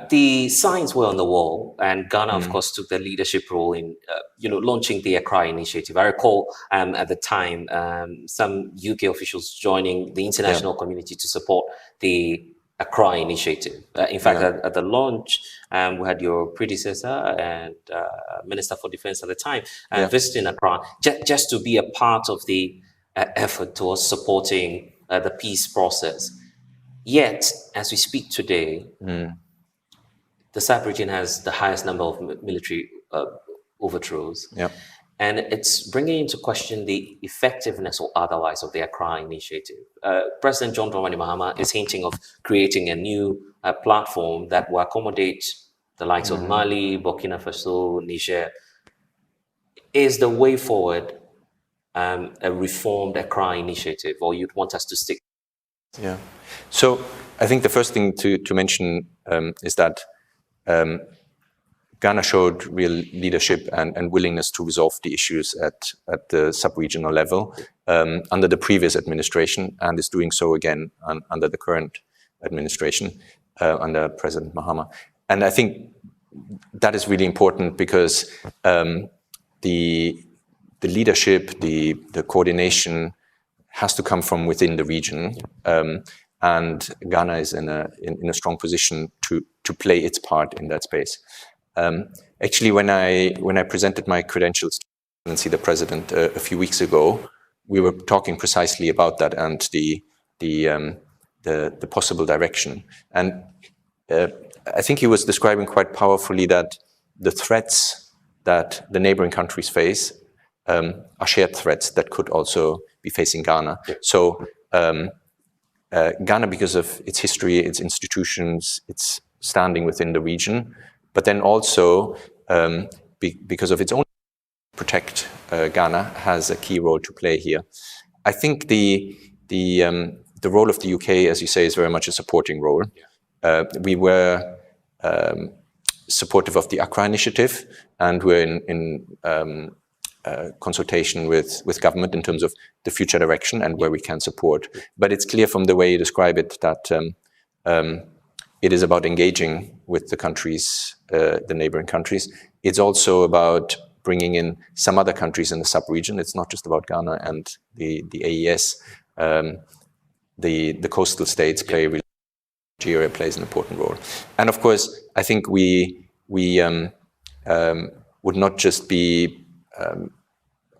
The signs were on the wall, and Ghana, of course, took the leadership role in, launching the R.I.P initiative. I recall at the time some UK officials joining the international community to support the R.I.P initiative. In fact, at the launch, we had your predecessor and Minister for Defense at the time visiting Accra just to be a part of the effort towards supporting the peace process. Yet, as we speak today, the sub-region has the highest number of military overthrows. And it's bringing into question the effectiveness or otherwise of the R.I.P initiative. President John Dramani Mahama is hinting of creating a new platform that will accommodate the likes of Mali, Burkina Faso, Niger. Is the way forward a reformed R.I.P initiative, or you'd want us to stick? Yeah. So I think the first thing to mention is that Ghana showed real leadership and willingness to resolve the issues at the sub-regional level under the previous administration, and is doing so again under the current administration under President Mahama. And I think that is really important, because the leadership, the coordination has to come from within the region, and Ghana is in a strong position to play its part in that space. Actually, when I presented my credentials to the president a few weeks ago, we were talking precisely about that and the possible direction. And I think he was describing quite powerfully that the threats that the neighboring countries face are shared threats that could also be facing Ghana. So Ghana, because of its history, its institutions, its standing within the region, but then also because of its own protect Ghana, has a key role to play here. I think the role of the UK, as you say, is very much a supporting role. We were supportive of the Accra initiative, and we're in consultation with government in terms of the future direction and where we can support. But it's clear from the way you describe it that it is about engaging with the countries, the neighboring countries. It's also about bringing in some other countries in the sub-region. It's not just about Ghana and the AES. The coastal states play really, Nigeria plays an important role. And of course, I think we would not just be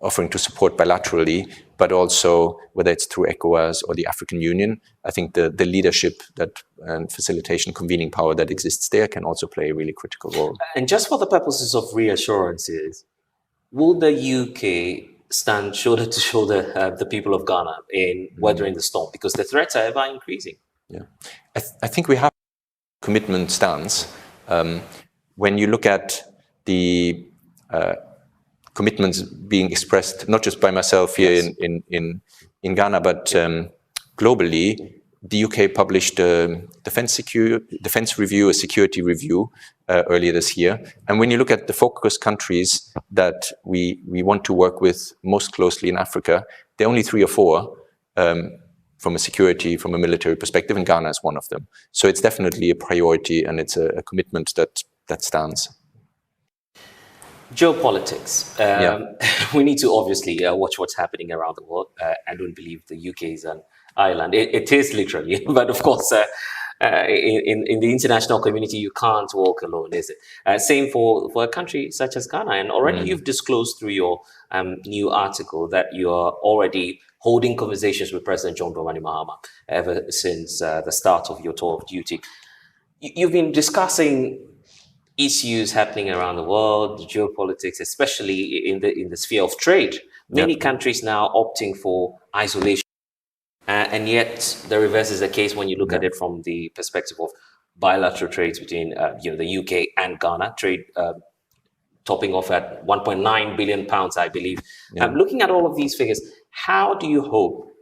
offering to support bilaterally, but also whether it's through ECOWAS or the African Union. I think the leadership and facilitation convening power that exists there can also play a really critical role. And just for the purposes of reassurances, will the UK stand shoulder to shoulder the people of Ghana in weathering the storm? Because the threats are ever increasing. Yeah, I think we have a commitment stance. When you look at the commitments being expressed, not just by myself here in Ghana, but globally, the UK published a defense review, a security review earlier this year. And when you look at the focus countries that we want to work with most closely in Africa, there are only 3 or 4 from a security, from a military perspective, and Ghana is one of them. So it's definitely a priority, and it's a commitment that stands. Geopolitics. We need to obviously watch what's happening around the world. I don't believe the UK is an island. It is literally, but of course, in the international community, you can't walk alone, is it? Same for a country such as Ghana. And already you've disclosed through your new article that you are already holding conversations with President John Dramani Mahama ever since the start of your tour of duty. You've been discussing issues happening around the world, geopolitics, especially in the sphere of trade. Many countries now opting for isolation. And yet the reverse is the case when you look at it from the perspective of bilateral trades between the UK and Ghana, trade topping off at £1.9 billion, I believe. Looking at all of these figures, how do you hope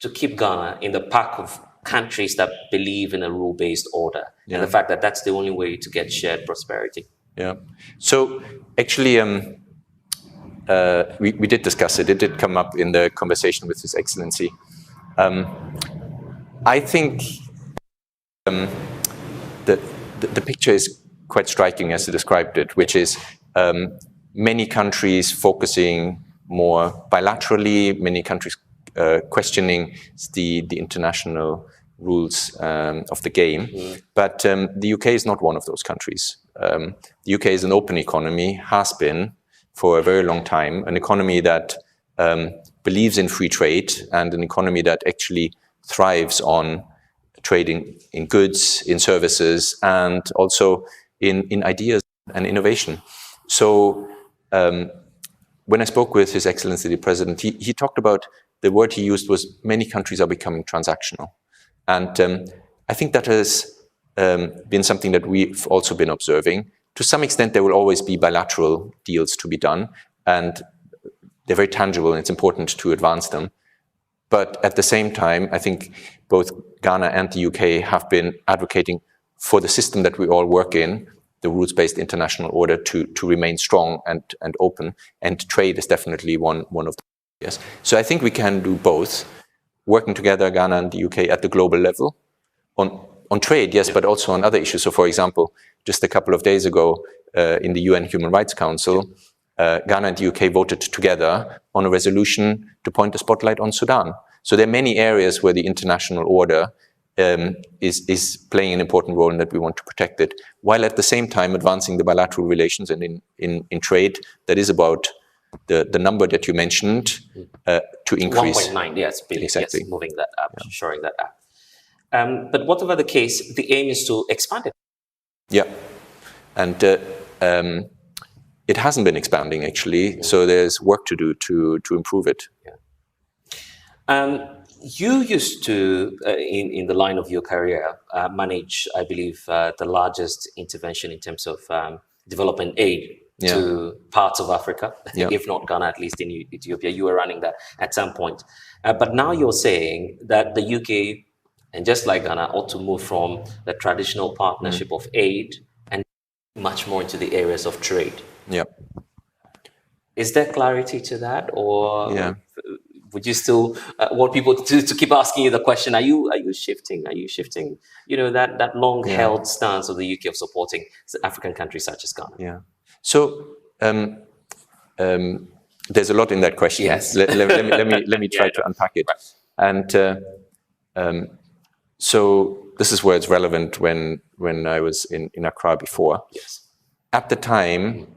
to keep Ghana in the pack of countries that believe in a rule-based order and the fact that that's the only way to get shared prosperity? Yeah. So actually, we did discuss it. It did come up in the conversation with His Excellency. I think the picture is quite striking as you described it, which is many countries focusing more bilaterally, many countries questioning the international rules of the game. But the UK is not one of those countries. The UK is an open economy, has been for a very long time, an economy that believes in free trade and an economy that actually thrives on trading in goods, in services, and also in ideas and innovation. So when I spoke with His Excellency the President, he talked about, the word he used was, many countries are becoming transactional. And I think that has been something that we've also been observing. To some extent, there will always be bilateral deals to be done, and they're very tangible, and it's important to advance them. But at the same time, I think both Ghana and the UK have been advocating for the system that we all work in, the rules-based international order, to remain strong and open, and trade is definitely one of the areas. So I think we can do both, working together, Ghana and the UK, at the global level, on trade, yes, but also on other issues. So for example, just a couple of days ago, in the UN Human Rights Council, Ghana and the UK voted together on a resolution to point the spotlight on Sudan. So there are many areas where the international order is playing an important role and that we want to protect it, while at the same time advancing the bilateral relations. And in trade, that is about the number that you mentioned to increase. 1.9, yes, billion, exactly. Yes, moving that up, shoring that up. But whatever the case, the aim is to expand it. Yeah, and it hasn't been expanding actually, so there's work to do to improve it. You used to, in the line of your career, manage, I believe, the largest intervention in terms of development aid to parts of Africa, if not Ghana, at least in Ethiopia. You were running that at some point. But now you're saying that the UK, and just like Ghana, ought to move from the traditional partnership of aid and much more into the areas of trade. Yeah. Is there clarity to that, or Yeah. would you still want people to keep asking you the question? Are you shifting? Are you shifting? You know, that long-held stance of the UK of supporting African countries such as Ghana. Yeah. So there's a lot in that question. Yes. Let me try to unpack it. Right. And so this is where it's relevant when I was in Accra before. Yes. At the time,